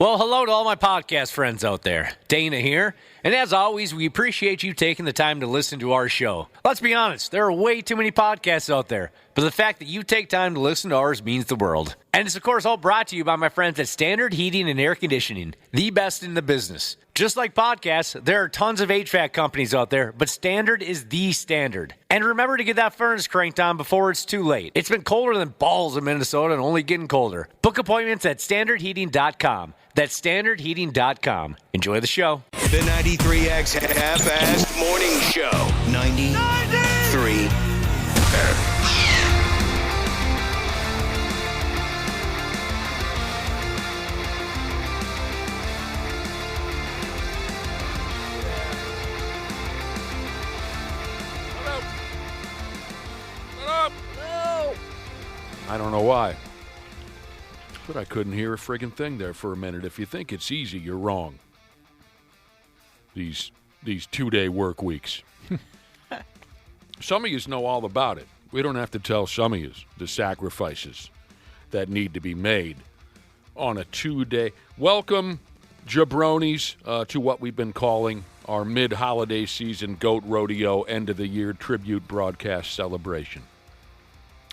Well, hello to all my podcast friends out there. Dana here. And as always, we appreciate you taking the time to listen to our show. Let's be honest, there are way too many podcasts out there. But the fact that you take time to listen to ours means the world. And it's, of course, all brought to you by my friends at Standard Heating and Air Conditioning, the best in the business. Just like podcasts, there are tons of HVAC companies out there, but Standard is the standard. And remember to get that furnace cranked on before it's too late. It's been colder than balls in Minnesota and only getting colder. Book appointments at standardheating.com. That's standardheating.com. Enjoy the show. The 93X Half-Assed Morning Show. 93. I don't know why, but I couldn't hear a friggin' thing there for a minute. If you think it's easy, you're wrong. These 2-day work weeks. Some of yous know all about it. We don't have to tell some of yous the sacrifices that need to be made on a 2-day. Welcome, jabronis, to what we've been calling our mid-holiday season Goat Rodeo end-of-the-year tribute broadcast celebration.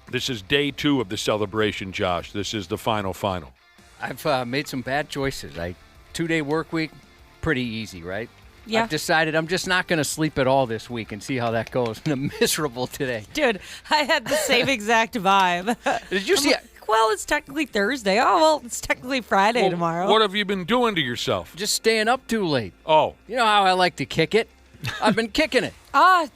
This is day 2 of the celebration, Josh. This is the final. I've made some bad choices. 2-day work week, pretty easy, right? Yeah. I've decided I'm just not going to sleep at all this week and see how that goes. I'm miserable today. Dude, I had the same exact vibe. Did you see it? Well, it's technically Thursday. Oh, well, it's technically Friday tomorrow. What have you been doing to yourself? Just staying up too late. Oh. You know how I like to kick it? I've been kicking it.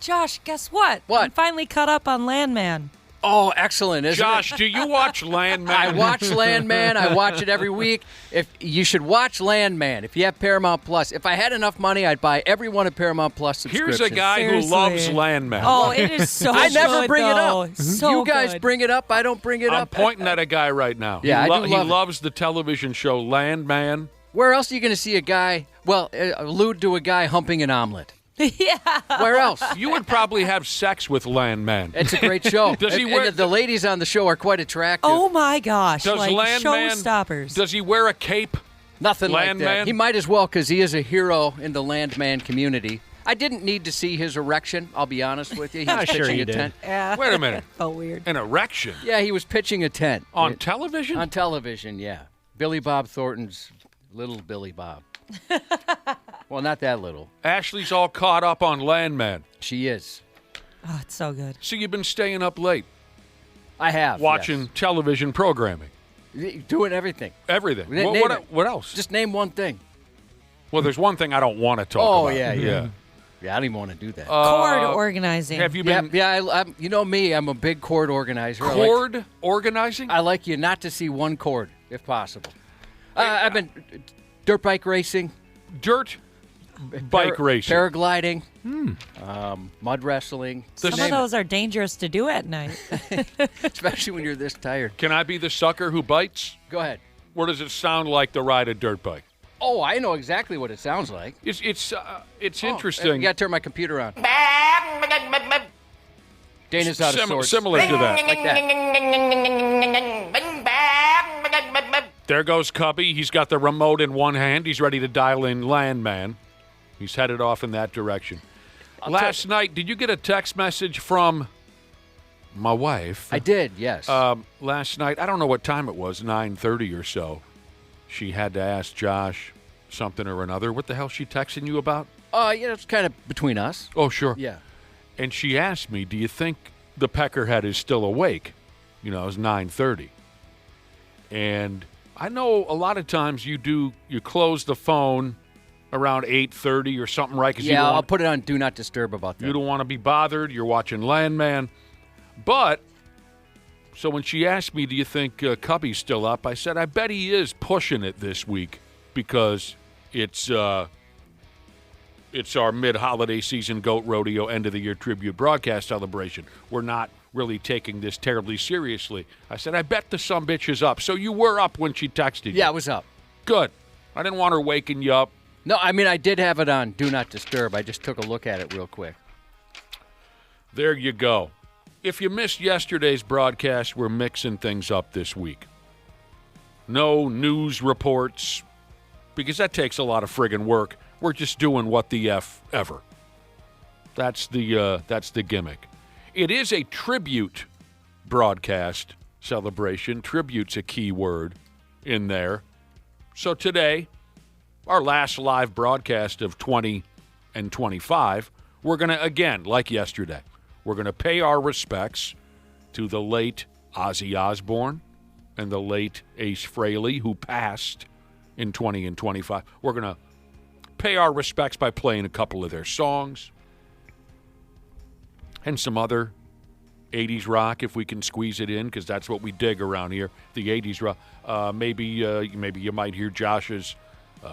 Josh, guess what? What? I'm finally caught up on Landman. Oh, excellent, isn't Josh, it? do you watch Landman? I watch Landman. I watch it every week. If you should watch Landman if you have Paramount Plus. If I had enough money, I'd buy every one of Paramount Plus subscriptions. Here's a guy Seriously. who loves Landman. Oh, it is so I never good, bring it though. up. So you guys good. bring it up. I don't bring it I'm up. pointing at a guy right now. Yeah, he I do love He it. loves the television show Landman. Where else are you going to see a guy, allude to a guy humping an omelet? Yeah. Where else? You would probably have sex with Landman. It's a great show. Does he And wear- the ladies on the show are quite attractive. Oh, my gosh. Does like Landman, showstoppers. does he wear a cape? Nothing like Landman? that. He might as well because he is a hero in the Landman community. I didn't need to see his erection, I'll be honest with you. He was Sure pitching you a did. tent. Yeah. Wait a minute. Felt weird. An erection? Yeah, he was pitching a tent. On television? On television, yeah. Billy Bob Thornton's little Billy Bob. Well, not that little. Ashley's all caught up on Landman. She is. Oh, it's so good. So you've been staying up late I have. watching television programming. Yes. Doing everything. Everything. Name What, it. what else? Just name one thing. Well, there's one thing I don't want to talk Oh, about. yeah. Yeah, I don't even want to do that. Cord organizing. Have you Yeah, been I'm, you know me, I'm a big cord organizer. cord organizing? I like you not to see one cord, if possible. I've been dirt bike racing, Dirt bike racing. paragliding, mud wrestling, Some of those are dangerous to do at night. especially when you're this tired. Can I be the sucker who bites? Go ahead. Or does it sound like to ride a dirt bike? Oh, I know exactly what it sounds like. It's Oh, interesting. You got to turn my computer on. Dana's out of sorts. Similar to that. Like that. There goes Cubby. He's got the remote in one hand. He's ready to dial in Landman. He's headed off in that direction. Last night, did you get a text message from my wife? I did, yes. Last night, I don't know what time it was, 9:30 or so. She had to ask Josh something or another. What the hell is she texting you about? It's kind of between us. Oh, sure. Yeah. And she asked me, do you think the peckerhead is still awake? You know, it was 9:30. And I know a lot of times you close the phone around 8:30 or something, right? 'Cause Yeah, I'll want, put it on Do Not Disturb about that. you don't want to be bothered. You're watching Landman. But, so when she asked me, do you think Cubby's still up? I said, I bet he is pushing it this week because it's our mid-holiday season Goat Rodeo end-of-the-year tribute broadcast celebration. We're not really taking this terribly seriously. I said, I bet the sumbitch is up. So you were up when she texted you. Yeah, I was up. Good. I didn't want her waking you up. No, I mean, I did have it on Do Not Disturb. I just took a look at it real quick. There you go. If you missed yesterday's broadcast, we're mixing things up this week. No news reports, because that takes a lot of friggin' work. We're just doing what the F ever. That's the gimmick. It is a tribute broadcast celebration. Tribute's a key word in there. So today, our last live broadcast of 20 and 25, we're going to, again, like yesterday, we're going to pay our respects to the late Ozzy Osbourne and the late Ace Frehley, who passed in 20 and 25. We're going to pay our respects by playing a couple of their songs and some other 80s rock, if we can squeeze it in, because that's what we dig around here, the 80s rock. Maybe you might hear Josh's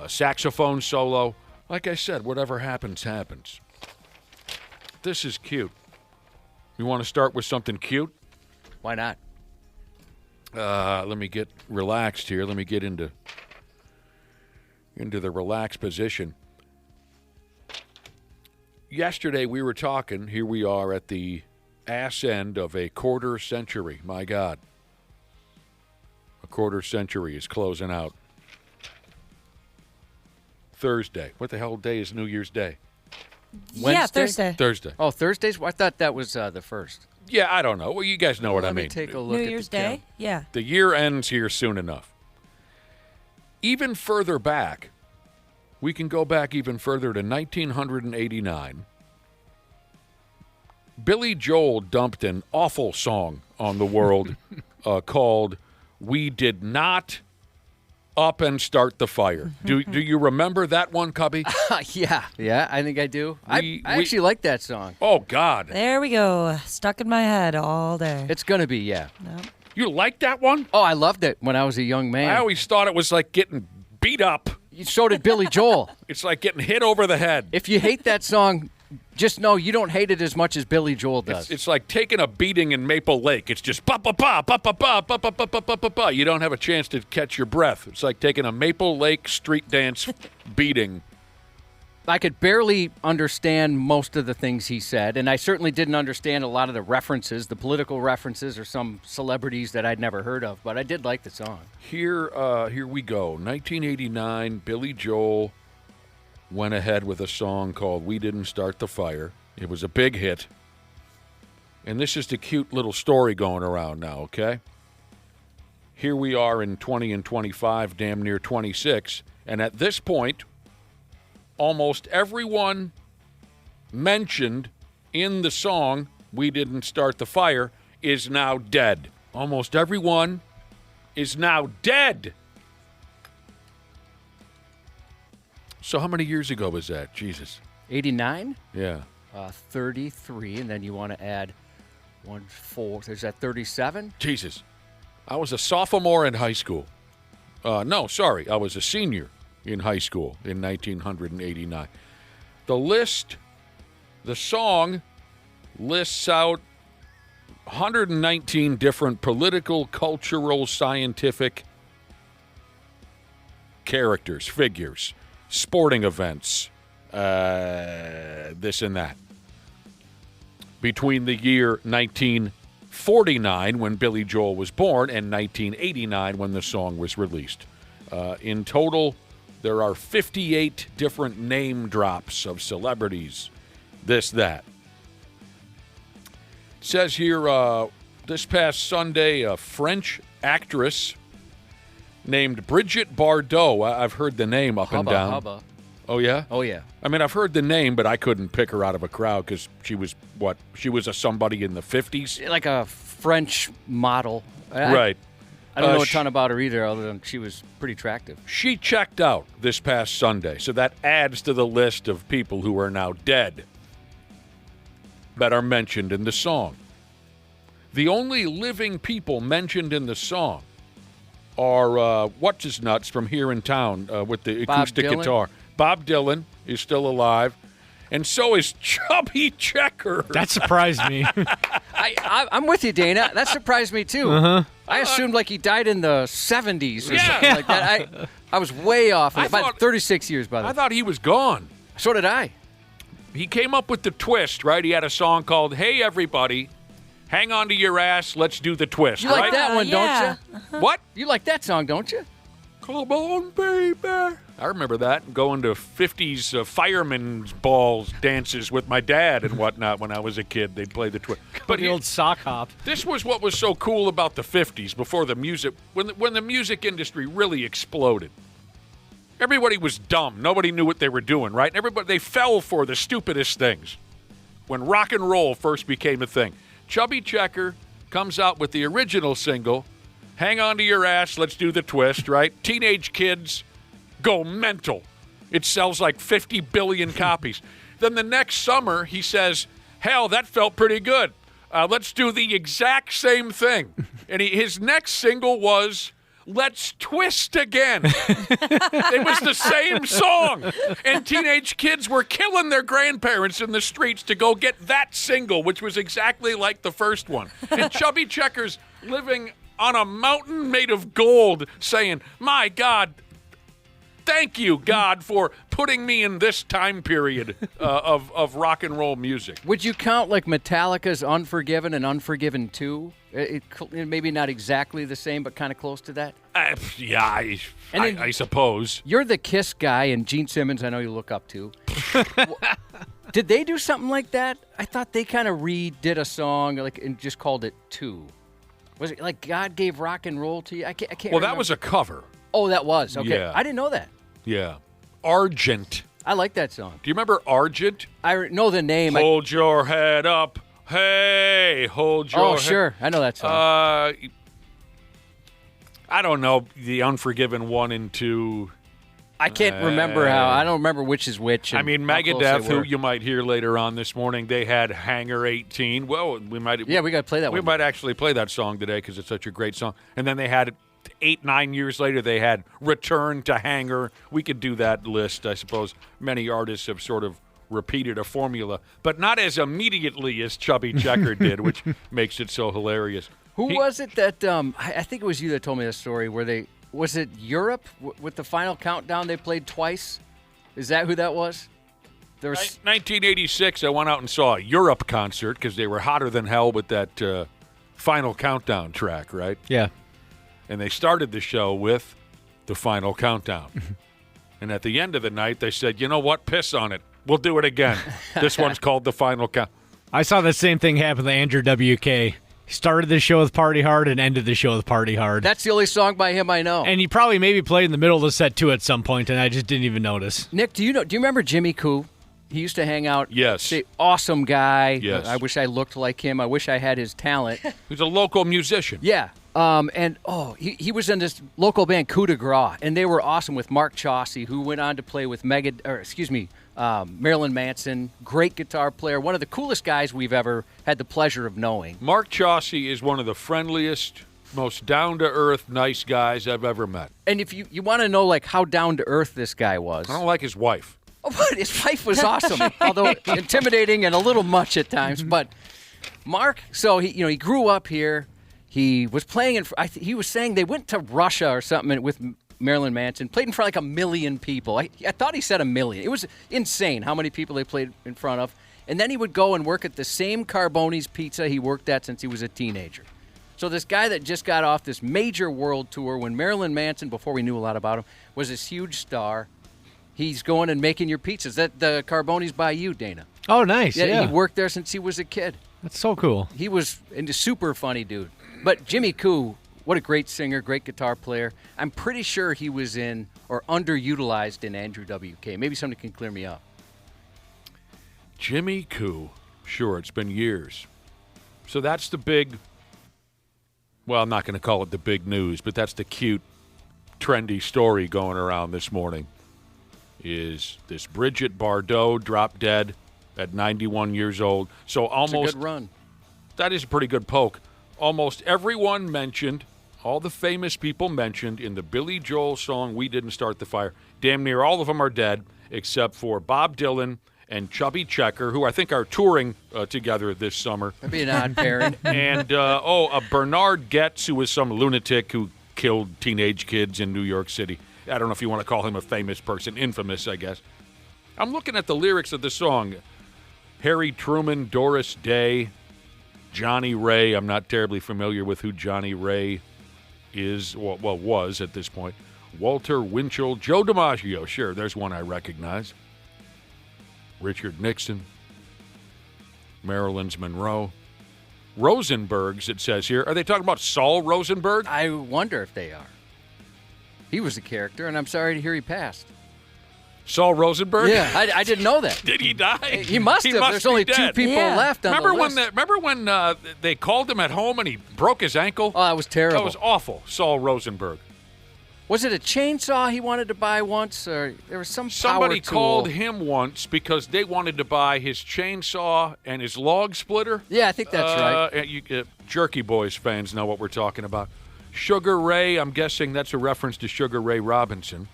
saxophone solo. Like I said, whatever happens, happens. This is cute. You want to start with something cute? Why not? Let me get relaxed here. Let me get into the relaxed position. Yesterday we were talking, here we are at the ass end of a quarter century. My God. A quarter century is closing out. Thursday. What the hell day is New Year's Day? Wednesday? Yeah, Thursday. Thursday. Oh, Thursdays? I thought that was the first. Yeah, I don't know. Well, you guys know what I Let me mean. take a look New at Year's the Day? Yeah. The year ends here soon enough. Even further back, we can go back even further to 1989. Billy Joel dumped an awful song on the world called "We Did Not Up and Start the Fire." Do you remember that one, Cubby? Yeah, I think I do. I actually like that song. Oh, God. There we go. Stuck in my head all day. It's going to be, yeah. You like that one? Oh, I loved it when I was a young man. I always thought it was like getting beat up. So did Billy Joel. It's like getting hit over the head. If you hate that song, just know you don't hate it as much as Billy Joel does. It's like taking a beating in Maple Lake. It's just ba-ba-ba, ba-ba-ba, ba-ba-ba, ba-ba-ba. You don't have a chance to catch your breath. It's like taking a Maple Lake street dance beating. I could barely understand most of the things he said, and I certainly didn't understand a lot of the references, the political references or some celebrities that I'd never heard of, but I did like the song. Here we go. 1989, Billy Joel went ahead with a song called "We Didn't Start the Fire." It was a big hit. And this is the cute little story going around now, okay? Here we are in 20 and 25, damn near 26, and at this point, almost everyone mentioned in the song "We Didn't Start the Fire" is now dead. Almost everyone is now dead. So how many years ago was that? Jesus. 89? Yeah. 33, and then you want to add 1/4. Is that 37? Jesus. I was a sophomore in high school. I was a senior in high school in 1989. The song lists out 119 different political, cultural, scientific characters, figures, sporting events, this and that. Between the year 1949, when Billy Joel was born, and 1989, when the song was released. In total, there are 58 different name drops of celebrities, this, that. It says here, this past Sunday, a French actress named Brigitte Bardot. I've heard the name up and down. Hubba. Oh, yeah? Oh, yeah. I mean, I've heard the name, but I couldn't pick her out of a crowd because she was, She was a somebody in the 50s? Like a French model. Right. I don't know a ton about her either, other than she was pretty attractive. She checked out this past Sunday, so that adds to the list of people who are now dead that are mentioned in the song. The only living people mentioned in the song are what's-his-nuts from here in town with the acoustic guitar. Bob Dylan is still alive, and so is Chubby Checker. That surprised me. I'm with you, Dana. That surprised me, too. Uh-huh. I assumed like he died in the 70s or Yeah. something like that. I was way off. About 36 years, by the way. I thought he was gone. So did I. He came up with the twist, right? He had a song called "Hey Everybody, Hang On to Your Ass, Let's Do the Twist." You like right? that one, yeah. don't you? What? You like that song, don't you? Come on, baby. I remember that, going to 50s firemen's balls dances with my dad and whatnot when I was a kid. They'd play the twist. But the old sock hop. This was what was so cool about the 50s before the music, when the music industry really exploded. Everybody was dumb. Nobody knew what they were doing, right? They fell for the stupidest things when rock and roll first became a thing. Chubby Checker comes out with the original single, Hang On to Your Ass, Let's Do the Twist, right? Teenage kids go mental. It sells like 50 billion copies. Then the next summer, he says, hell, that felt pretty good. Let's do the exact same thing. And his next single was Let's Twist Again. It was the same song. And teenage kids were killing their grandparents in the streets to go get that single, which was exactly like the first one. And Chubby Checker's living on a mountain made of gold saying, my God, thank you, God, for putting me in this time period of rock and roll music. Would you count like Metallica's Unforgiven and Unforgiven 2? Maybe not exactly the same, but kind of close to that? I suppose. You're the Kiss guy, and Gene Simmons, I know you look up to. Did they do something like that? I thought they kind of redid a song and just called it 2. Was it like God Gave Rock and Roll to You? I can't remember. That was a cover. Oh, that was? Okay. Yeah. I didn't know that. Yeah. Argent. I like that song. Do you remember Argent? I know the name. Hold your head up. Hey, hold your head. Oh, sure. I know that song. I don't know. The Unforgiven 1 and 2. I can't remember how. I don't remember which is which. I mean, Megadeth, who you might hear later on this morning, they had Hangar 18. Well, we might. Yeah, we got to play that one. We might actually play that song today because it's such a great song. And then they had 8-9 years later, they had Return to Hangar. We could do that list, I suppose. Many artists have sort of repeated a formula, but not as immediately as Chubby Checker did, which makes it so hilarious. Who was it that, I think it was you that told me this story, where was it Europe with the Final Countdown they played twice? Is that who that was? There was 1986, I went out and saw a Europe concert because they were hotter than hell with that Final Countdown track, right? Yeah. And they started the show with the Final Countdown. And at the end of the night, they said, you know what? Piss on it. We'll do it again. This one's called the Final Count. I saw the same thing happen to Andrew WK. He started the show with Party Hard and ended the show with Party Hard. That's the only song by him I know. And he probably maybe played in the middle of the set too at some point, and I just didn't even notice. Nick, do you remember Jimmy Coo? He used to hang out. Yes. Awesome guy. Yes. I wish I looked like him. I wish I had his talent. He's a local musician. Yeah. He was in this local band Coup de Grace, and they were awesome with Mark Chaussee, who went on to play with Marilyn Manson. Great guitar player, one of the coolest guys we've ever had the pleasure of knowing. Mark Chaussee is one of the friendliest, most down-to-earth, nice guys I've ever met. And if you want to know like how down-to-earth this guy was. I don't like his wife. Oh, but his wife was awesome, although intimidating and a little much at times. But Mark, so he grew up here. He was playing he was saying they went to Russia or something with Marilyn Manson, played in front of like 1 million people. I thought he said 1 million. It was insane how many people they played in front of. And then he would go and work at the same Carboni's Pizza he worked at since he was a teenager. So this guy that just got off this major world tour when Marilyn Manson, before we knew a lot about him, was this huge star. He's going and making your pizzas. That the Carboni's by you, Dana. Oh, nice. Yeah. He worked there since he was a kid. That's so cool. He was a super funny dude. But Jimmy Coo, what a great singer, great guitar player. I'm pretty sure he was in or underutilized in Andrew WK. Maybe somebody can clear me up. Jimmy Coo. Sure, it's been years. So that's the big, well, I'm not going to call it the big news, but that's the cute, trendy story going around this morning. Is this Bridget Bardot dropped dead at 91 years old. So almost it's a good run. That is a pretty good poke. Almost everyone mentioned, all the famous people mentioned in the Billy Joel song We Didn't Start the Fire, damn near all of them are dead except for Bob Dylan and Chubby Checker, who I think are touring together this summer. That'd be an odd pairing. And, Bernard Getz, who was some lunatic who killed teenage kids in New York City. I don't know if you want to call him a famous person, infamous, I guess. I'm looking at the lyrics of the song. Harry Truman, Doris Day, Johnny Ray. I'm not terribly familiar with who Johnny Ray is, was at this point. Walter Winchell, Joe DiMaggio. Sure, there's one I recognize. Richard Nixon, Marilyn Monroe. Rosenbergs, it says here. Are they talking about Saul Rosenberg? I wonder if they are. He was a character, and I'm sorry to hear he passed. Saul Rosenberg? Yeah, I didn't know that. Did he die? He must have. There's be only dead. two people left on the list. Remember when they called him at home and he broke his ankle? Oh, that was terrible. That was awful. Saul Rosenberg. Was it a chainsaw he wanted to buy once, or there was some Somebody power tool? called him once because they wanted to buy his chainsaw and his log splitter. Yeah, I think that's right. Jerky Boys fans know what we're talking about. Sugar Ray, I'm guessing that's a reference to Sugar Ray Robinson.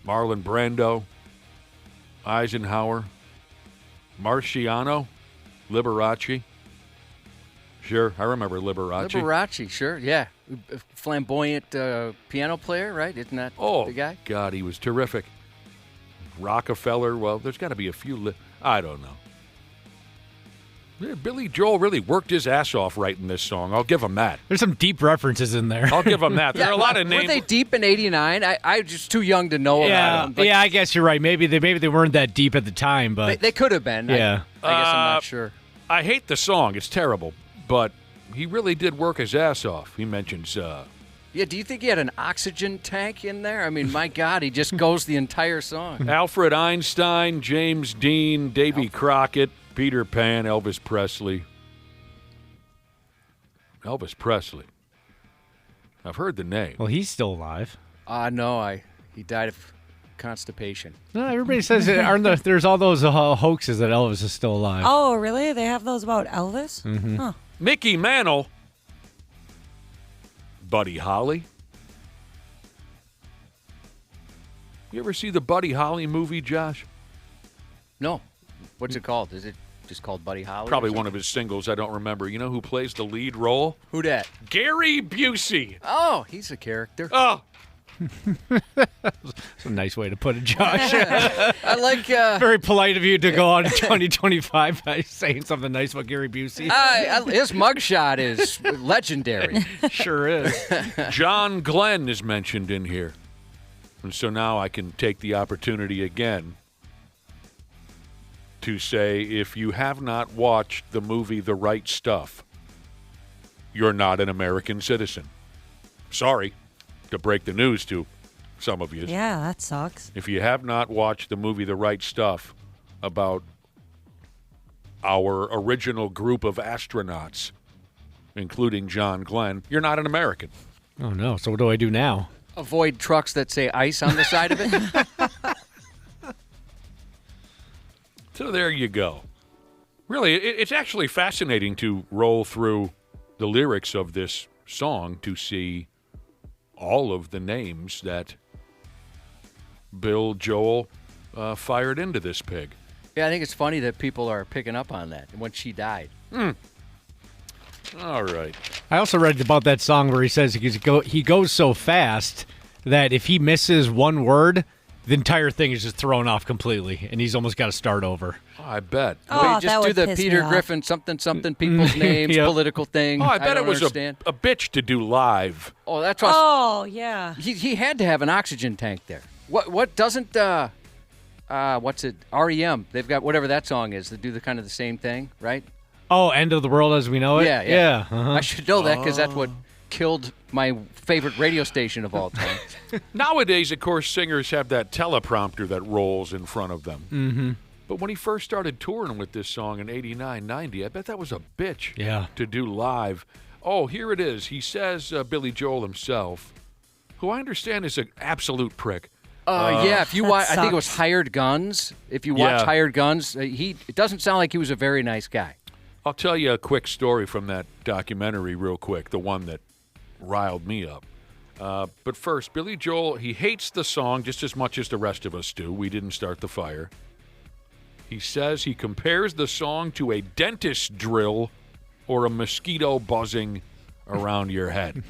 Marlon Brando, Eisenhower, Marciano, Liberace. Sure, I remember Liberace. Liberace, sure, yeah. Flamboyant piano player, right? Isn't that Oh, the guy? God, he was terrific. Rockefeller, well, there's got to be a few. I don't know. Yeah, Billy Joel really worked his ass off writing this song. I'll give him that. There's some deep references in there. I'll give him that. There are a lot of names. Were they deep in '89? I was just too young to know about them. But I guess you're right. Maybe they weren't that deep at the time, but they could have been. Yeah. I guess I'm not sure. I hate the song. It's terrible. But he really did work his ass off. He mentions... Yeah, do you think he had an oxygen tank in there? I mean, my God, he just goes the entire song. Alfred Einstein, James Dean, Davy Crockett, Peter Pan, Elvis Presley. Elvis Presley. I've heard the name. well, he's still alive. No, he died of constipation. No, everybody says there's all those hoaxes that Elvis is still alive. Oh, really? They have those about Elvis? Mm-hmm. Huh. Mickey Mantle. Buddy Holly. You ever see the Buddy Holly movie, Josh? No. What's it called? Is it just called Buddy Holly? Probably one of his singles. I don't remember. You know who plays the lead role? Who dat? Gary Busey. Oh, he's a character. Oh, That's a nice way to put it, Josh. I like... Very polite of you to go on in 2025 by saying something nice about Gary Busey. his mugshot is legendary. Sure is. John Glenn is mentioned in here. And so now I can take the opportunity again to say if you have not watched the movie The Right Stuff, you're not an American citizen. Sorry to break the news to some of you. Yeah, that sucks. If you have not watched the movie The Right Stuff about our original group of astronauts, including John Glenn, you're not an American. Oh, no. So what do I do now? Avoid trucks that say ice on the side of it. So there you go. Really, it's actually fascinating to roll through the lyrics of this song to see all of the names that Bill Joel fired into this pig. Yeah, I think it's funny that people are picking up on that when she died. All right. I also read about that song where he says he goes so fast that if he misses one word, the entire thing is just thrown off completely, and he's almost got to start over. I bet. Oh, Wait, that just do would the piss Peter me off. Griffin something people's names, Yep. political thing. Oh, I bet don't it was understand. a bitch to do live. Oh, that's what Oh, yeah. he had to have an oxygen tank there. What doesn't what's it? REM. They've got whatever that song is. They do the kind of the same thing, right? Oh, End of the World as we know it? Yeah. Uh-huh. I should know that because that's what killed my favorite radio station of all time. Nowadays, of course, singers have that teleprompter that rolls in front of them. Mm-hmm. But when he first started touring with this song in 89, 90, I bet that was a bitch to do live. Oh, here it is. He says, Billy Joel himself, who I understand is an absolute prick. Yeah, if you watch, I think it was sucks. Hired Guns. If you watch Yeah. Hired Guns, it doesn't sound like he was a very nice guy. I'll tell you a quick story from that documentary real quick, the one that riled me up. But first, Billy Joel, he hates the song just as much as the rest of us do. We didn't start the fire. He says he compares the song to a dentist drill or a mosquito buzzing around your head.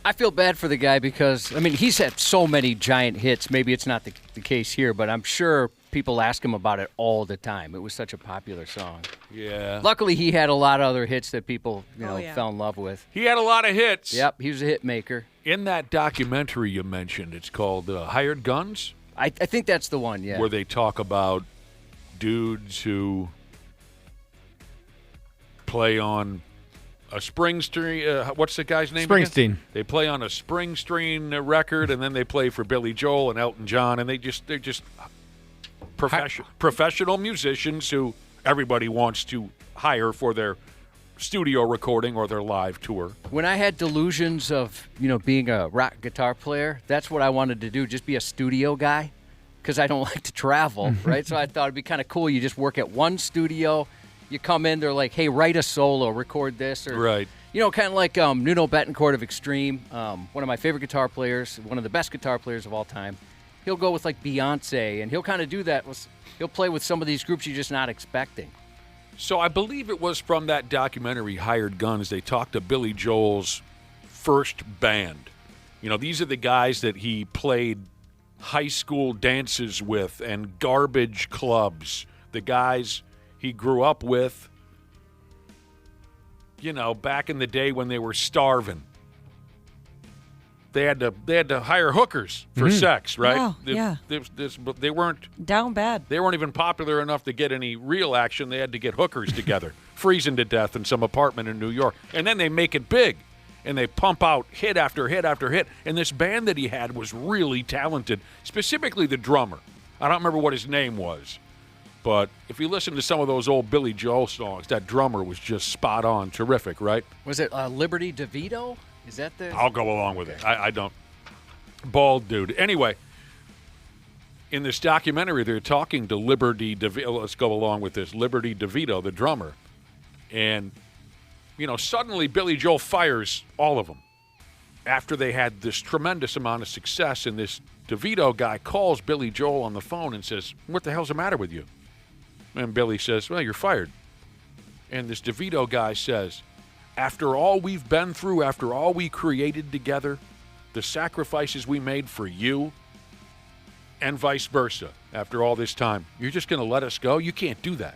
I feel bad for the guy because, I mean, he's had so many giant hits. Maybe it's not the case here, but I'm sure people ask him about it all the time. It was such a popular song. Yeah. Luckily, he had a lot of other hits that people, yeah. fell in love with. He had a lot of hits. Yep, he was a hit maker. In that documentary you mentioned, it's called Hired Guns, I think that's the one, yeah. where they talk about dudes who play on a Springsteen. What's the guy's name? Springsteen. Again? They play on a Springsteen record, and then they play for Billy Joel and Elton John, and they're just professional musicians who everybody wants to hire for their studio recording or their live tour. When I had delusions of, being a rock guitar player, that's what I wanted to do, just be a studio guy, because I don't like to travel, right? So I thought it'd be kind of cool. You just work at one studio. You come in, they're like, hey, write a solo, record this. Or, Right. Kind of like Nuno Betancourt of Extreme, one of my favorite guitar players, one of the best guitar players of all time. He'll go with, like, Beyonce, and he'll kind of do that. He'll play with some of these groups you're just not expecting. So I believe it was from that documentary, Hired Guns, they talked to Billy Joel's first band. These are the guys that he played high school dances with and garbage clubs, the guys he grew up with, back in the day when they were starving. They had to hire hookers for sex, right? Wow, yeah. They weren't Down bad. They weren't even popular enough to get any real action. They had to get hookers together, freezing to death in some apartment in New York. And then they make it big, and they pump out hit after hit after hit. And this band that he had was really talented, specifically the drummer. I don't remember what his name was, but if you listen to some of those old Billy Joel songs, that drummer was just spot on, terrific, right? Was it Liberty DeVito? Is that the... I'll go along with it. I don't. Bald dude. Anyway, in this documentary, they're talking to Liberty DeVito. Let's go along with this. Liberty DeVito, the drummer. And, suddenly Billy Joel fires all of them after they had this tremendous amount of success. And this DeVito guy calls Billy Joel on the phone and says, "What the hell's the matter with you?" And Billy says, "Well, you're fired." And this DeVito guy says, "After all we've been through, after all we created together, the sacrifices we made for you, and vice versa, after all this time, you're just going to let us go? You can't do that."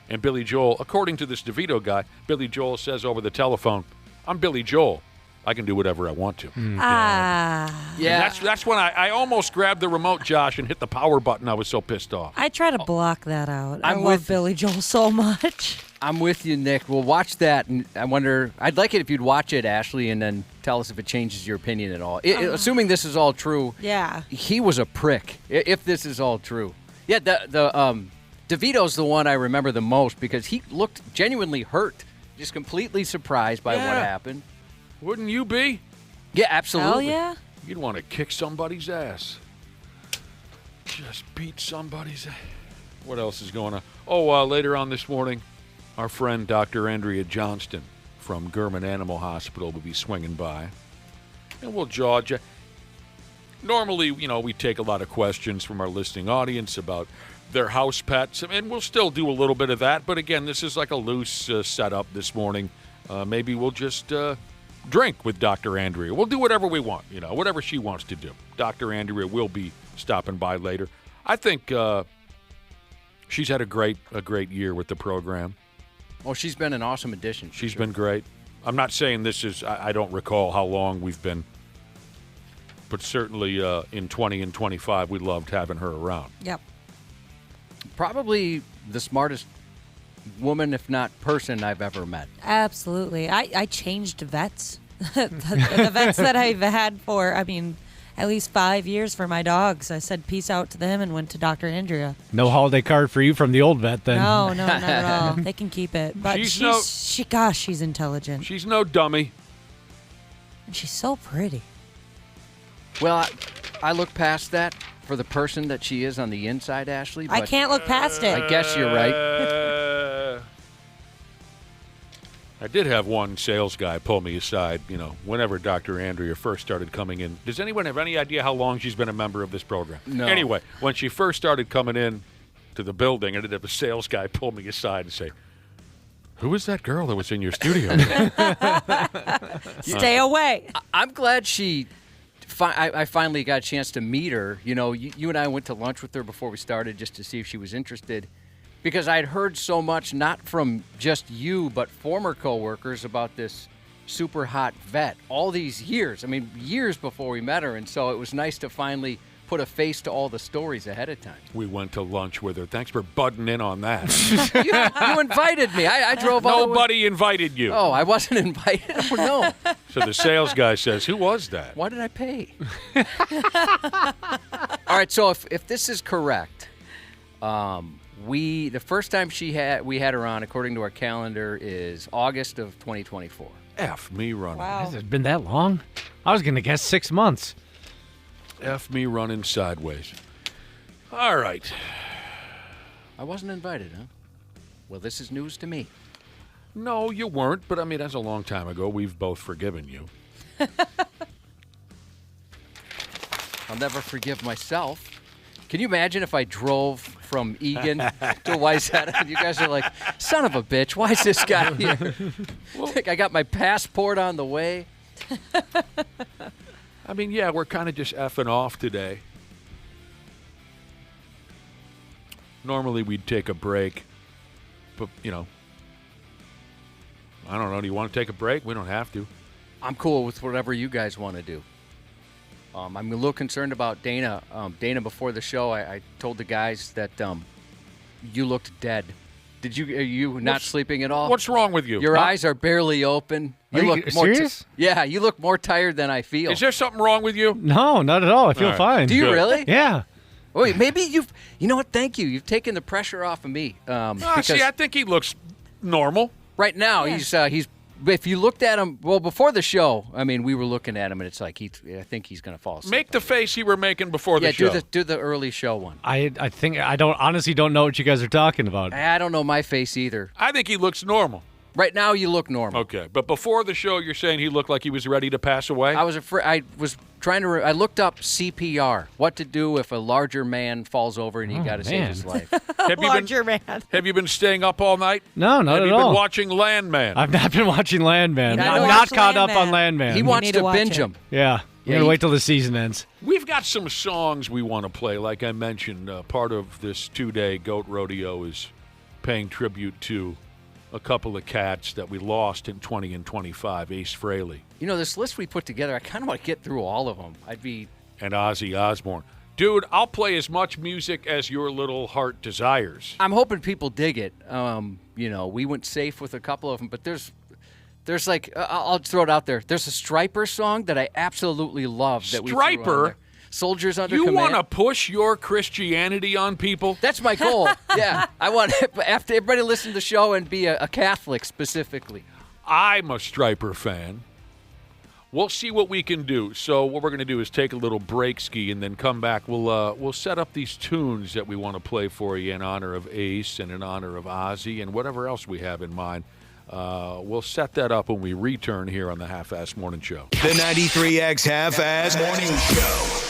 And Billy Joel, according to this DeVito guy, Billy Joel says over the telephone, "I'm Billy Joel. I can do whatever I want to." Yeah. And that's when I almost grabbed the remote, Josh, and hit the power button. I was so pissed off. I try to block that out. I I'm love with- Billy Joel so much. I'm with you, Nick. We'll watch that, and I wonder. I'd like it if you'd watch it, Ashley, and then tell us if it changes your opinion at all. Assuming this is all true. Yeah. He was a prick. If this is all true. Yeah. The DeVito's the one I remember the most because he looked genuinely hurt, just completely surprised by what happened. Wouldn't you be? Yeah, absolutely. Hell yeah. You'd want to kick somebody's ass. Just beat somebody's ass. What else is going on? Oh, later on this morning, our friend Dr. Andrea Johnston from Gurman Animal Hospital will be swinging by. And we'll jaw. Normally, we take a lot of questions from our listening audience about their house pets, and we'll still do a little bit of that. But again, this is like a loose setup this morning. Maybe we'll just drink with Dr. Andrea. We'll do whatever we want, whatever she wants to do. Dr. Andrea will be stopping by later. I think she's had a great year with the program. Oh, she's been an awesome addition. She's been great. I'm not saying this is, I don't recall how long we've been, but certainly in 20 and 25, we loved having her around. Yep. Probably the smartest woman, if not person, I've ever met. Absolutely. I changed vets. the vets that I've had for, at least 5 years for my dogs. I said peace out to them and went to Dr. Andrea. No holiday card for you from the old vet then. No, not at all. They can keep it. But she's intelligent. She's no dummy. And she's so pretty. Well, I look past that for the person that she is on the inside, Ashley. I But can't look past it. I guess you're right. I did have one sales guy pull me aside, whenever Dr. Andrea first started coming in. Does anyone have any idea how long she's been a member of this program? No. Anyway, when she first started coming in to the building, I did have a sales guy pull me aside and say, "Who was that girl that was in your studio?" Stay away. I'm glad I finally got a chance to meet her. You and I went to lunch with her before we started just to see if she was interested. because I'd heard so much, not from just you, but former coworkers about this super hot vet all these years. I mean, years before we met her. And so it was nice to finally put a face to all the stories ahead of time. We went to lunch with her. Thanks for butting in on that. You invited me. I drove all the way. Nobody invited you. Oh, I wasn't invited? Oh, no. So the sales guy says, who was that? Why did I pay? All right, so if this is correct, the first time we had her on, according to our calendar, is August of 2024. F me running. Wow. Has it been that long? I was going to guess 6 months. F me running sideways. All right. I wasn't invited, huh? Well, this is news to me. No, you weren't, but I mean, that's a long time ago. We've both forgiven you. I'll never forgive myself. Can you imagine if I drove from Egan to Wayzata and you guys are like, son of a bitch, why is this guy here? I got my passport on the way. I mean, yeah, we're kind of just effing off today. Normally we'd take a break, but, you know, I don't know. Do you want to take a break? We don't have to. I'm cool with whatever you guys want to do. I'm a little concerned about Dana. Dana, before the show, I told the guys that you looked dead. Are you not sleeping at all? What's wrong with you? Your eyes are barely open. Are you serious? Yeah, you look more tired than I feel. Is there something wrong with you? No, not at all. I feel All right. fine. Do you Good. really? Yeah. Wait, maybe you know what? Thank you. You've taken the pressure off of me. Because See, I think he looks normal. right now he's. If you looked at him, well, before the show, I mean, we were looking at him, and it's like I think he's going to fall asleep. Make the face you were making before the show. Yeah, do the early show one. I think I honestly don't know what you guys are talking about. I don't know my face either. I think he looks normal. Right now, you look normal. Okay, but before the show, you're saying he looked like he was ready to pass away? I was afraid. I was trying to. I looked up CPR. What to do if a larger man falls over and you got to save his life. Have you been staying up all night? No, not Have at you all. been watching Landman? I've not been watching Landman. You gotta I'm watch not caught up on Landman. Landman. He wants need to to watch binge it. him. Yeah. I'm Yeah, going to he- wait till the season ends. We've got some songs we want to play. Like I mentioned, part of this 2-day goat rodeo is paying tribute to a couple of cats that we lost in 20 and 25, Ace Frehley You know, this list we put together, I kind of want to get through all of them. and Ozzy Osbourne. Dude, I'll play as much music as your little heart desires. I'm hoping people dig it. You know, we went safe with a couple of them, but there's like, I'll throw it out there. There's a Striper song that I absolutely love. That we threw on Striper? there. Soldiers Under You Command. want to push your Christianity on people? That's my goal. Yeah, I want after everybody listen to the show and be a Catholic specifically. I'm a Striper fan. We'll see what we can do. So what we're going to do is take a little break ski and then come back. We'll set up these tunes that we want to play for you in honor of Ace and in honor of Ozzy and whatever else we have in mind. We'll set that up when we return here on the Half-Ass Morning Show. The 93X Half-Ass Morning Show.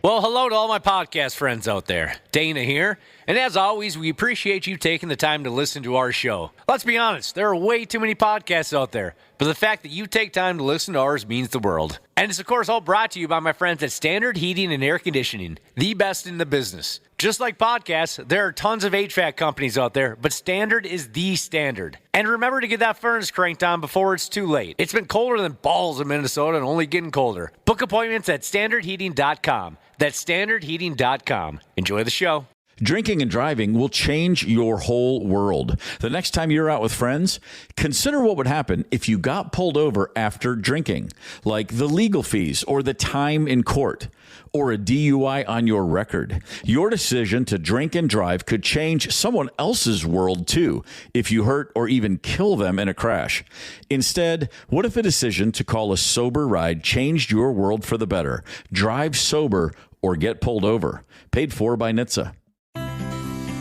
Well, hello to all my podcast friends out there. Dana here. And as always, we appreciate you taking the time to listen to our show. Let's be honest, there are way too many podcasts out there. But the fact that you take time to listen to ours means the world. And it's, of course, all brought to you by my friends at Standard Heating and Air Conditioning, the best in the business. Just like podcasts, there are tons of HVAC companies out there, but Standard is the standard. And remember to get that furnace cranked on before it's too late. It's been colder than balls in Minnesota and only getting colder. Book appointments at standardheating.com. That's standardheating.com. Enjoy the show. Drinking and driving will change your whole world. The next time you're out with friends, consider what would happen if you got pulled over after drinking, like the legal fees or the time in court or a DUI on your record. Your decision to drink and drive could change someone else's world too if you hurt or even kill them in a crash. Instead, what if a decision to call a sober ride changed your world for the better? Drive sober or get pulled over. Paid for by NHTSA.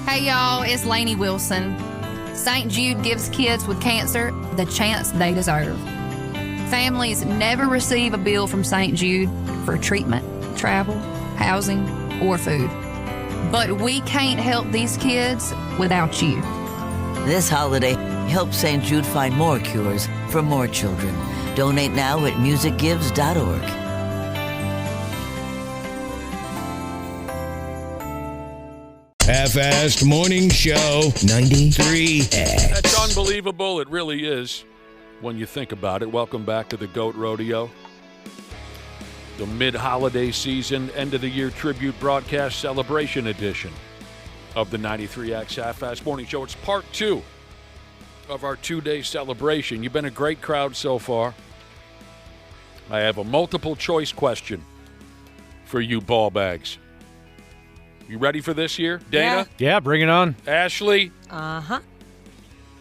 Hey y'all, it's Lainey Wilson. St. Jude gives kids with cancer the chance they deserve. Families never receive a bill from St. Jude for treatment, travel, housing, or food. But we can't help these kids without you. This holiday, help St. Jude find more cures for more children. Donate now at musicgives.org. Half-assed morning show 93X. That's unbelievable. It really is when you think about it. Welcome back to the Goat Rodeo. The mid-holiday season, end-of-the-year tribute broadcast celebration edition of the 93X Half-Assed Morning Show. It's part 2 of our 2-day celebration. You've been a great crowd so far. I have a multiple-choice question for you ball bags. You ready for this here? Dana? Yeah, bring it on. Ashley? Uh-huh.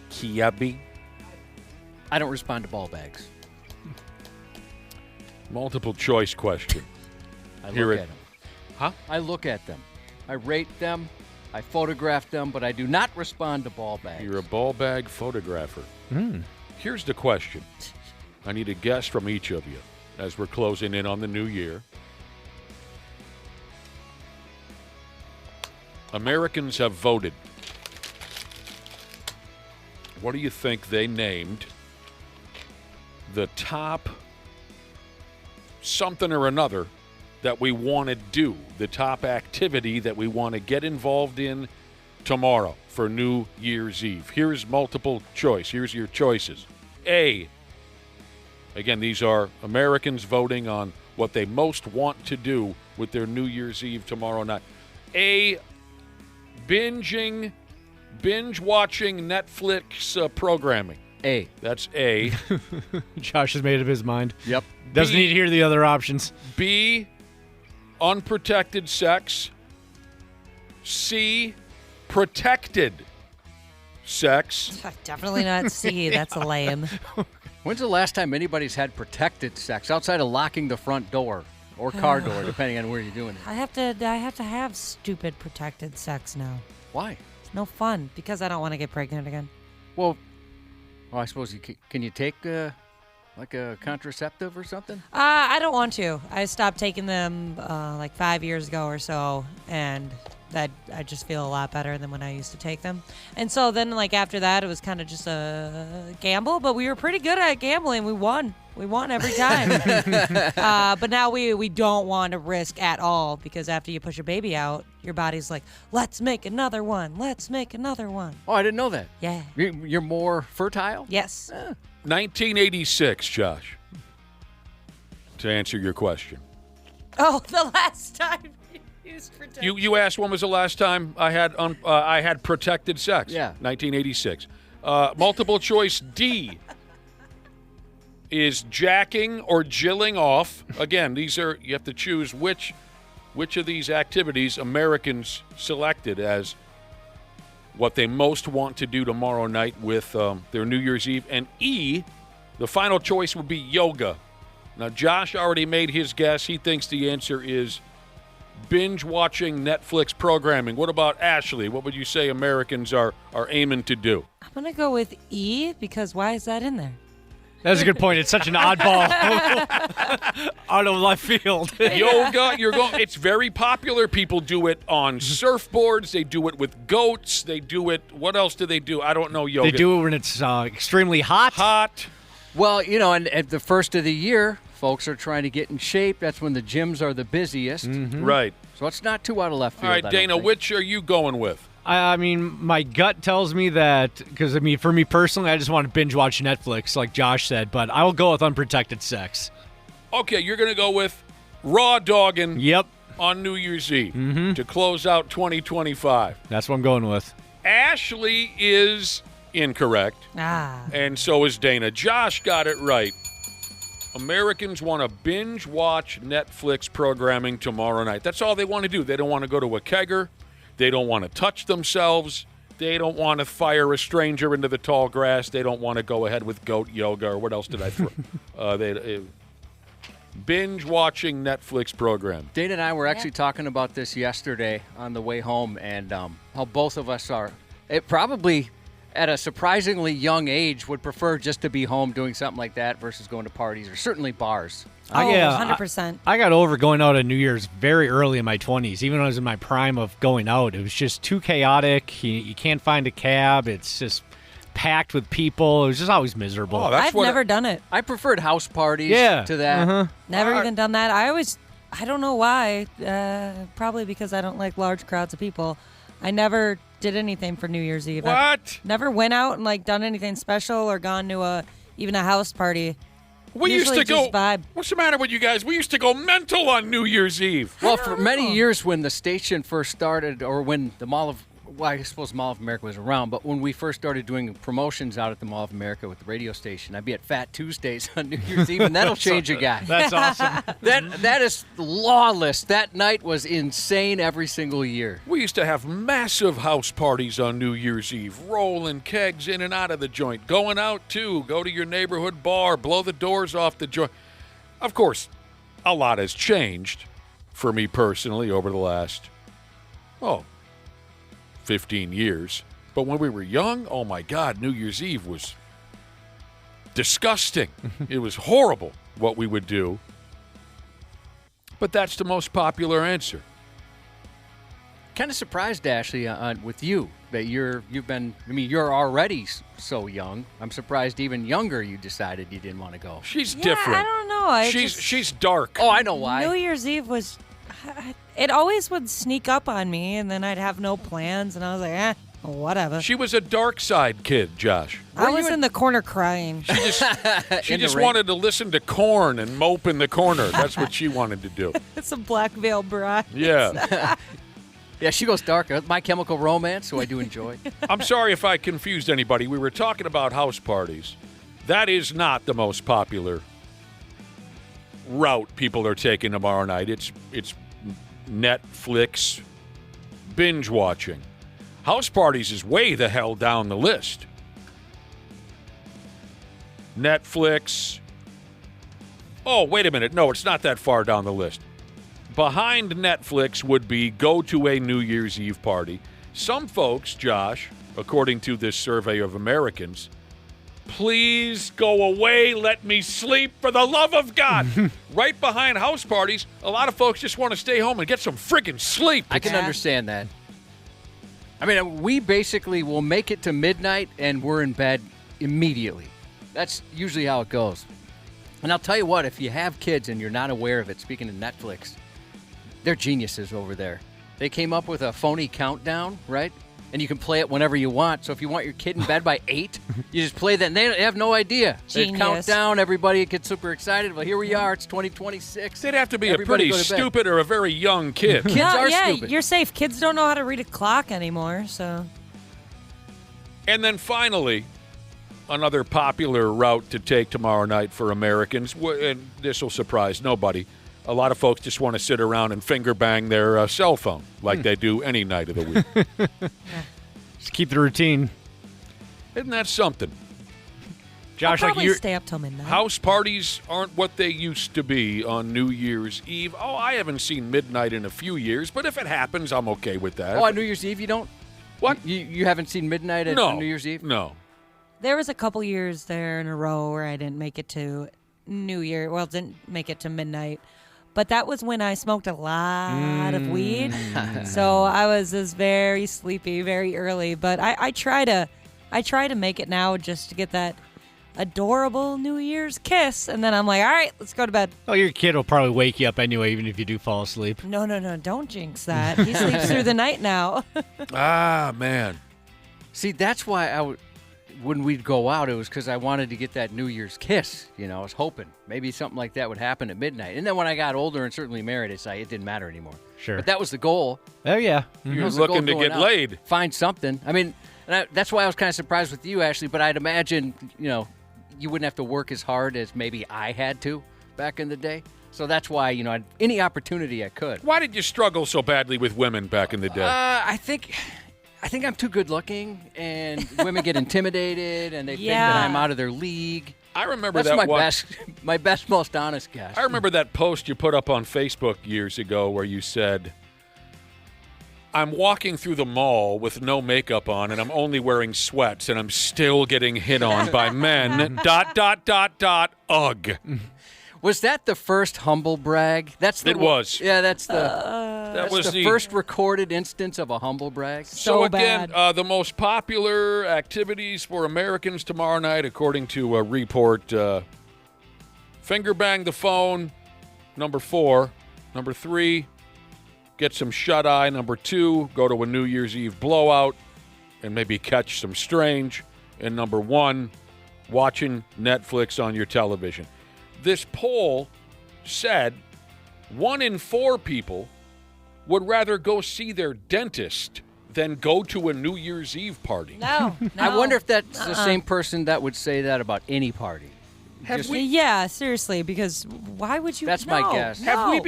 Kiabi? I don't respond to ball bags. Multiple choice question. I Here look it- at them. Huh? I look at them. I rate them. I photograph them, but I do not respond to ball bags. You're a ball bag photographer. Here's the question. I need a guess from each of you as we're closing in on the new year. Americans have voted. What do you think they named the top something or another that we want to do, the top activity that we want to get involved in tomorrow for New Year's Eve? Here's multiple choice. Here's your choices. A, again, these are Americans voting on what they most want to do with their New Year's Eve tomorrow night. A, binge-watching Netflix programming. A. That's A. Josh has made up his mind. Yep. Doesn't need to hear the other options. B, unprotected sex. C, protected sex. Definitely not C. That's a lame. When's the last time anybody's had protected sex outside of locking the front door or car door, depending on where you're doing it? I have to have stupid protected sex now. Why? It's no fun because I don't want to get pregnant again. Well, I suppose can you take like a contraceptive or something? I don't want to. I stopped taking them like 5 years ago or so, and that I just feel a lot better than when I used to take them. And so then, like after that, it was kind of just a gamble. But we were pretty good at gambling. We won. We won every time. But now we don't want to risk at all because after you push a baby out, your body's like, let's make another one. Let's make another one. Oh, I didn't know that. Yeah. You're more fertile? Yes. 1986, Josh, to answer your question. Oh, the last time you used protection. You asked when was the last time I had protected sex? Yeah. 1986. Multiple choice D is jacking or jilling off. Again, you have to choose which of these activities Americans selected as what they most want to do tomorrow night with their New Year's Eve. And E, the final choice would be yoga. Now, Josh already made his guess. He thinks the answer is binge-watching Netflix programming. What about Ashley? What would you say Americans are aiming to do? I'm going to go with E because why is that in there? That's a good point. It's such an oddball out of left field. Yoga, it's very popular. People do it on surfboards. They do it with goats. They do it. What else do they do? I don't know yoga. They do it when it's extremely hot. Hot. Well, and at the first of the year, folks are trying to get in shape. That's when the gyms are the busiest. Right. So it's not too out of left field. All right, Dana, which are you going with? I mean, my gut tells me that, because, for me personally, I just want to binge watch Netflix, like Josh said, but I will go with unprotected sex. Okay, you're going to go with raw dogging Yep. on New Year's Eve to close out 2025. That's what I'm going with. Ashley is incorrect, and so is Dana. Josh got it right. Americans want to binge watch Netflix programming tomorrow night. That's all they want to do. They don't want to go to a kegger. They don't want to touch themselves. They don't want to fire a stranger into the tall grass. They don't want to go ahead with goat yoga, or what else did I throw? Binge-watching Netflix program. Dana and I were actually talking about this yesterday on the way home, and how both of us are. It probably, at a surprisingly young age, would prefer just to be home doing something like that versus going to parties or certainly bars. 100%. I got over going out on New Year's very early in my 20s. Even when I was in my prime of going out, it was just too chaotic. You can't find a cab. It's just packed with people. It was just always miserable. Oh, I've never done it. I preferred house parties to that. Never even done that. I don't know why. Probably because I don't like large crowds of people. I never did anything for New Year's Eve. What? Never went out and like done anything special or gone to even a house party. We used Usually to go. just vibe. What's the matter with you guys? We used to go mental on New Year's Eve. Well, for many years when the station first started, or when the Mall of, well, I suppose Mall of America was around, but when we first started doing promotions out at the Mall of America with the radio station, I'd be at Fat Tuesdays on New Year's Eve, and that'll change a guy. That's awesome. That is lawless. That night was insane every single year. We used to have massive house parties on New Year's Eve, rolling kegs in and out of the joint, going out too, go to your neighborhood bar, blow the doors off the joint. Of course, a lot has changed for me personally over the last, 15 years. But when we were young, oh my God, New Year's Eve was disgusting. It was horrible what we would do. But that's the most popular answer. Kind of surprised, Ashley, with you that you're already so young. I'm surprised even younger you decided you didn't want to go. She's Yeah, different. I don't know. She's dark. Oh, I know why. New Year's Eve was. It always would sneak up on me, and then I'd have no plans, and I was like, whatever. She was a dark side kid, Josh. I was in the corner crying. She just wanted to listen to Korn and mope in the corner. That's what she wanted to do. It's a black veil bride. Yeah. Yeah, she goes dark. My Chemical Romance, who I do enjoy. I'm sorry if I confused anybody. We were talking about house parties. That is not the most popular route people are taking tomorrow night. It's Netflix binge watching. House parties is way the hell down the list. Netflix. Oh, wait a minute. No, it's not that far down the list. Behind Netflix would be go to a New Year's Eve party. Some folks, Josh, according to this survey of Americans, please go away, let me sleep for the love of God. Right behind house parties, a lot of folks just want to stay home and get some friggin' sleep. I can understand that. I mean, we basically will make it to midnight and we're in bed immediately. That's usually how it goes. And I'll tell you what, if you have kids and you're not aware of it, speaking of Netflix, they're geniuses over there. They came up with a phony countdown, right? And you can play it whenever you want. So if you want your kid in bed by 8, you just play that. And they have no idea. They count down. Everybody gets super excited. Well, here we are. It's 2026. They'd have to be a pretty stupid or a very young kid. Kids are yeah, stupid. you're safe. Kids don't know how to read a clock anymore, so. And then finally, another popular route to take tomorrow night for Americans, and this will surprise nobody, a lot of folks just want to sit around and finger bang their cell phone like they do any night of the week. Just keep the routine. Isn't that something? Josh, I'll like probably you, stay up till midnight. House parties aren't what they used to be on New Year's Eve. Oh, I haven't seen midnight in a few years, but if it happens, I'm okay with that. Oh, on New Year's Eve you don't? What? You haven't seen midnight on New Year's Eve? No. There was a couple years there in a row where I didn't make it to New Year. Well, didn't make it to midnight. But that was when I smoked a lot of weed. So I was just very sleepy, very early. But I try to make it now just to get that adorable New Year's kiss. And then I'm like, all right, let's go to bed. oh, your kid will probably wake you up anyway, even if you do fall asleep. No, don't jinx that. He sleeps through the night now. Ah, man. See, that's why when we'd go out, it was because I wanted to get that New Year's kiss. You know, I was hoping maybe something like that would happen at midnight. And then when I got older and certainly married, it didn't matter anymore. Sure. But that was the goal. Oh, yeah. You're was the goal looking to going get out. laid. Find something. I mean, that's why I was kind of surprised with you, Ashley. But I'd imagine, you wouldn't have to work as hard as maybe I had to back in the day. So that's why, any opportunity I could. Why did you struggle so badly with women back in the day? I think I'm too good looking, and women get intimidated, and they think that I'm out of their league. I remember That's that my best, most honest guess. I remember that post you put up on Facebook years ago where you said, I'm walking through the mall with no makeup on and I'm only wearing sweats and I'm still getting hit on by men, ... ugh. Was that the first humble brag? It was. Yeah, that's the That was the first recorded instance of a humble brag. So again, the most popular activities for Americans tomorrow night, according to a report, finger bang the phone, number 4. Number 3, get some shut-eye. Number 2, go to a New Year's Eve blowout and maybe catch some strange. And number 1, watching Netflix on your television. This poll said 1 in 4 people would rather go see their dentist than go to a New Year's Eve party. No. I wonder if that's the same person that would say that about any party. Yeah, seriously, because why would you? That's my guess. Have we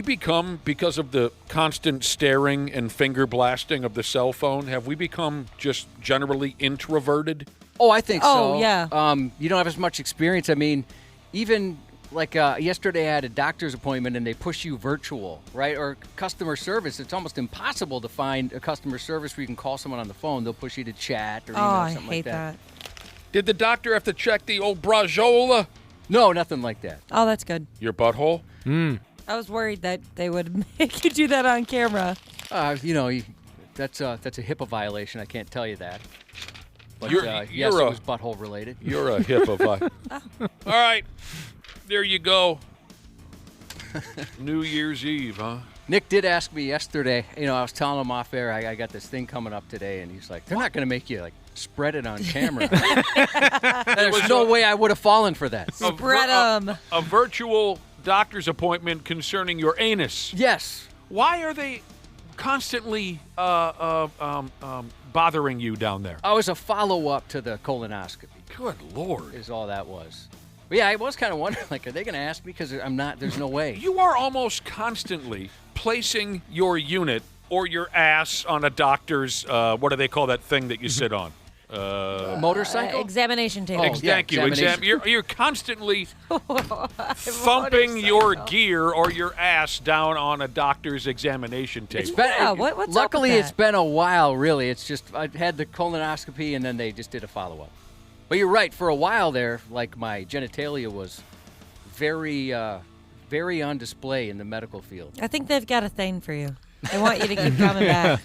become because of the constant staring and finger blasting of the cell phone, have we become just generally introverted? Oh, I think so. Oh, yeah. You don't have as much experience. I mean, even like yesterday I had a doctor's appointment and they push you virtual, right? Or customer service. It's almost impossible to find a customer service where you can call someone on the phone. They'll push you to chat or something like that. I hate that. Did the doctor have to check the old brajola? No, nothing like that. Oh, that's good. Your butthole? I was worried that they would make you do that on camera. That's a HIPAA violation. I can't tell you that. But yes, you're it was butthole related. You're a HIPAA. All right. There you go. New Year's Eve, huh? Nick did ask me yesterday, I was telling him off air, I got this thing coming up today, and he's like, they're not going to make you, spread it on camera. There's no way I would have fallen for that. Spread them. A virtual doctor's appointment concerning your anus. Yes. Why are they constantly bothering you down there? I was a follow-up to the colonoscopy. Good Lord. Is all that was. But yeah, I was kind of wondering, are they going to ask me? Because I'm not, there's no way. You are almost constantly placing your unit or your ass on a doctor's, what do they call that thing that you sit on? Motorcycle? Examination table. Thank you. You're constantly thumping your gear or your ass down on a doctor's examination table. It's been, what's luckily, up with it's been a while, really. It's just, I had the colonoscopy, and then they just did a follow-up. But you're right. For a while there, my genitalia was very, very on display in the medical field. I think they've got a thing for you. They want you to keep coming back.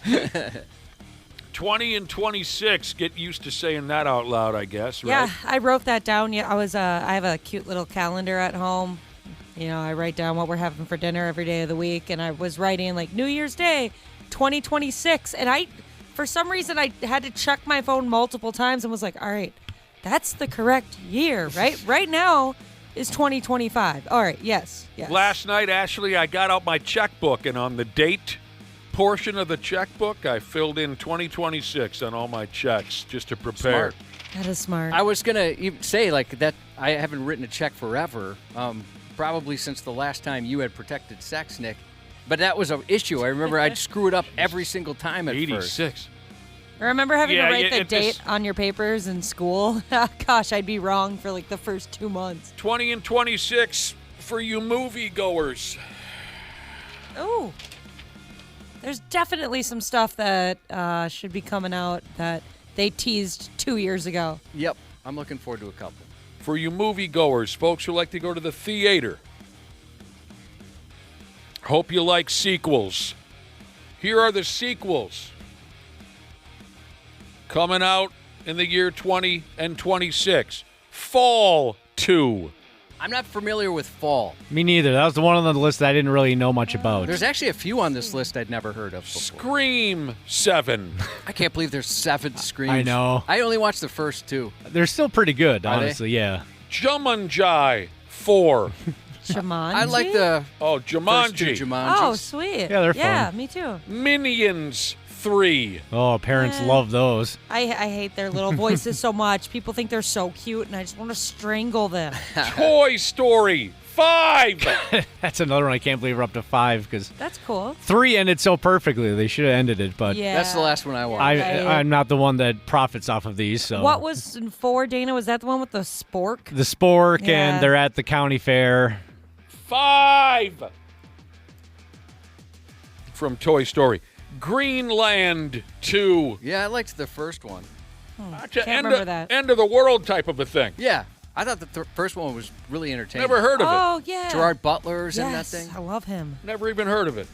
20 and 26. Get used to saying that out loud, I guess, right? Yeah, I wrote that down. Yeah, I have a cute little calendar at home. I write down what we're having for dinner every day of the week, and I was writing New Year's Day, 2026, and for some reason, I had to check my phone multiple times and was like, all right, that's the correct year, right? Right now is 2025. All right, yes. Last night, Ashley, I got out my checkbook, and on the date portion of the checkbook, I filled in 2026 on all my checks just to prepare. Smart. That is smart. I was going to say, that I haven't written a check forever, probably since the last time you had protected sex, Nick. But that was an issue. I remember I'd screw it up every single time at 86. first. Remember having to write the date on your papers in school? Gosh, I'd be wrong for the first 2 months. 20 and 26 for you moviegoers. Oh. There's definitely some stuff that should be coming out that they teased 2 years ago. Yep. I'm looking forward to a couple. For you moviegoers, folks who like to go to the theater, hope you like sequels. Here are the sequels coming out in the year 20 and 26. Fall 2. I'm not familiar with Fall. Me neither. That was the one on the list that I didn't really know much about. There's actually a few on this list I'd never heard of before. Scream 7. I can't believe there's 7 Screams. I know. I only watched the first 2. They're still pretty good, Are honestly, yeah. Jumanji 4. Jumanji? I like the first 2 Jumanji. Jumanjis. Oh, sweet. Yeah, they're Yeah, fun. me too. Minions 3. Oh, parents love those. I hate their little voices so much. People think they're so cute, and I just want to strangle them. Toy Story 5. That's another one I can't believe we're up to 5 because That's cool. 3 ended so perfectly. They should have ended it, but Yeah. That's the last one I watched. I'm not the one that profits off of these. So What was in 4, Dana? Was that the one with the spork? the spork Yeah. and they're at the county fair. 5. From Toy Story. Greenland 2. Yeah, I liked the first one. That's an Can't remember that. end of the world type of a thing. Yeah, I thought the first one was really entertaining. Never heard of Oh, yeah. Gerard Butler's in that Yes, thing. I love him. it. Never even heard of it.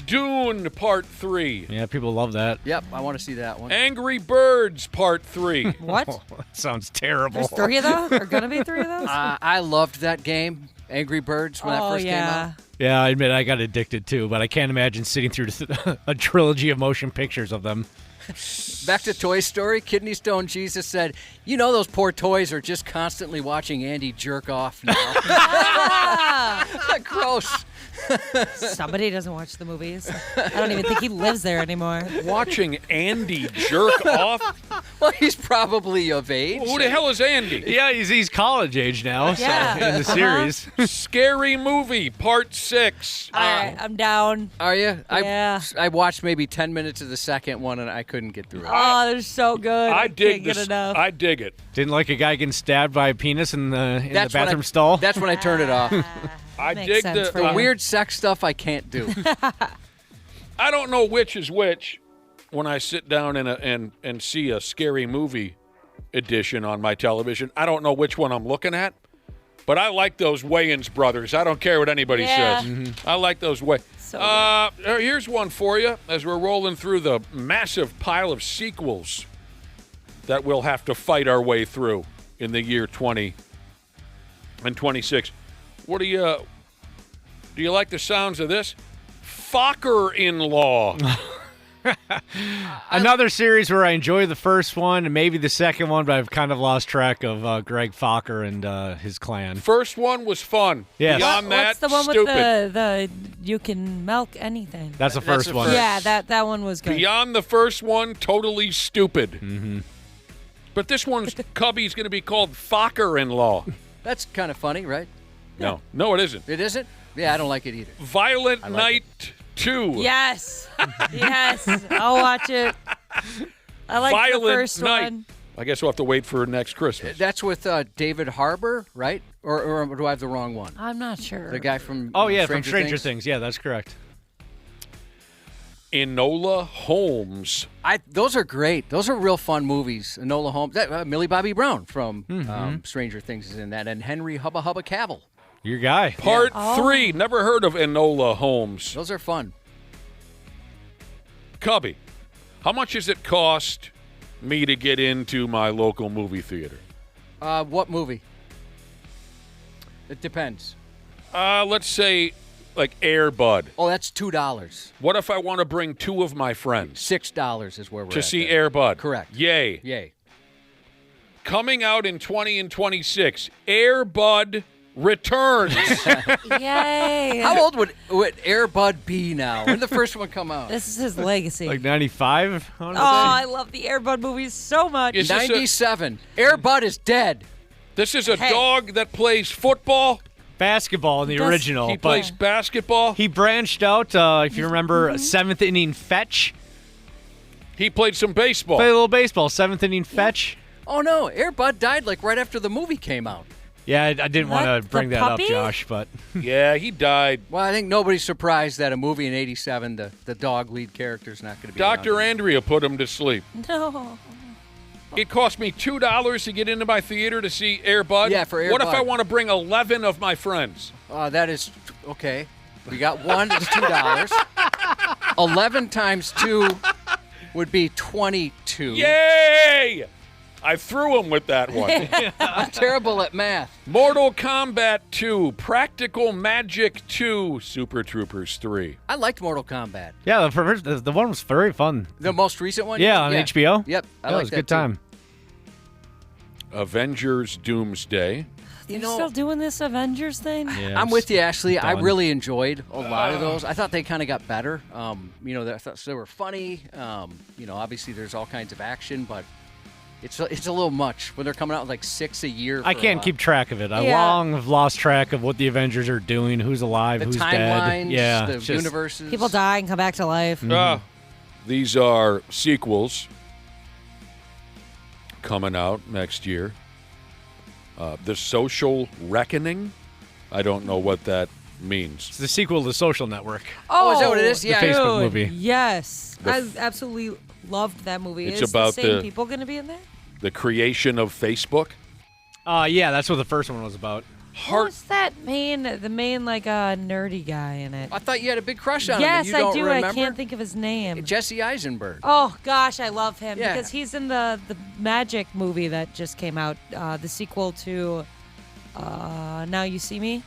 Dune Part 3. Yeah, people love that. Yep, I want to see that one. Angry Birds Part 3. What? That sounds terrible. There's 3 of those? Or going to be 3 of those? I loved that game, Angry Birds, when that first came out. Yeah, I admit I got addicted too, but I can't imagine sitting through a trilogy of motion pictures of them. Back to Toy Story, Kidney Stone Jesus said, "You know those poor toys are just constantly watching Andy jerk off now." Gross. Somebody doesn't watch the movies. I don't even think he lives there anymore. Watching Andy jerk off? Well, he's probably of age. Who the hell is Andy? Yeah, he's college age now. Yeah. So in the series. Scary Movie, Part 6. All right, I'm down. Are you? Yeah. I watched maybe 10 minutes of the second one, and I couldn't get through it. Oh, they're so good. I dig can't this. get enough. I dig it. Didn't like a guy getting stabbed by a penis in the That's when bathroom stall? That's when I turned it off. I Makes dig sense for the you. Weird sex stuff I can't do. I don't know which is which when I sit down and see a Scary Movie edition on my television. I don't know which one I'm looking at, but I like those Wayans brothers. I don't care what anybody Yeah. says. I like those So here's one for you as we're rolling through the massive pile of sequels that we'll have to fight our way through in the year 20 and 26. What do you like the sounds of this? Focker-in-law. Another series where I enjoy the first one and maybe the second one, but I've kind of lost track of Greg Focker and his clan. First one was fun. Yes. Beyond that, What's the one stupid. with the you can milk anything? That's the first one. Yeah, that one was good. Beyond the first one, totally stupid. Mm-hmm. But this one's Cubby's going to be called Focker-in-law. That's kind of funny, right? No, it isn't. It isn't? Yeah, I don't like it either. Violent like Night 2. Yes. Yes. I'll watch it. I like Violent the first Night. one. I guess we'll have to wait for next Christmas. That's with David Harbour, right? Or do I have the wrong one? I'm not sure. The guy from Oh, yeah, from Stranger Things. Yeah, that's correct. Enola Holmes. Those are great. Those are real fun movies. Enola Holmes. Millie Bobby Brown from Stranger Things is in that. And Henry Hubba Hubba Cavill. Your guy. Part 3. Never heard of Enola Holmes. Those are fun. Cubby, how much does it cost me to get into my local movie theater? What movie? It depends. Let's say like Air Bud. Oh, that's $2. What if I want to bring 2 of my friends $6 is where we're to at see there. Air Bud? Correct. Yay. Yay. Coming out in 20 and 26, Air Bud returns. Yay. How old would Air Bud be now? When did the first one come out? This is his legacy. Like 95? I wanna Oh, say. I love the Air Bud movies so much. Is this 97. Air Bud is dead. This is a Hey. dog that plays football. Basketball in the Does- original. He but plays basketball. he branched out, if you remember, a seventh inning fetch. He played some baseball. Played a little baseball, seventh inning fetch. Oh, no. Air Bud died like right after the movie came out. Yeah, I didn't want What? to bring The that up, puppy? Josh, but Yeah, he died. Well, I think nobody's surprised that a movie in 87, the dog lead character's not going to be Dr. around. Andrea put him to sleep. No. It cost me $2 to get into my theater to see Air Bud. Yeah, for Air What if Bud. I want to bring 11 of my friends? That is okay. We got one. It's $2. 11 times 2 would be 22. Yay! I threw him with that one. I'm terrible at math. Mortal Kombat 2, Practical Magic 2, Super Troopers 3. I liked Mortal Kombat. yeah, the one was very fun. The most recent one? Yeah, on HBO. Yep. I That like was a that good too. time. Avengers Doomsday. You're still doing this Avengers thing? Yeah, I'm with you, Ashley. I done. really enjoyed a lot of those. I thought they kind of got better. I thought they were funny. Obviously there's all kinds of action, but it's a little much when they're coming out with like 6 a year. I for a can't while. keep track of it. I Yeah. long have lost track of what the Avengers are doing, who's alive, the who's timelines, dead. Yeah, the it's just- universes. People die and come back to life. These are sequels coming out next year. The Social Reckoning. I don't know what that means. It's the sequel to Social Network. Oh, is that what it is? The Yeah. Facebook Dude, movie. Yes. I absolutely loved that movie. It's Is about the same the- people going to be in there? The creation of Facebook. Yeah, that's what the first one was about. Who's that the main like nerdy guy in it? I thought you had a big crush on him. Yes, and you don't I do. Remember? I can't think of his name. Jesse Eisenberg. Oh gosh, I love him Yeah. because he's in the Magic movie that just came out, the sequel to Now You See Me.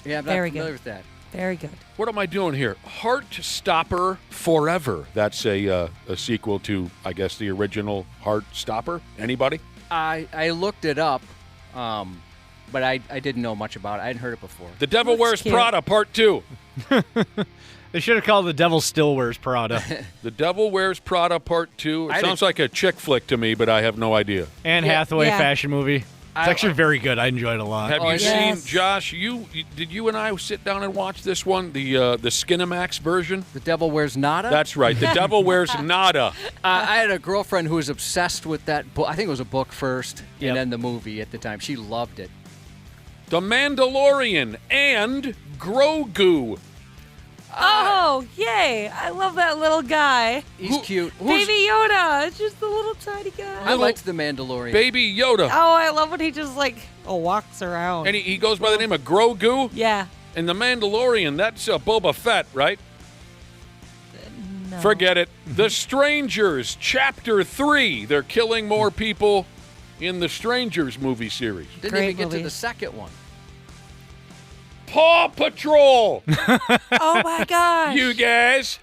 Yeah, I'm not Very familiar good. with that. Very good. What am I doing here? Heartstopper Forever. That's a sequel to, I guess, the original Heartstopper. Anybody? I looked it up, but I didn't know much about it. I hadn't heard it before. The Devil That's Wears cute. Prada Part 2. They should have called The Devil Still Wears Prada. The Devil Wears Prada Part 2. It sounds like a chick flick to me, but I have no idea. Anne Hathaway Yeah. fashion movie. It's actually very good. I enjoyed it a lot. Have you yes. seen, Josh, did you and I sit down and watch this one, the Skinamax version? The Devil Wears Nada? That's right. The Devil Wears Nada. I had a girlfriend who was obsessed with that book. I think it was a book first, Yep. and then the movie at the time. She loved it. The Mandalorian and Grogu. Oh, yay. I love that little guy. He's cute. Baby Yoda. It's just the little tiny guy. I liked the Mandalorian. Baby Yoda. Oh, I love when he just walks around. And he goes by the name of Grogu. Yeah. And the Mandalorian, that's Boba Fett, right? No. Forget it. The Strangers, Chapter 3. They're killing more people in the Strangers movie series. Didn't Great even get movie. to the second one. Paw Patrol. Oh my gosh. You guys.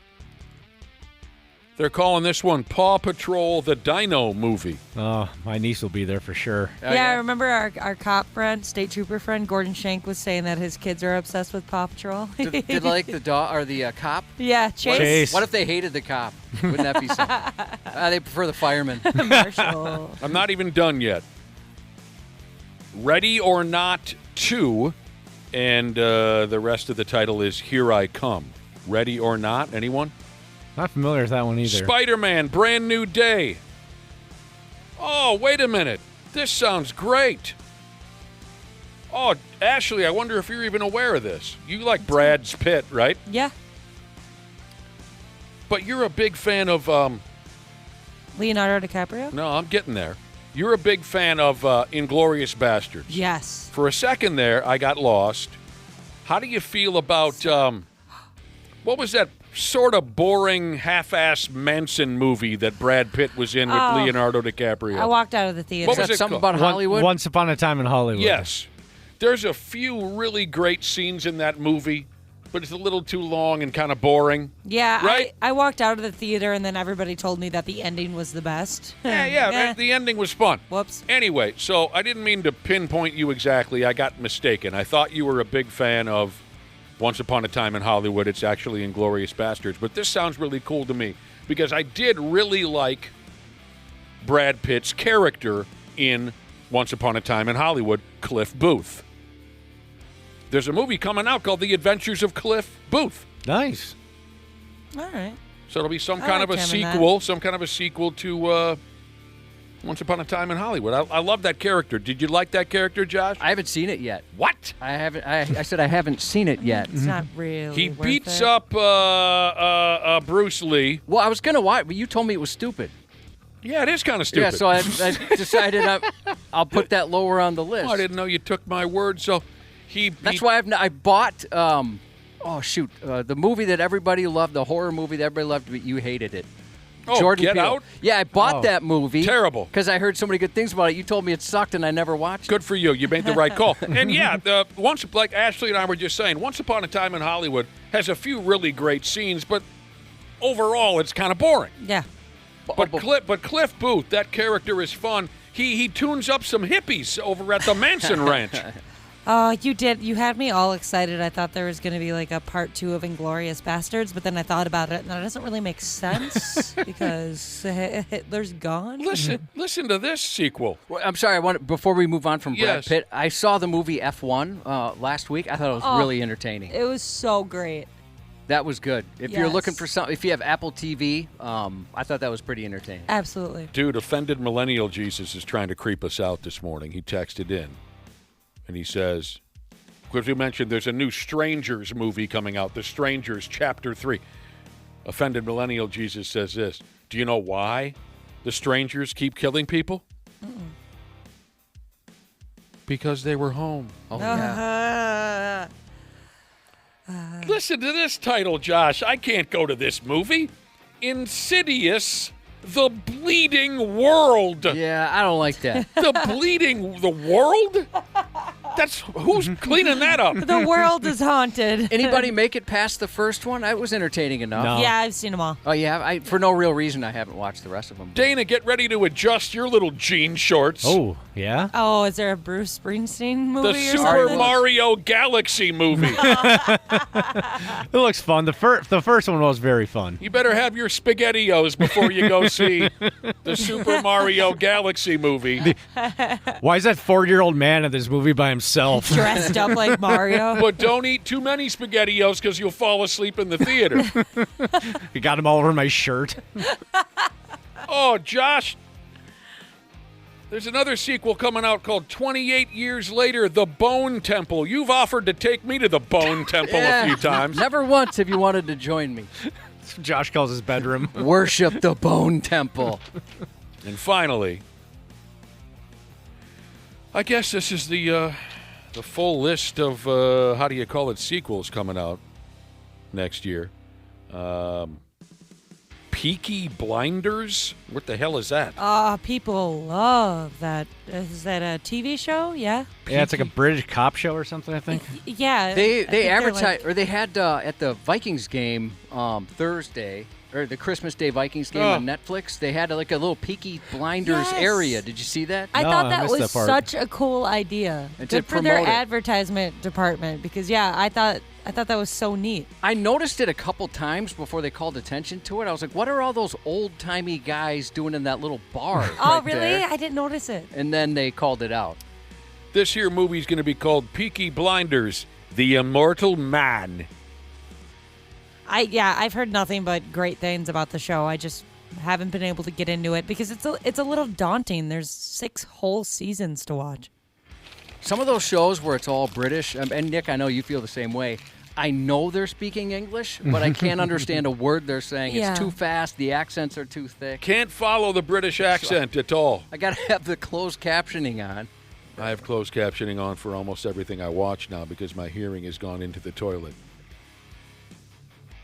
They're calling this one Paw Patrol, the Dino movie. Oh, my niece will be there for sure. Oh, Yeah, I remember our cop friend, state trooper friend, Gordon Shank, was saying that his kids are obsessed with Paw Patrol. Did they like the dog or the cop? Yeah, Chase. Chase. What if they hated the cop? Wouldn't that be something? They prefer the fireman. Marshall. I'm not even done yet. Ready or Not 2, and the rest of the title is Here I Come. Ready or Not? Anyone? Not familiar with that one either. Spider-Man, Brand New Day. Oh, wait a minute. This sounds great. Oh, Ashley, I wonder if you're even aware of this. You like Brad Pitt, right? Yeah. But you're a big fan of, Leonardo DiCaprio? no, I'm getting there. You're a big fan of Inglourious Bastards. Yes. For a second there, I got lost. How do you feel about, what was that sort of boring, half-assed Manson movie that Brad Pitt was in with Oh. Leonardo DiCaprio? I walked out of the theater. What Is was that it something called? about Hollywood? Once Upon a Time in Hollywood. Yes. There's a few really great scenes in that movie, but it's a little too long and kind of boring. Yeah, Right? I walked out of the theater and then everybody told me that the ending was the best. Yeah, the ending was fun. Whoops. Anyway, so I didn't mean to pinpoint you exactly. I got mistaken. I thought you were a big fan of Once Upon a Time in Hollywood. It's actually Inglourious Bastards. But this sounds really cool to me because I did really like Brad Pitt's character in Once Upon a Time in Hollywood, Cliff Booth. There's a movie coming out called The Adventures of Cliff Booth. Nice. All right. So it'll be some I kind like of a him in that. sequel, some kind of a sequel to Once Upon a Time in Hollywood. I love that character. Did you like that character, Josh? I haven't seen it yet. What? I haven't. I said I haven't seen it yet. It's not really He worth beats it. up Bruce Lee. Well, I was gonna watch, but you told me it was stupid. Yeah, it is kind of stupid. Yeah, so I decided I'll put that lower on the list. Oh, I didn't know you took my word. So That's why I bought. The movie that everybody loved, the horror movie that everybody loved, but you hated it. Oh, Jordan Get Peele. Out? Yeah, I bought that movie. Terrible. Because I heard so many good things about it. You told me it sucked, and I never watched it. Good for you. You made the right call. And yeah, like Ashley and I were just saying, Once Upon a Time in Hollywood has a few really great scenes, but overall it's kind of boring. Yeah. But Cliff Booth, that character is fun. He tunes up some hippies over at the Manson Ranch. Oh, you did. You had me all excited. I thought there was going to be like a part 2 of Inglourious Bastards, but then I thought about it, and that doesn't really make sense because Hitler's gone. Listen to this sequel. Well, I'm sorry. Before we move on from Brad Yes. Pitt, I saw the movie F1 last week. I thought it was really entertaining. It was so great. That was good. If you're looking Yes. for something, if you have Apple TV, I thought that was pretty entertaining. Absolutely. Dude, offended millennial Jesus is trying to creep us out this morning. He texted in, and he says, because we mentioned there's a new Strangers movie coming out, The Strangers Chapter 3. Offended millennial Jesus says this, do you know why the Strangers keep killing people? Because they were home. Oh, yeah. Listen to this title, Josh. I can't go to this movie. Insidious, The Bleeding World. Yeah, I don't like that. The Bleeding the World? That's who's cleaning that up? The world is haunted. Anybody make it past the first one? It was entertaining enough. No. Yeah, I've seen them all. Oh, yeah? For no real reason, I haven't watched the rest of them. Dana, get ready to adjust your little jean shorts. Oh, yeah? Oh, is there a Bruce Springsteen movie The or Super something? Mario Galaxy movie. It looks fun. The first one was very fun. You better have your SpaghettiOs before you go see the Super Mario Galaxy movie. Why is that 4-year-old man in this movie by himself? Dressed up like Mario. But don't eat too many SpaghettiOs because you'll fall asleep in the theater. You got him all over my shirt. Oh, Josh, there's another sequel coming out called 28 Years Later, The Bone Temple. You've offered to take me to the Bone Temple a few times. Never once have you wanted to join me. That's what Josh calls his bedroom. Worship the Bone Temple. And finally, I guess this is the full list of, how do you call it, sequels coming out next year. Peaky Blinders? What the hell is that? People love that. Is that a TV show? Yeah. Yeah, it's like a British cop show or something, I think. Yeah. I They think they're advertised, or they had at the Vikings game Thursday, or the Christmas Day Vikings game on Netflix. They had like a little Peaky Blinders Yes. area. Did you see that? I No, thought I that missed was that part. such a cool idea. And to Good for their promote it. advertisement department because I thought that was so neat. I noticed it a couple times before they called attention to it. I was like, what are all those old-timey guys doing in that little bar? Oh, right really? there? I didn't notice it. And then they called it out. This here movie's going to be called Peaky Blinders, The Immortal Man. I've heard nothing but great things about the show. I just haven't been able to get into it because it's a little daunting. There's 6 whole seasons to watch. Some of those shows where it's all British, and Nick, I know you feel the same way. I know they're speaking English, but I can't understand a word they're saying. Yeah. It's too fast. The accents are too thick. Can't follow the British accent at all. I got to have the closed captioning on. I have closed captioning on for almost everything I watch now because my hearing has gone into the toilet.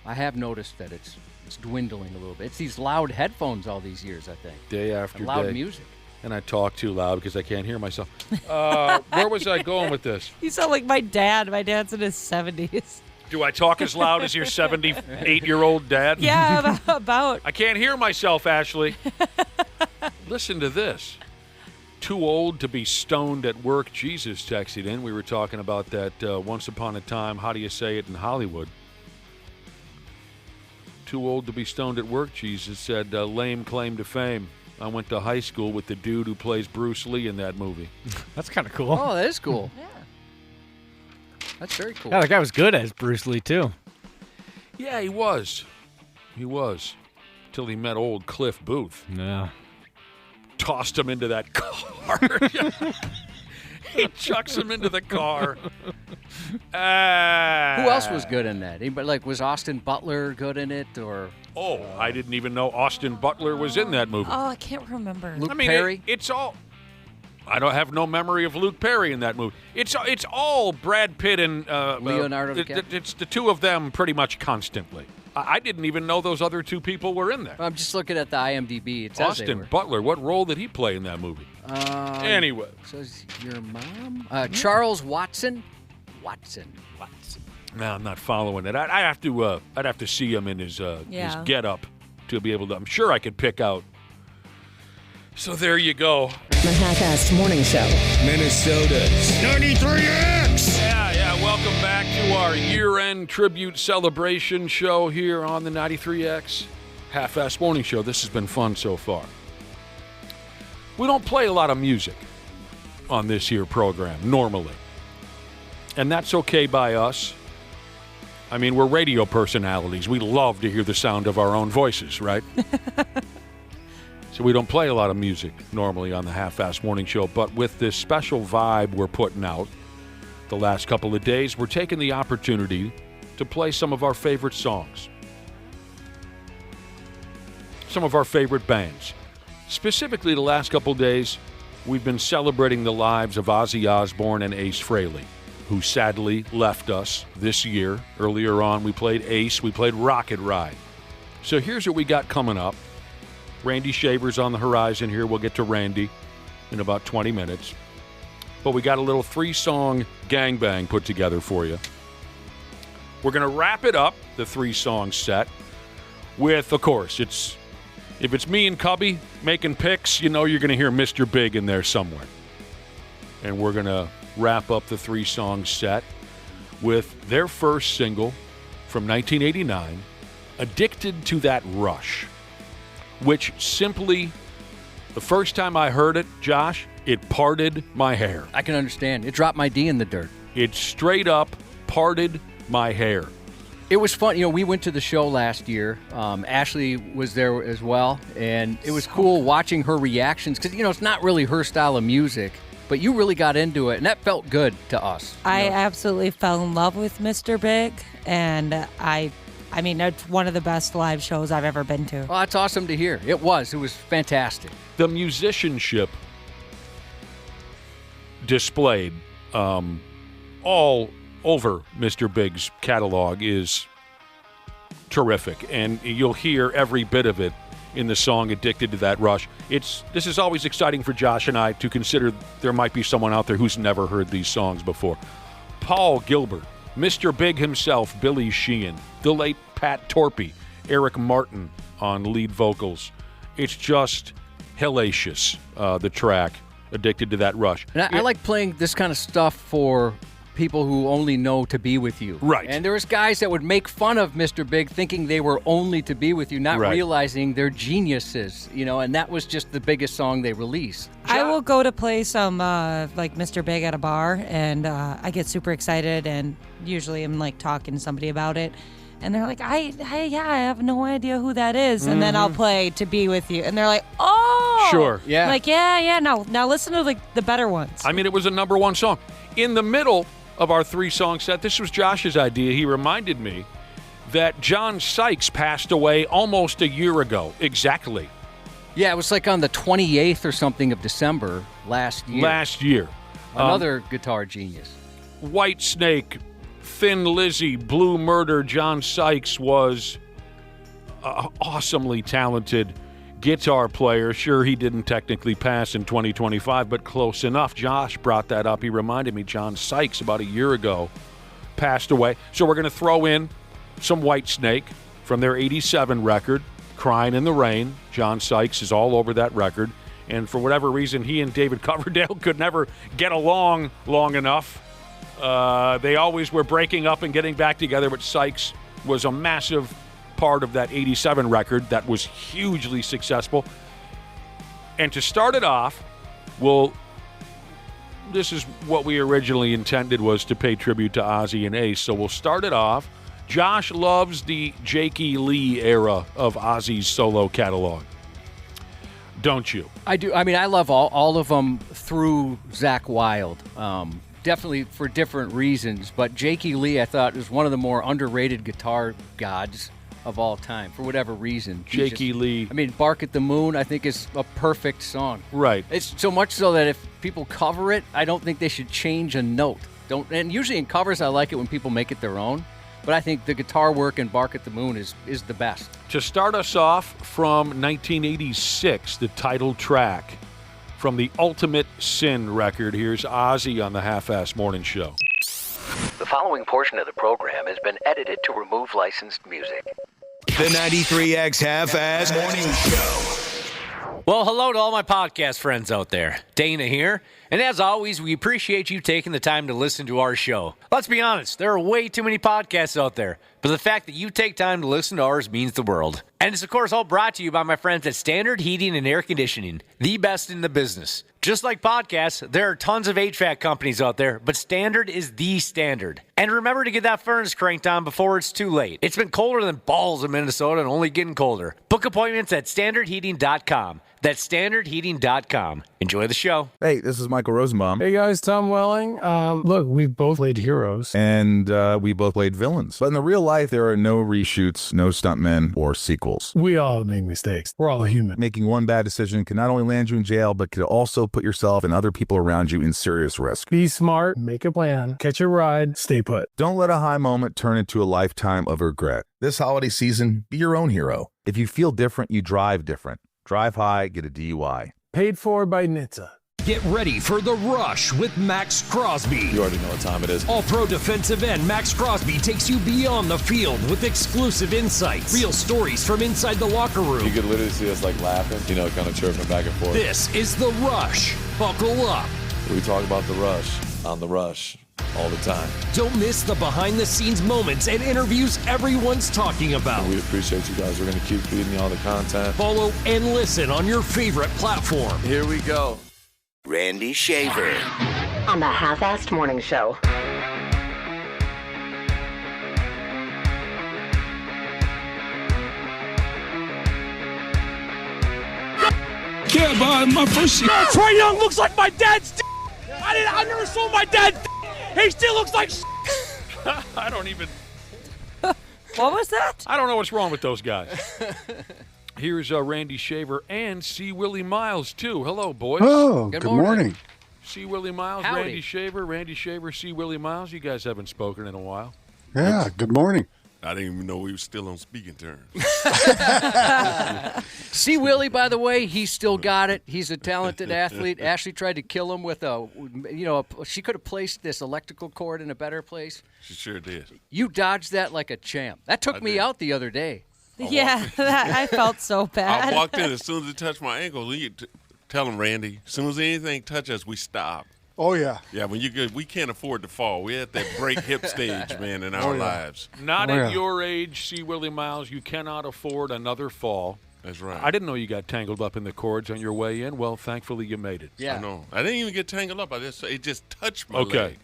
I have noticed that it's dwindling a little bit. It's these loud headphones all these years, I think. Day after And loud day. music. And I talk too loud because I can't hear myself. Where was I going with this? You sound like my dad. My dad's in his 70s. Do I talk as loud as your 78-year-old dad? Yeah, about. I can't hear myself, Ashley. Listen to this. Too old to be stoned at work. Jesus texted in. We were talking about that once upon a time. How do you say it in Hollywood? Too old to be stoned at work, Jesus said. Lame claim to fame. I went to high school with the dude who plays Bruce Lee in that movie. That's kind of cool. Oh, that is cool. Yeah. That's very cool. Yeah, the guy was good as Bruce Lee, too. Yeah, he was. He was. Till he met old Cliff Booth. Yeah. Tossed him into that car. He chucks him into the car. Who else was good in that? Anybody, like, was Austin Butler good in it, or Oh, I didn't even know Austin Butler was in that movie. Oh, I can't remember. Luke Perry? It's all. I don't have no memory of Luke Perry in that movie. It's all Brad Pitt and Leonardo DiCaprio? It's the two of them pretty much constantly. I didn't even know those other two people were in there. I'm just looking at the IMDb. It says they Austin were. Butler, what role did he play in that movie? Anyway. Says your mom? Charles Watson? Watson. No, I'm not following it. I'd have to see him in his get-up to be able to. I'm sure I could pick out. So there you go. The Half-Assed Morning Show. Minnesota's 93X. Yeah. Welcome back to our year-end tribute celebration show here on the 93X Half-Assed Morning Show. This has been fun so far. We don't play a lot of music on this here program normally. And that's okay by us. I mean, we're radio personalities. We love to hear the sound of our own voices, right? So we don't play a lot of music normally on the Half-Assed Morning Show, but with this special vibe we're putting out the last couple of days, we're taking the opportunity to play some of our favorite songs. Some of our favorite bands. Specifically, the last couple of days, we've been celebrating the lives of Ozzy Osbourne and Ace Frehley, who sadly left us this year. Earlier on, we played Ace, we played Rocket Ride. So here's what we got coming up. Randy Shaver's on the horizon here. We'll get to Randy in about 20 minutes. but we got a little 3-song gangbang put together for you. We're going to wrap it up, the 3-song set, with, of course, if it's me and Cubby making picks, you know you're going to hear Mr. Big in there somewhere. And we're going to wrap up the 3-song set with their first single from 1989, Addicted to That Rush, which simply, the first time I heard it, Josh, it parted my hair. I can understand. It dropped my D in the dirt. It straight up parted my hair. It was fun. We went to the show last year. Ashley was there as well, and it was cool watching her reactions because, it's not really her style of music, but you really got into it, and that felt good to us. I absolutely fell in love with Mr. Big, and I mean, it's one of the best live shows I've ever been to. Well, that's awesome to hear. It was fantastic. The musicianship displayed all over Mr. Big's catalog is terrific, and you'll hear every bit of it in the song Addicted to That Rush. This is always exciting for Josh and I to consider there might be someone out there who's never heard these songs before. Paul Gilbert, Mr. Big himself, Billy Sheehan, the late Pat Torpey, Eric Martin on lead vocals. It's just hellacious, the track Addicted to That Rush. And I like playing this kind of stuff for people who only know To Be With You. Right. And there was guys that would make fun of Mr. Big thinking they were only To Be With You, not realizing they're geniuses, and that was just the biggest song they released. I will go to play some like Mr. Big at a bar, and I get super excited, and usually I'm like talking to somebody about it, and they're like, I have no idea who that is, and then I'll play To Be With You, and they're like, oh, Sure. Yeah. Like, yeah, now listen to like the better ones. I mean, it was a number 1 song. In the middle of our 3-song set, this was Josh's idea. He reminded me that John Sykes passed away almost a year ago, exactly. Yeah, it was like on the 28th or something of December last year. Another guitar genius. White Snake, Thin Lizzy, Blue Murder, John Sykes was an awesomely talented guitar player. Sure, he didn't technically pass in 2025, but close enough. Josh brought that up. He reminded me John Sykes about a year ago passed away. So we're going to throw in some White Snake from their 87 record, Crying in the Rain. John Sykes is all over that record. And for whatever reason, he and David Coverdale could never get along long enough. They always were breaking up and getting back together, but Sykes was a massive part of that 87 record that was hugely successful. And to start it off, this is what we originally intended, was to pay tribute to Ozzy and Ace. So we'll start it off. Josh loves the Jakey Lee era of Ozzy's solo catalog. Don't you? I do. I mean, I love all of them through Zakk Wylde. Definitely for different reasons, but Jakey Lee, I thought, was one of the more underrated guitar gods of all time, for whatever reason. Jakey Lee. I mean, Bark at the Moon, I think, is a perfect song. Right. It's so much so that if people cover it, I don't think they should change a note. And usually in covers, I like it when people make it their own, but I think the guitar work in Bark at the Moon is the best. To start us off from 1986, the title track from the Ultimate Sin record, here's Ozzy on the Half-Ass Morning Show. The following portion of the program has been edited to remove licensed music. The 93X Half-Ass Morning Show. Well, hello to all my podcast friends out there. Dana here. And as always, we appreciate you taking the time to listen to our show. Let's be honest, there are way too many podcasts out there, but the fact that you take time to listen to ours means the world. And it's, of course, all brought to you by my friends at Standard Heating and Air Conditioning, the best in the business. Just like podcasts, there are tons of HVAC companies out there, but Standard is the standard. And remember to get that furnace cranked on before it's too late. It's been colder than balls in Minnesota and only getting colder. Book appointments at standardheating.com. That's standardheating.com. Enjoy the show. Hey, this is Michael Rosenbaum. Hey guys, Tom Welling. Look, we've both played heroes. And we both played villains. But in the real life, there are no reshoots, no stuntmen, or sequels. We all make mistakes. We're all human. Making one bad decision can not only land you in jail, but could also put yourself and other people around you in serious risk. Be smart, make a plan, catch a ride, stay put. Don't let a high moment turn into a lifetime of regret. This holiday season, be your own hero. If you feel different, you drive different. Drive high, get a DUI. Paid for by NHTSA. Get ready for The Rush with Max Crosby. You already know what time it is. All-Pro defensive end Max Crosby takes you beyond the field with exclusive insights, real stories from inside the locker room. You could literally see us like laughing, kind of chirping back and forth. This is The Rush. Buckle up. We talk about The Rush on The Rush all the time. Don't miss the behind-the-scenes moments and interviews everyone's talking about. We appreciate you guys. We're going to keep feeding you all the content. Follow and listen on your favorite platform. Here we go. Randy Shaver on the Half-Assed Morning Show. Care about my first shit. Trae Young looks like my dad's I never saw my dad. He still looks like I don't even. What was that? I don't know what's wrong with those guys. Here's Randy Shaver and C. Willi Myles, too. Hello, boys. Oh, good morning. C. Willi Myles, Howdy. Randy Shaver, C. Willi Myles. You guys haven't spoken in a while. Yeah, good morning. I didn't even know we were still on speaking terms. See Willie, by the way, he's still got it. He's a talented athlete. Ashley tried to kill him with she could have placed this electrical cord in a better place. She sure did. You dodged that like a champ. That took me out the other day. Yeah, I felt so bad. I walked in as soon as it touched my ankle. Tell him, Randy, as soon as anything touches us, we stop. Oh, yeah. Yeah, when you good, we can't afford to fall. We're at that break hip stage, man, in our lives. Not at your age, C. Willi Myles. You cannot afford another fall. That's right. I didn't know you got tangled up in the cords on your way in. Well, thankfully you made it. Yeah. I know. I didn't even get tangled up. It just touched my leg.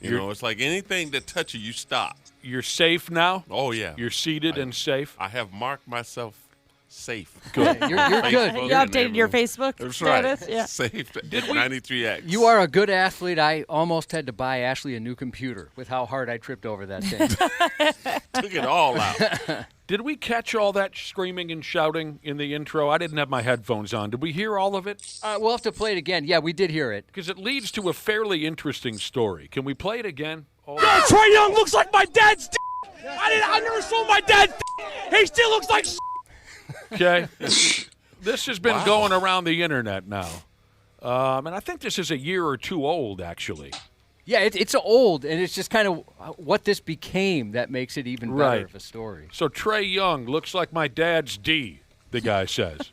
It's like anything that touches you stop. You're safe now? Oh, yeah. You're seated and safe? I have marked myself safe. Good. You're good. You updated your Facebook status? Right. Yeah. Safe at 93X. You are a good athlete. I almost had to buy Ashley a new computer with how hard I tripped over that thing. Took it all out. Did we catch all that screaming and shouting in the intro? I didn't have my headphones on. Did we hear all of it? We'll have to play it again. Yeah, we did hear it. Because it leads to a fairly interesting story. Can we play it again? Trae Young looks like my dad's I never saw my dad. He still looks like Okay. This has been going around the internet now. And I think this is a year or two old, actually. Yeah, it's old, and it's just kind of what this became that makes it even better of a story. So Trae Young looks like my dad's D, the guy says.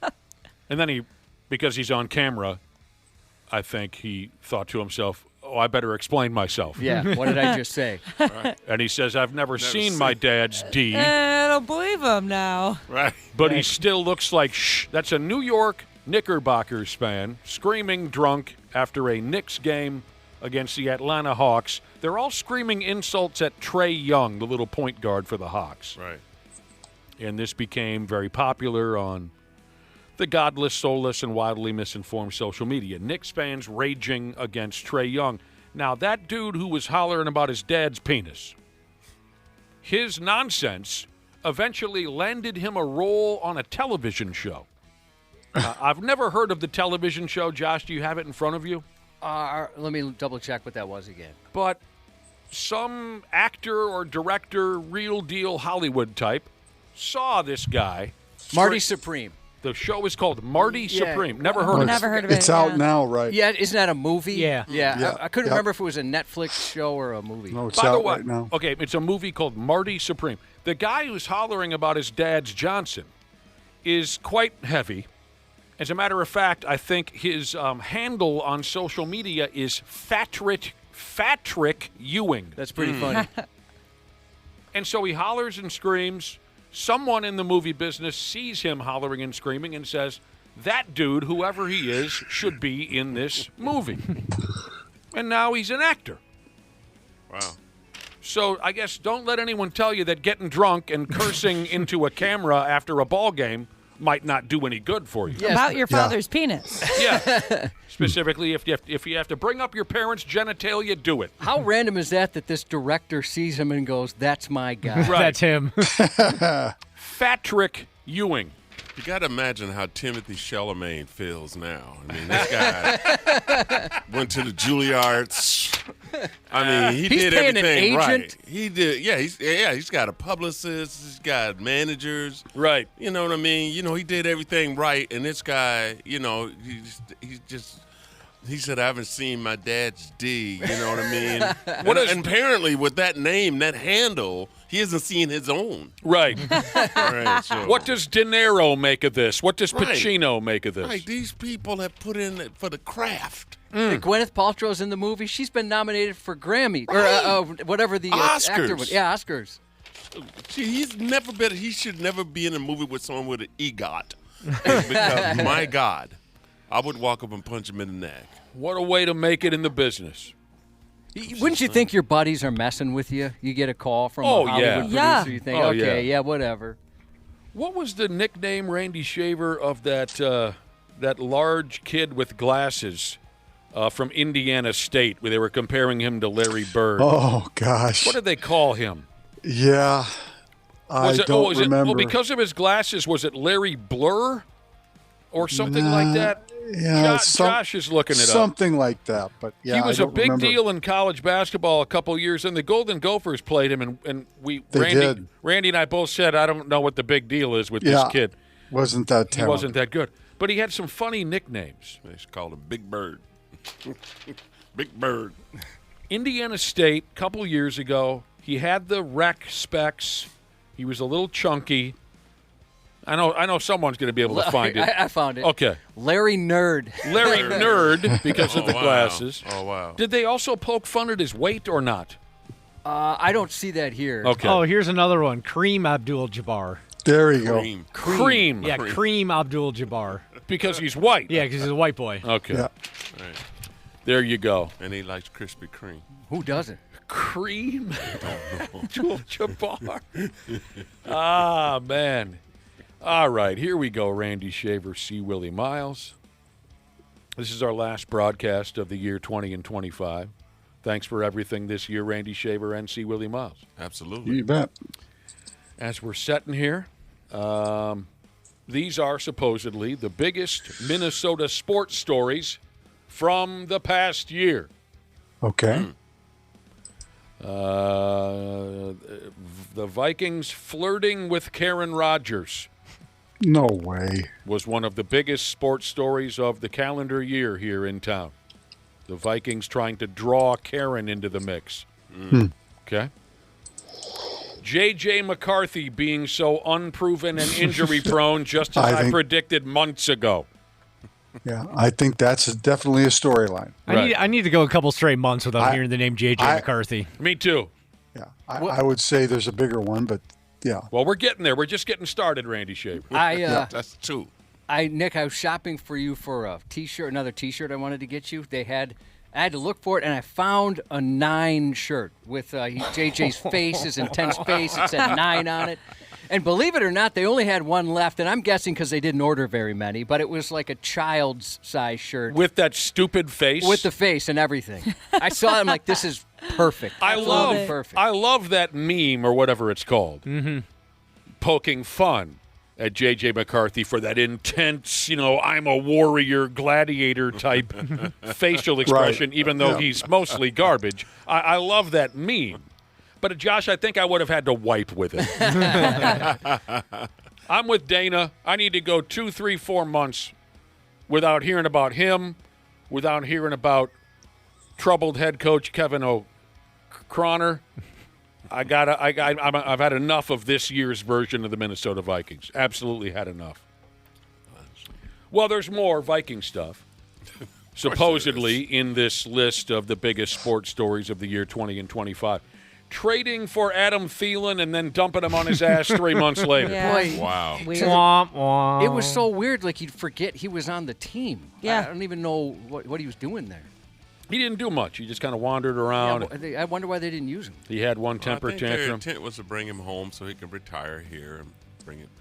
And then because he's on camera, I think he thought to himself, I better explain myself. Yeah, what did I just say? Right. And he says, I've never seen my dad's D. I don't believe him now. Right. But he still looks like shh. That's a New York Knickerbockers fan screaming drunk after a Knicks game against the Atlanta Hawks. They're all screaming insults at Trae Young, the little point guard for the Hawks. Right. And this became very popular on the godless, soulless, and wildly misinformed social media. Knicks fans raging against Trae Young. Now, that dude who was hollering about his dad's penis, his nonsense eventually landed him a role on a television show. I've never heard of the television show. Josh, do you have it in front of you? Let me double-check what that was again. But some actor or director, real deal Hollywood type, saw this guy. Marty Supreme. The show is called Marty Supreme. Never heard of it. Never heard of it. It's out now, right? Yeah, isn't that a movie? Yeah. I couldn't remember if it was a Netflix show or a movie. No, it's By the out way, right now. okay, it's a movie called Marty Supreme. The guy who's hollering about his dad's Johnson is quite heavy. As a matter of fact, I think his handle on social media is Fatrick Ewing. That's pretty funny. And so he hollers and screams. Someone in the movie business sees him hollering and screaming and says, that dude, whoever he is, should be in this movie. And now he's an actor. Wow. So I guess don't let anyone tell you that getting drunk and cursing into a camera after a ball game might not do any good for you. Yes. About your father's penis. Yeah. Specifically, if you have to bring up your parents' genitalia, do it. How random is that this director sees him and goes, that's my guy? Right. That's him. Fatrick Ewing. You got to imagine how Timothy Chalamet feels now. I mean, this guy went to the Juilliards. I mean, he did everything right. He did. Yeah, he's got a publicist. He's got managers. Right. You know what I mean? You know, he did everything right. And this guy, you know, he's just He said, I haven't seen my dad's D. You know what I mean? And apparently, with that name, that handle, he hasn't seen his own. Right. Right, so. What does De Niro make of this? What does Right. Pacino make of this? Right, these people have put in it for the craft. And Gwyneth Paltrow's in the movie. She's been nominated for Grammy or whatever the actor was. Yeah, Oscars. See, he should never be in a movie with someone with an EGOT. Because, my God, I would walk up and punch him in the neck. What a way to make it in the business. Wouldn't you think your buddies are messing with you? You get a call from a Hollywood producer. You think, okay, whatever. What was the nickname, Randy Shaver, of that large kid with glasses from Indiana State, where they were comparing him to Larry Bird? Oh, gosh. What did they call him? Yeah, I don't remember. Because of his glasses, was it Larry Blur or something like that? Yeah, Josh is looking it up. Something like that, but yeah, he was I a don't big remember. deal in college basketball a couple years, and the Golden Gophers played him, and Randy and I both said, I don't know what the big deal is with this kid. Wasn't that He wasn't that good. But he had some funny nicknames. They called him Big Bird. Big Bird. Indiana State, a couple years ago, he had the rec specs. He was a little chunky. I know someone's going to be able to find it. I found it. Okay. Larry Nerd. Larry Nerd, because of the wow. glasses. Oh, wow. Did they also poke fun at his weight or not? I don't see that here. Okay. Oh, here's another one. Kareem Abdul-Jabbar. There you go. Cream. Yeah, Kareem Abdul-Jabbar. Because he's white. Yeah, because he's a white boy. Okay. Yeah. Right. There you go. And he likes Krispy Kreme. Who doesn't? Cream Abdul-Jabbar. Ah, man. All right, here we go. Randy Shaver, C. Willi Myles. This is our last broadcast of the year 20 and 25. Thanks for everything this year, Randy Shaver and C. Willi Myles. Absolutely. You bet. As we're sitting here, these are supposedly the biggest Minnesota sports stories from the past year. Okay. The Vikings flirting with Karen Rodgers. No way. Was one of the biggest sports stories of the calendar year here in town. The Vikings trying to draw Karen into the mix. Okay. J.J. McCarthy being so unproven and injury-prone, just as I predicted months ago. Yeah, I think that's definitely a storyline. I need to go a couple straight months without hearing the name J.J. McCarthy. Me too. Yeah, I would say there's a bigger one, but yeah. Well, we're getting there. We're just getting started, Randy Shaver. That's two. Nick, I was shopping for you for a T-shirt, another T-shirt I wanted to get you. I had to look for it, and I found a 9 shirt with JJ's face, his intense face. It said 9 on it. And believe it or not, they only had one left, and I'm guessing because they didn't order very many, but it was like a child's size shirt. With that stupid face? With the face and everything. I saw it, I'm like, this is perfect. I love that meme or whatever it's called. Mm-hmm. Poking fun at J.J. McCarthy for that intense, I'm a warrior gladiator type facial expression, even though he's mostly garbage. I love that meme. But, Josh, I think I would have had to wipe with it. I'm with Dana. I need to go 2, 3, 4 months without hearing about him, without hearing about troubled head coach Kevin O'Connor. I've had enough of this year's version of the Minnesota Vikings. Absolutely had enough. Well, there's more Viking stuff. Supposedly in this list of the biggest sports stories of the year 20 and 25. Trading for Adam Thielen and then dumping him on his ass 3 months later. Yeah. Boy, wow. Womp, womp. It was so weird, like you'd forget he was on the team. Yeah. I don't even know what he was doing there. He didn't do much. He just kind of wandered around. Yeah, I wonder why they didn't use him. He had one temper I think their tantrum. intent was to bring him home so he could retire here and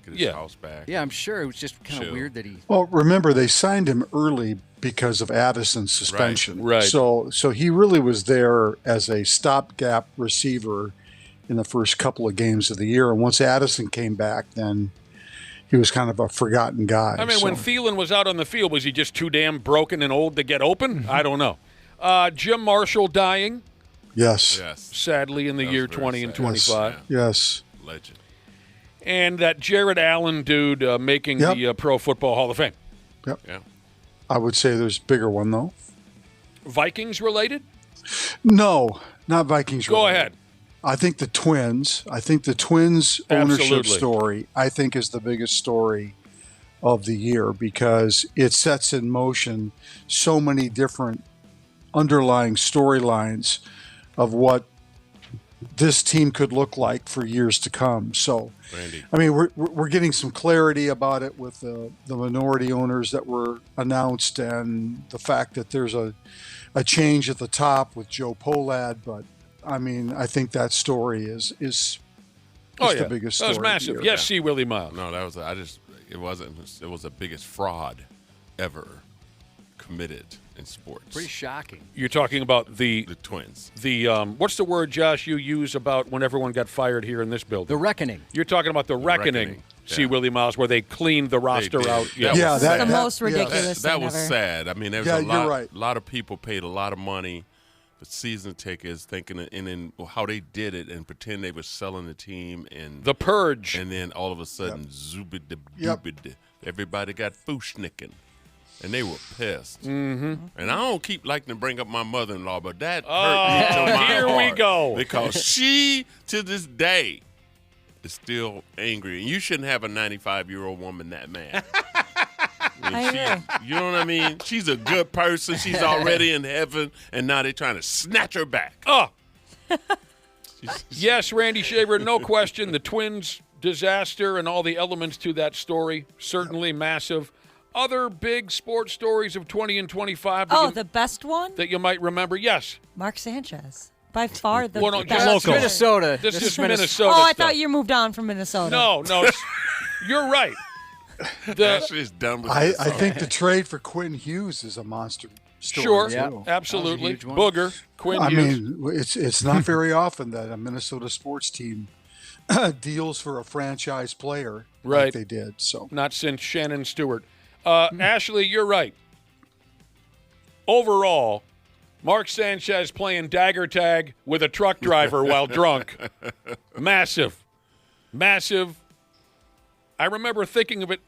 get his house back. Yeah, I'm sure it was just kind of weird that he. Well, remember they signed him early because of Addison's suspension. Right. So he really was there as a stopgap receiver in the first couple of games of the year, and once Addison came back, then he was kind of a forgotten guy. I mean, when Thielen was out on the field, was he just too damn broken and old to get open? I don't know. Jim Marshall dying. Yes. Sadly, in the year 20 and 25. Yes. Legend. And that Jared Allen dude making the Pro Football Hall of Fame. Yep. Yeah. I would say there's a bigger one, though. Vikings related? No, not Vikings. Go related. ahead. I think the Twins. ownership Absolutely. story, I think, is the biggest story of the year because it sets in motion so many different underlying storylines of what this team could look like for years to come. So, Randy. I mean, we're getting some clarity about it with the minority owners that were announced and the fact that there's a change at the top with Joe Polad. But I mean, I think that story is the biggest story. That was massive. of the year. Yes, see Willi Myles. No, that was it was the biggest fraud ever committed in sports. Pretty shocking. You're talking about the Twins. The what's the word, Josh, you use about when everyone got fired here in this building? The reckoning. You're talking about the reckoning. See yeah. Willi Myles, where they cleaned the roster out. That's the most ridiculous That thing was ever. sad. I mean, there was Yeah, a you're right. lot of people paid a lot of money for season tickets, thinking and then how they did it and pretend they were selling the team and the purge, and then all of a sudden, everybody got fushnicking. And they were pissed. Mm-hmm. And I don't keep liking to bring up my mother-in-law, but that hurt me to my here we heart go. because she, to this day, is still angry. And you shouldn't have a 95-year-old woman that mad. I agree. You know what I mean? She's a good person. She's already in heaven, and now they're trying to snatch her back. Oh. Yes, Randy Shaver, no question. The Twins disaster and all the elements to that story, certainly massive. Other big sports stories of 20 and 25 the best one? that you might remember? Yes. Mark Sanchez. By far the Well, no, best. just local. Minnesota. This is Minnesota. Minnesota. Oh, I stuff. thought you moved on from Minnesota. No, you're right. That's just dumb. With I this. think the trade for Quinn Hughes is a monster story. Sure, too. absolutely. That was a huge one. Booger, Quinn I Hughes. mean, it's not very often that a Minnesota sports team deals for a franchise player Right. like they did. So Not since Shannon Stewart. Ashley, you're right. Overall, Mark Sanchez playing dagger tag with a truck driver while drunk. Massive. I remember thinking of it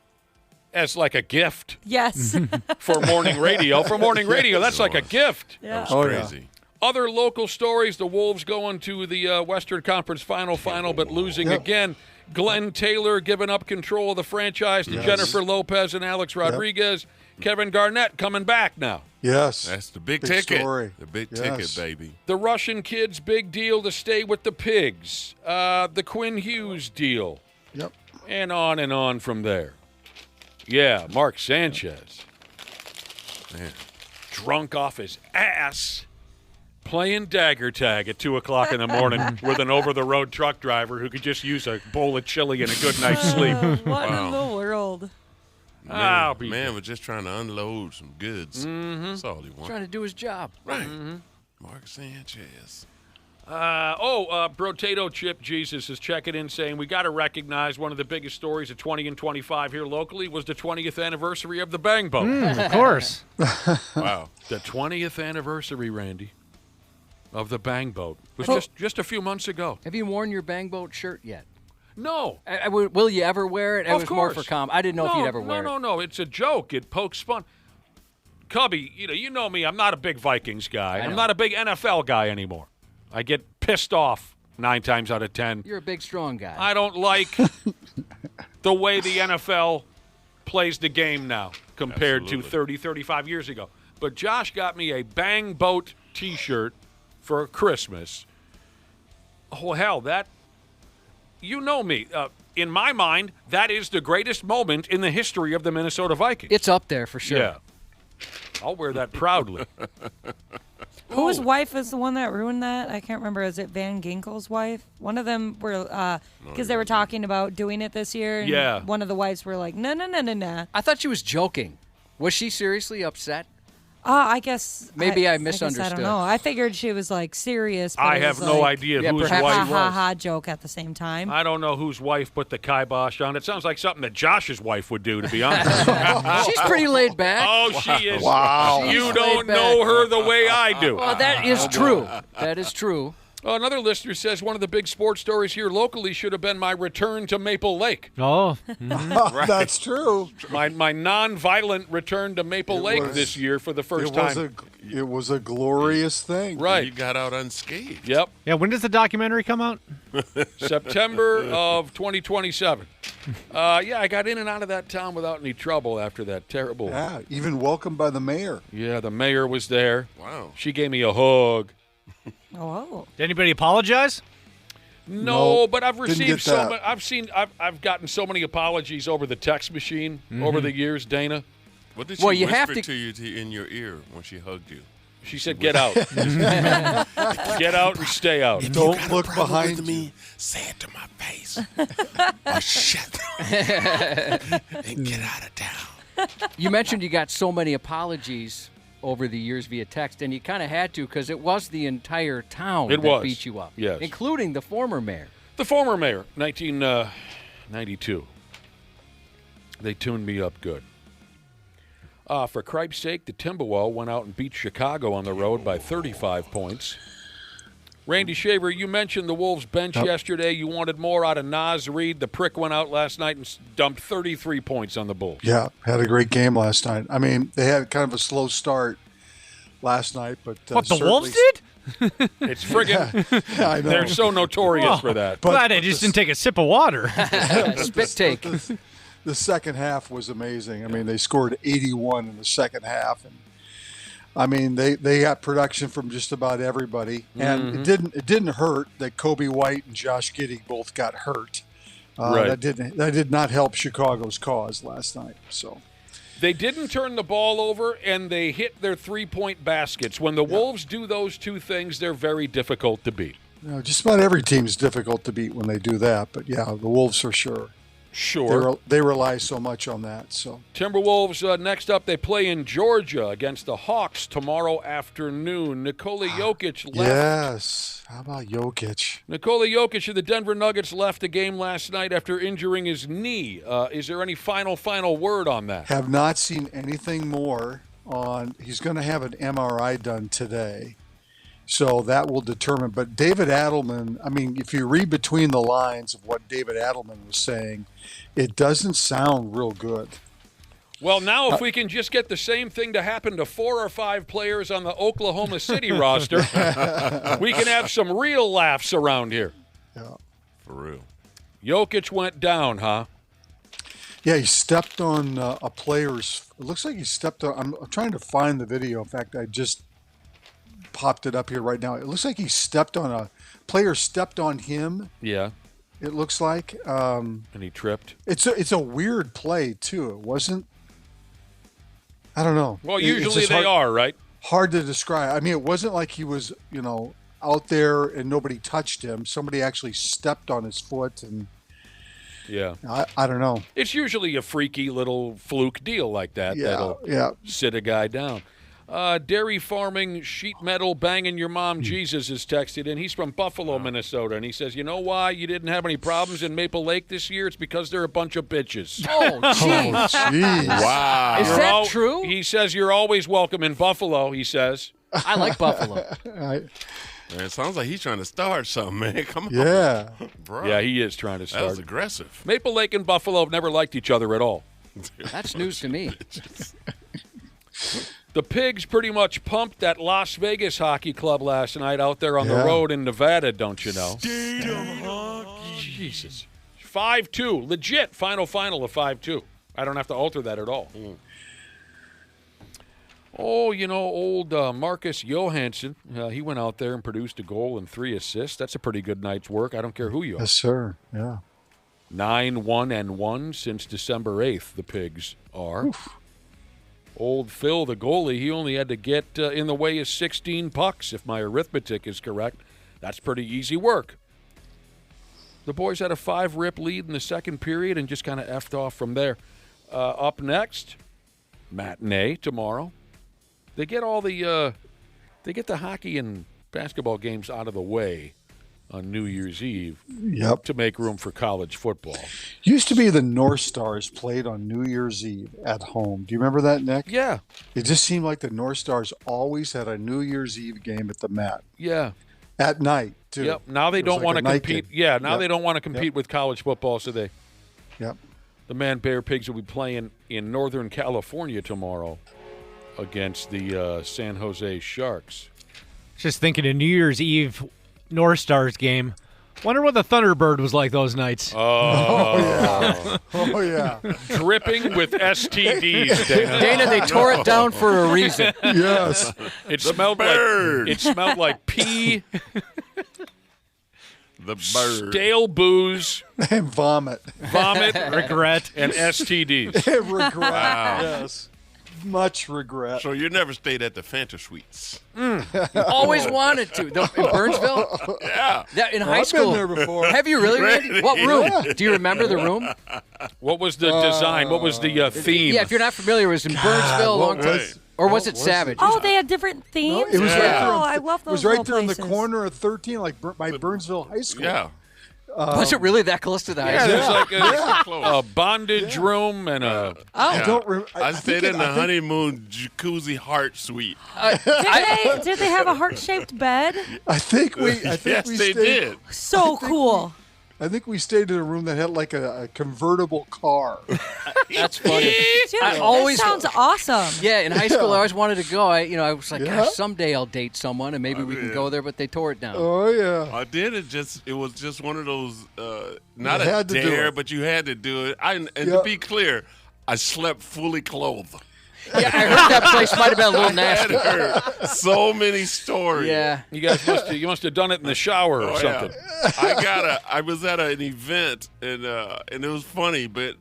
as like a gift Yes. for morning radio. For morning radio, that's like a gift. Yeah. That was crazy. Other local stories, the Wolves going to the Western Conference final, but losing again. Glenn Taylor giving up control of the franchise to Jennifer Lopez and Alex Rodriguez. Kevin Garnett coming back now. yes, That's the big ticket. story. The big Yes. ticket, baby. The Russian kid's big deal to stay with the Pigs. The Quinn Hughes deal. Yep. And on from there. Yeah, Mark Sanchez. Man. Drunk off his ass. Playing dagger tag at 2 o'clock in the morning with an over-the-road truck driver who could just use a bowl of chili and a good night's sleep. What in the world? Man was just trying to unload some goods. Mm-hmm. That's all he wanted. Trying to do his job. Right. Mark Sanchez. Brotato Chip Jesus is checking in saying we got to recognize one of the biggest stories of 20 and 25 here locally was the 20th anniversary of the Bang Boat. Of course. Wow. The 20th anniversary, Randy, of the Bang Boat was just a few months ago. Have you worn your Bang Boat shirt yet? No. Will you ever wear it? It Of was more course. for I didn't know if you'd ever wear it. No. It's a joke. It pokes fun. Cubby, you know me. I'm not a big Vikings guy. I'm not a big NFL guy anymore. I get pissed off 9 times out of 10. You're a big, strong guy. I don't like the way the NFL plays the game now compared Absolutely. to 30, 35 years ago. But Josh got me a Bang Boat T-shirt for Christmas. Oh, hell, you know me. In my mind, that is the greatest moment in the history of the Minnesota Vikings. It's up there for sure. Yeah. I'll wear that proudly. Whose wife is the one that ruined that? I can't remember. Is it Van Ginkel's wife? One of them were, because they were talking about doing it this year. And Yeah. one of the wives were like, no. I thought she was joking. Was she seriously upset? I guess. Maybe I I misunderstood. don't know. I figured she was like serious. But I it have was no like idea Yeah, whose perhaps wife ha was. ha ha joke at the same time. I don't know whose wife put the kibosh on. It sounds like something that Josh's wife would do, to be honest. She's pretty laid back. Oh, she is. Wow. You She's don't laid back. know her the way I do. Well, that is true. That is true. Another listener says one of the big sports stories here locally should have been my return to Maple Lake. Oh, Right. That's true. My non-violent return to Maple Lake this year for the first time. It was a glorious thing. Right. You got out unscathed. Yep. Yeah, when does the documentary come out? September of 2027. Yeah, I got in and out of that town without any trouble after that terrible. Yeah, even welcomed by the mayor. Yeah, the mayor was there. Wow. She gave me a hug. Oh. Did anybody apologize? No, but I've didn't received get so that. I've gotten so many apologies over the text machine over the years, Dana. What did she whisper to you in your ear when she hugged you? She said, "Get out, get out, and stay out. Don't look behind me. Say it to my face, or shut and get out of town." You mentioned you got so many apologies over the years via text, and you kind of had to because it was the entire town that beat you up, yes, including the former mayor. The former mayor, 1992. They tuned me up good. For cripe's sake, the Timberwolves went out and beat Chicago on the road by 35 points. Randy Shaver, you mentioned the Wolves bench yesterday. You wanted more out of Naz Reid. The prick went out last night and dumped 33 points on the Bulls. Yeah, had a great game last night. I mean, they had kind of a slow start last night, but what the Wolves did? It's friggin'. I know. They're so notorious for that. Glad I just didn't take a sip of water. Spit take. The second half was amazing. I mean, they scored 81 in the second half, and I mean they got production from just about everybody, and it didn't hurt that Kobe White and Josh Giddey both got hurt. Right. That did not help Chicago's cause last night. So they didn't turn the ball over, and they hit their three-point baskets. When the Wolves do those two things, they're very difficult to beat. You know, just about every team is difficult to beat when they do that. But yeah, the Wolves for sure. Sure. They rely so much on that. So Timberwolves, next up, they play in Georgia against the Hawks tomorrow afternoon. Nikola Jokic left. Yes. How about Jokic? Nikola Jokic of the Denver Nuggets left the game last night after injuring his knee. Is there any final word on that? Have not seen anything more on. He's going to have an MRI done today. So that will determine. But David Adelman, I mean, if you read between the lines of what David Adelman was saying, it doesn't sound real good. Well, now if we can just get the same thing to happen to 4 or 5 players on the Oklahoma City roster, we can have some real laughs around here. Yeah. For real. Jokic went down, huh? Yeah, he stepped on a player's. It looks like he stepped on. I'm trying to find the video. In fact, I just popped it up here right now. It looks like he stepped on a player. Stepped on him. Yeah. It looks like. And he tripped. It's a weird play too. It wasn't. I don't know. Well, usually they are, right? Hard to describe. I mean, it wasn't like he was, out there and nobody touched him. Somebody actually stepped on his foot, and yeah, I don't know. It's usually a freaky little fluke deal like that that'll sit a guy down. Dairy farming, sheet metal, banging your mom, Jesus is texted in. He's from Buffalo, Minnesota, and he says, you know why you didn't have any problems in Maple Lake this year? It's because they're a bunch of bitches. Oh, jeez. Wow. Is that true? He says you're always welcome in Buffalo, he says. I like Buffalo. Man, it sounds like he's trying to start something, man. Come on. Yeah. Bro. Yeah, he is trying to start. That was aggressive. Maple Lake and Buffalo have never liked each other at all. That's news to me. The Pigs pretty much pumped that Las Vegas hockey club last night out there on the road in Nevada, don't you know? Jesus. 5-2. Legit final of 5-2. I don't have to alter that at all. Oh, old Marcus Johansson, he went out there and produced a goal and 3 assists. That's a pretty good night's work. I don't care who you are. Yes, sir. Yeah. 9-1-1 since December 8th, the Pigs are. Oof. Old Phil, the goalie, he only had to get in the way of 16 pucks, if my arithmetic is correct. That's pretty easy work. The boys had a 5-rip lead in the second period and just kind of effed off from there. Up next, matinee tomorrow. They get all the hockey and basketball games out of the way on New Year's Eve to make room for college football. Used to be the North Stars played on New Year's Eve at home. Do you remember that, Nick? Yeah. It just seemed like the North Stars always had a New Year's Eve game at the Met. Yeah. At night, too. Yep. Now they It was don't like want a to night compete. game. Yeah. Now Yep. they don't want to compete Yep. with college football, so they. Yep. The Man Bear Pigs will be playing in Northern California tomorrow against the San Jose Sharks. Just thinking of New Year's Eve North Stars game. Wonder what the Thunderbird was like those nights. Oh, yeah. Oh, yeah. Dripping with STDs, Dana. Dana, they tore it down for a reason. Yes. It smelled like pee, The bird. stale booze, And vomit. Regret. and STDs. Regret. Wow. Yes. Much regret. So you never stayed at the Fanta Suites? Always wanted to. In Burnsville? Yeah. In high I've school. been there before. Have you really, Randy? What room? Yeah. Do you remember the room? What was the design? What was the theme? Yeah, if you're not familiar, it was in Burnsville a long time. Or was it Savage? Oh, they had different themes? It was right there. Oh, I love those It was right little there in the places. corner of 13, like by Burnsville High School. Yeah. Was it really that close to the high Yeah, school? there's like a bondage room and a. I don't remember. I stayed in the honeymoon jacuzzi heart suite. Did they have a heart-shaped bed? I think we. Yes, we they stayed, did. So cool. I think we stayed in a room that had like a convertible car. That's funny. Dude, I always that sounds awesome. Yeah, in high school, I always wanted to go. I was like, Yeah. gosh, someday I'll date someone and maybe we can go there, but they tore it down. Oh yeah. I did it. It was just one of those. Not You a had to do dare, it. but you had to do it. And to Yep. be clear, I slept fully clothed. Yeah, I heard that place might have been a little nasty. I had heard so many stories. Yeah. You guys must have done it in the shower or something. Yeah. I was at an event and it was funny, but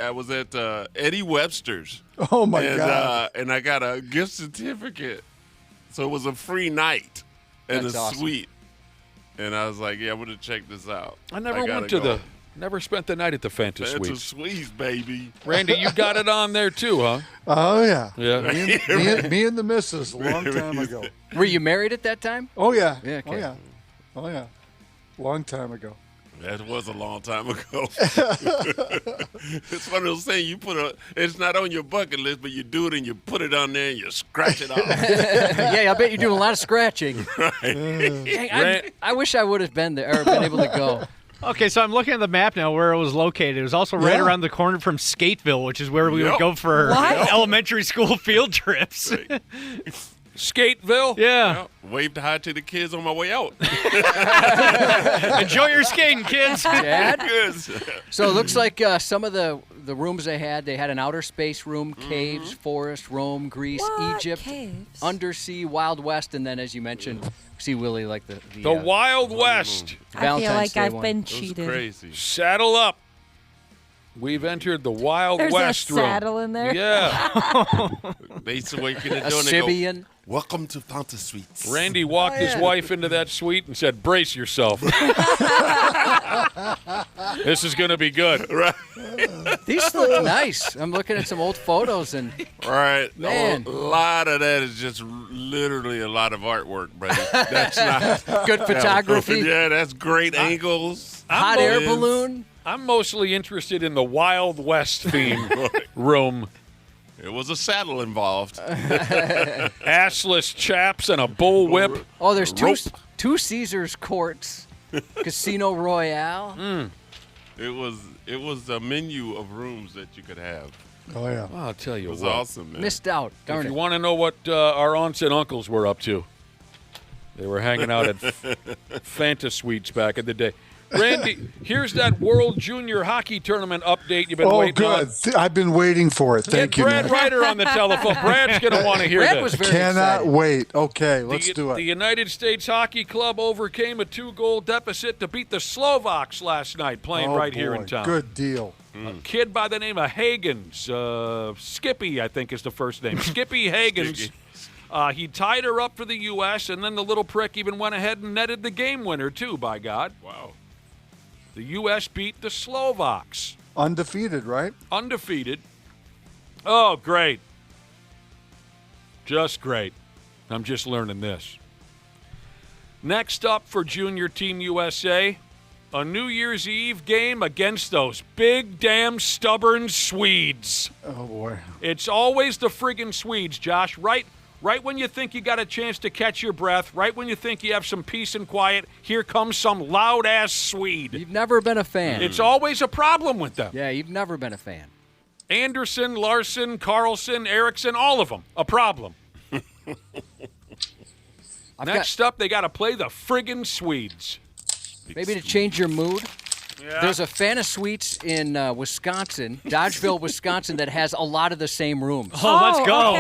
I was at Eddie Webster's. Oh my God. And I got a gift certificate, so it was a free night and That's a awesome. suite. And I was like, yeah, I'm gonna check this out. I never gotta went to go. Never spent the night at the Fanta Fanta Suites. Suites, baby. Randy, you got it on there too, huh? Oh yeah. Yeah. Me and the missus a long time ago. Were you married at that time? Oh yeah. Yeah, okay. Oh yeah. Oh yeah. Long time ago. That was a long time ago. It's one of those things it's not on your bucket list, but you do it and you put it on there and you scratch it off. Yeah, I bet you're doing a lot of scratching. Right. Dang, I wish I would have been there or been able to go. Okay, so I'm looking at the map now where it was located. It was also right around the corner from Skateville, which is where we would go for elementary school field trips. Skateville? Yeah. Waved hi to the kids on my way out. Enjoy your skating, kids. Dad? Yes. So it looks like some of the rooms they had an outer space room, caves, forest, Rome, Greece, What? Egypt, Caves? undersea, Wild West, and then, as you mentioned, see Willie like the Wild West. I feel Valentine's like Day I've one. been It was cheated. crazy. Saddle up. We've entered the Wild There's West a room. saddle in there. Yeah. They used to wake in the A door and they go, Sibian. welcome to Fanta Suites. Randy walked his wife into that suite and said, brace yourself. This is going to be good. Right. These look nice. I'm looking at some old photos and Right. Man. A lot of that is just literally a lot of artwork, buddy. That's not good photography. Yeah, that's great angles. Hot air Lens. balloon. I'm mostly interested in the Wild West theme room. It was a saddle involved. Assless chaps and a bull whip. Oh, there's Rope. two Caesars courts, Casino Royale. It was a menu of rooms that you could have. Oh yeah. Well, I'll tell It you was what. awesome, man. Missed out. Darn If it. you want to know what our aunts and uncles were up to, they were hanging out at Fanta Suites back in the day. Randy, here's that World Junior Hockey Tournament update you've been waiting on. good. I've been waiting for it. Thank Get you. Brad man. Ryder on the telephone. Brad's going to want to hear Brad this. was very Cannot excited. wait. Okay, let's the, do it. The United States Hockey Club overcame a 2-goal deficit to beat the Slovaks last night, playing Oh, right here in boy. town. Good deal. A kid by the name of Hagens, Skippy, I think is the first name. Skippy Hagens. He tied her up for the U.S., and then the little prick even went ahead and netted the game winner, too, by God. Wow. The U.S. beat the Slovaks. Undefeated, right? Undefeated. Oh, great. Just great. I'm just learning this. Next up for Junior Team USA, a New Year's Eve game against those big damn stubborn Swedes. Oh boy. It's always the friggin' Swedes, Josh. Right Right when you think you got a chance to catch your breath, right when you think you have some peace and quiet, here comes some loud-ass Swede. You've never been a fan. It's always a problem with them. Yeah, you've never been a fan. Anderson, Larson, Carlson, Erickson, all of them, a problem. Next up, they got to play the friggin' Swedes. Maybe to change your mood. Yeah. There's a fan of suites in Wisconsin, Dodgeville, Wisconsin, that has a lot of the same rooms. Oh, let's go.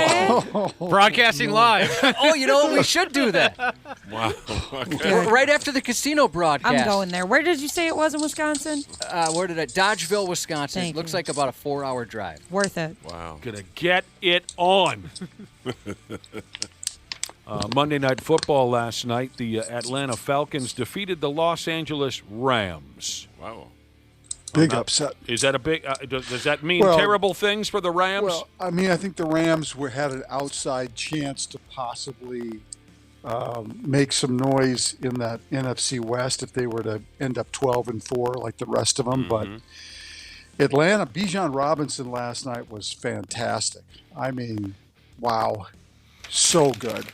Okay. Broadcasting live. Oh, you know what? We should do that. Wow. Okay. Right after the casino broadcast. I'm going there. Where did you say it was in Wisconsin? Dodgeville, Wisconsin. Thank Looks you. like about a 4-hour drive. Worth it. Wow. Gonna get it on. Monday Night Football last night, the Atlanta Falcons defeated the Los Angeles Rams. Wow. Big upset. Is that a big? Does that mean Well- terrible things for the Rams? Well, I mean, I think the Rams had an outside chance to possibly make some noise in that NFC West if they were to end up 12-4 like the rest of them. But Atlanta, Bijan Robinson last night was fantastic. I mean, wow, so good.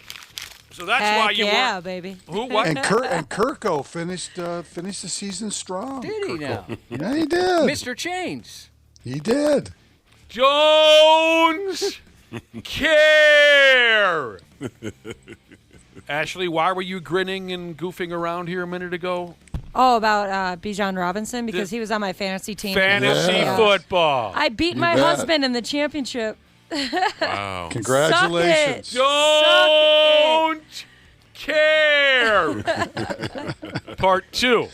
So that's Heck why you yeah, were. baby. Who? What? And Kirko finished the season strong. Did he now? Yeah, he did. Mr. Chains. He did. Jones care. Ashley, why were you grinning and goofing around here a minute ago? Oh, about Bijan Robinson because he was on my fantasy team. Fantasy football. I beat my bet. husband in the championship. Wow. Congratulations. Don't care. Part 2.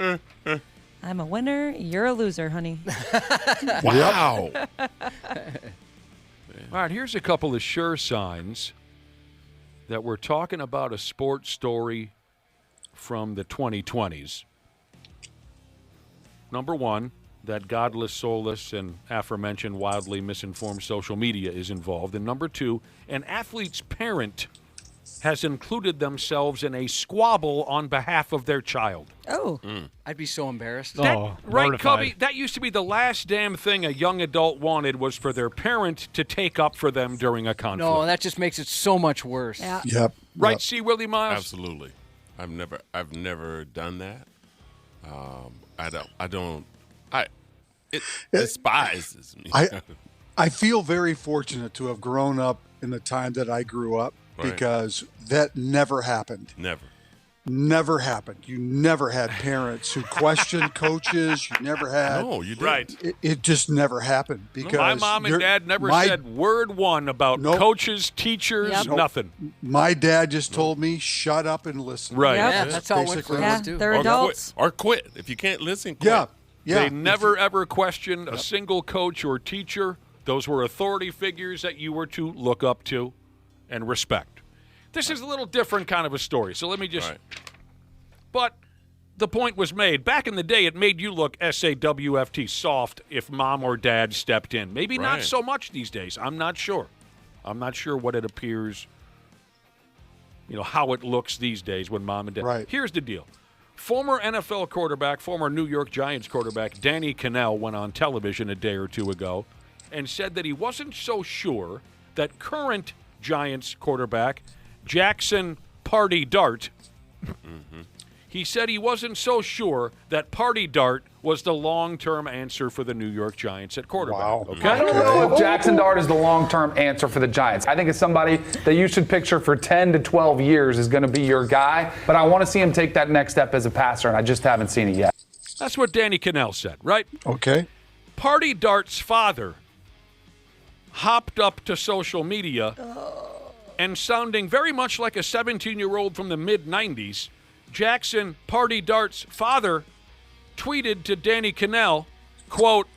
I'm a winner. You're a loser, honey. Wow. All right, here's a couple of sure signs that we're talking about a sports story from the 2020s. Number 1, that godless, soulless, and aforementioned wildly misinformed social media is involved. And number 2, an athlete's parent has included themselves in a squabble on behalf of their child. Oh. I'd be so embarrassed. Right, Cubby? That used to be the last damn thing a young adult wanted was for their parent to take up for them during a conflict. No, that just makes it so much worse. Yeah. Yep. Right, Yep. see, Willi Myles? Absolutely. I've never done that. It despises me. I feel very fortunate to have grown up in the time that I grew up because that never happened. Never happened. You never had parents who questioned coaches. You never had. No, you didn't. Right. It just never happened because my mom and dad never said word one about coaches, teachers, nothing. My dad just told me, shut up and listen. Right. Yeah, that's how it went for us, too. They're adults. Or quit. If you can't listen, quit. Yeah. Yeah. They never, ever questioned a single coach or teacher. Those were authority figures that you were to look up to and respect. This is a little different kind of a story, so let me just... Right. But the point was made. Back in the day, it made you look SAWFT, soft, if mom or dad stepped in. Maybe not Right. so much these days. I'm not sure. I'm not sure what it appears, how it looks these days when mom and dad... Right. Here's the deal. Former NFL quarterback, former New York Giants quarterback, Danny Cannell went on television a day or two ago and said that he wasn't so sure that current Giants quarterback, Jackson Party Dart, he said he wasn't so sure that Party Dart was the long-term answer for the New York Giants at quarterback. Wow. Okay? I don't know if Jackson Dart is the long-term answer for the Giants. I think it's somebody that you should picture for 10 to 12 years is going to be your guy, but I want to see him take that next step as a passer, and I just haven't seen it yet. That's what Danny Cannell said, right? Okay. Party Dart's father hopped up to social media and sounding very much like a 17-year-old from the mid-'90s, Jackson Party Dart's father tweeted to Danny Cannell, quote,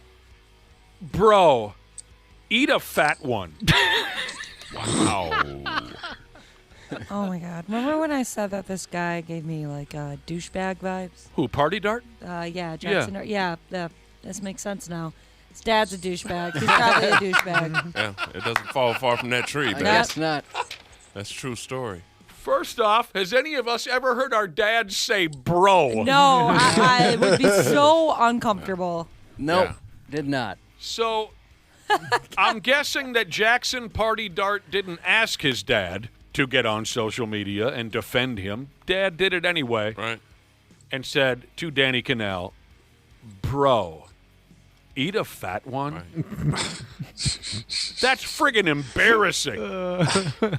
"Bro, eat a fat one." Wow. Oh, my God. Remember when I said that this guy gave me, douchebag vibes? Who, Party Dart? Yeah, Jackson. Yeah, this makes sense now. His dad's a douchebag. He's probably a douchebag. Yeah, it doesn't fall far from that tree. I guess not. That's a true story. First off, has any of us ever heard our dads say bro? No, I would be so uncomfortable. Nope, Yeah. did not. So I'm guessing that Jackson Party Dart didn't ask his dad to get on social media and defend him. Dad did it anyway. Right. And said to Danny Kanell, bro, eat a fat one? Right. That's friggin' embarrassing.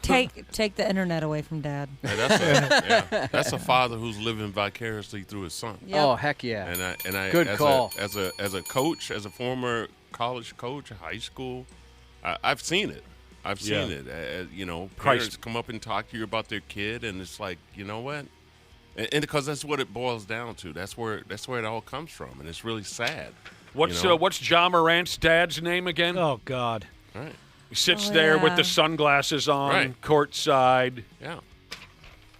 Take the internet away from Dad. Hey, that's a father who's living vicariously through his son. Yep. Oh, heck yeah. And I Good call. As a coach, as a former college coach, high school, I've seen it. I've seen it. Parents come up and talk to you about their kid, and it's like, you know what? And because that's what it boils down to. That's where it all comes from, and it's really sad. What's John Morant's dad's name again? Oh God! Right. He sits there with the sunglasses on, courtside. Yeah.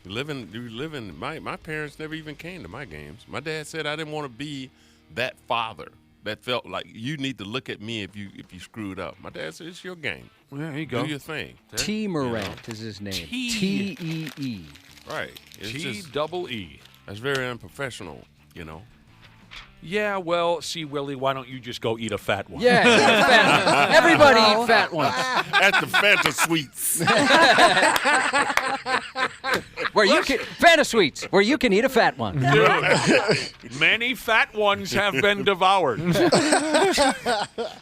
You live in. My parents never even came to my games. My dad said I didn't want to be that father that felt like you need to look at me if you screwed up. My dad said it's your game. Well, there you go. Do your thing. T. Morant is his name. T-E-E. Right. T-double-E. That's very unprofessional, Yeah, well, see, Willie, why don't you just go eat a fat one? Yeah, everybody eat fat ones. At the Fanta Suites. Fanta Suites, where you can eat a fat one. Dude, many fat ones have been devoured.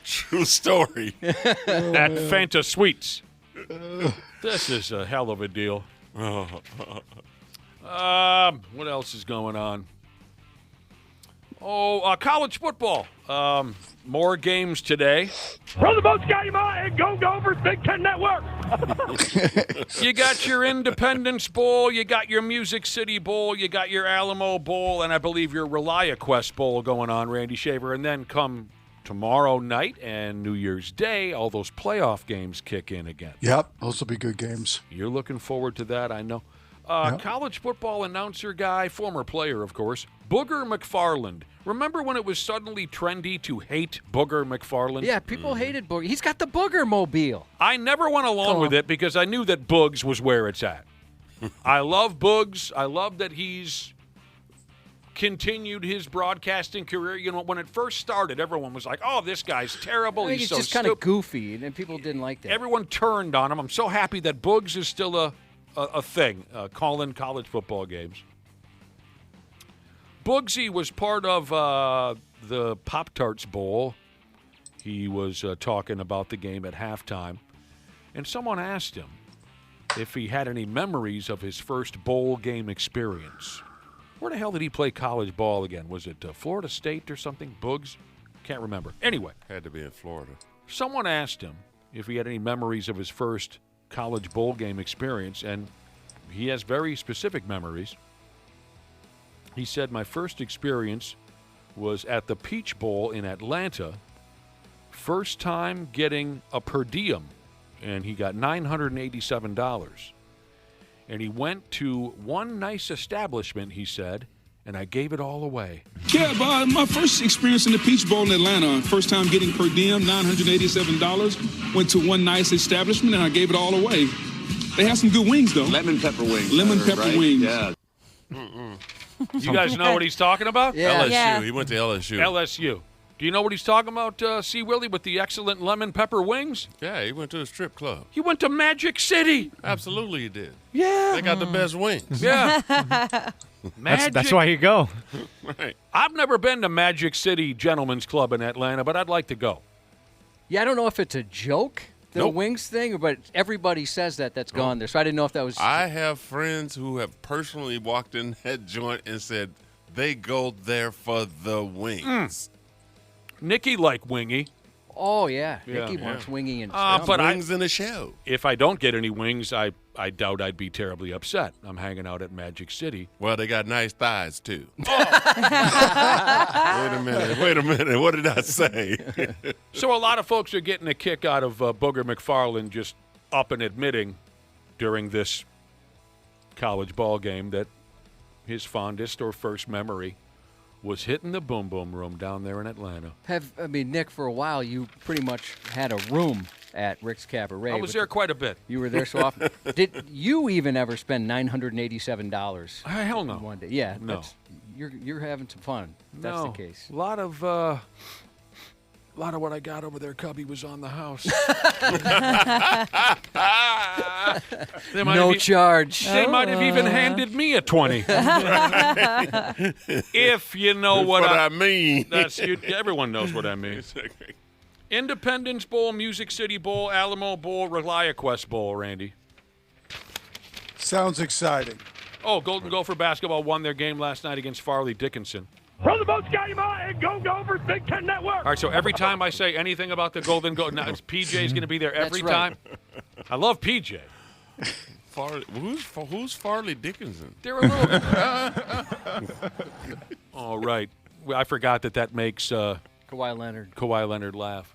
True story. At Fanta Suites. This is a hell of a deal. What else is going on? College football. More games today. Throw the most game on and go Gophers, Big Ten Network. You got your Independence Bowl, you got your Music City Bowl, you got your Alamo Bowl, and I believe your ReliaQuest Bowl going on, Randy Shaver. And then come tomorrow night and New Year's Day, all those playoff games kick in again. Yep, those will be good games. You're looking forward to that, I know. College football announcer guy, former player, of course, Booger McFarland. Remember when it was suddenly trendy to hate Booger McFarland? Yeah, people hated Booger. He's got the Booger Mobile. I never went along with it because I knew that Boogs was where it's at. I love Boogs. I love that he's continued his broadcasting career. When it first started, everyone was like, oh, this guy's terrible. He's so just kind of goofy, and people didn't like that. Everyone turned on him. I'm so happy that Boogs is still a thing, calling college football games. Boogsy was part of the Pop-Tarts Bowl. He was talking about the game at halftime, and someone asked him if he had any memories of his first bowl game experience. Where the hell did he play college ball again? Was it Florida State or something? Boogs? Can't remember. Anyway. Had to be in Florida. Someone asked him if he had any memories of his first college bowl game experience, and he has very specific memories. He said, my first experience was at the Peach Bowl in Atlanta. First time getting a per diem, and he got $987. And he went to one nice establishment, he said, and I gave it all away. Yeah, but my first experience in the Peach Bowl in Atlanta, first time getting per diem, $987. Went to one nice establishment, and I gave it all away. They have some good wings, though. Lemon pepper wings. Lemon pepper wings. Yeah. You guys know what he's talking about? Yeah. LSU. Yeah. He went to LSU. LSU. Do you know what he's talking about, C. Willie, with the excellent lemon pepper wings? Yeah, he went to a strip club. He went to Magic City. Absolutely he did. Yeah. They got the best wings. Yeah. That's why you go. Right. I've never been to Magic City Gentlemen's Club in Atlanta, but I'd like to go. Yeah, I don't know if it's a joke, the wings thing, but everybody says that's gone there. So I didn't know if that was. I have friends who have personally walked in that joint and said they go there for the wings. Nikki like wingy. Oh, yeah. Yeah. Nikki wants winging and But wings in the show. If I don't get any wings, I doubt I'd be terribly upset. I'm hanging out at Magic City. Well, they got nice thighs, too. Wait a minute. What did I say? So a lot of folks are getting a kick out of Booger McFarland just up and admitting during this college ball game that his fondest or first memory was hitting the Boom Boom Room down there in Atlanta. Nick, for a while, you pretty much had a room at Rick's Cabaret. I was there quite a bit. You were there so often. Did you even ever spend $987? Hell no. One day? Yeah. No. You're having some fun. That's the case. A lot of A lot of what I got over there, Cubby, was on the house. No charge. They might have even handed me a 20. If you know what I mean. Everyone knows what I mean. Independence Bowl, Music City Bowl, Alamo Bowl, ReliaQuest Bowl, Randy. Sounds exciting. Oh, Golden Gopher basketball won their game last night against Farley Dickinson. From the Boat Sky and Go Gophers Big Ten Network. All right, so every time I say anything about the Golden Gopher, now PJ's going to be there every time. I love PJ. Who's Farley Dickinson? They're a little. All right. Well, I forgot that makes Kawhi Leonard laugh.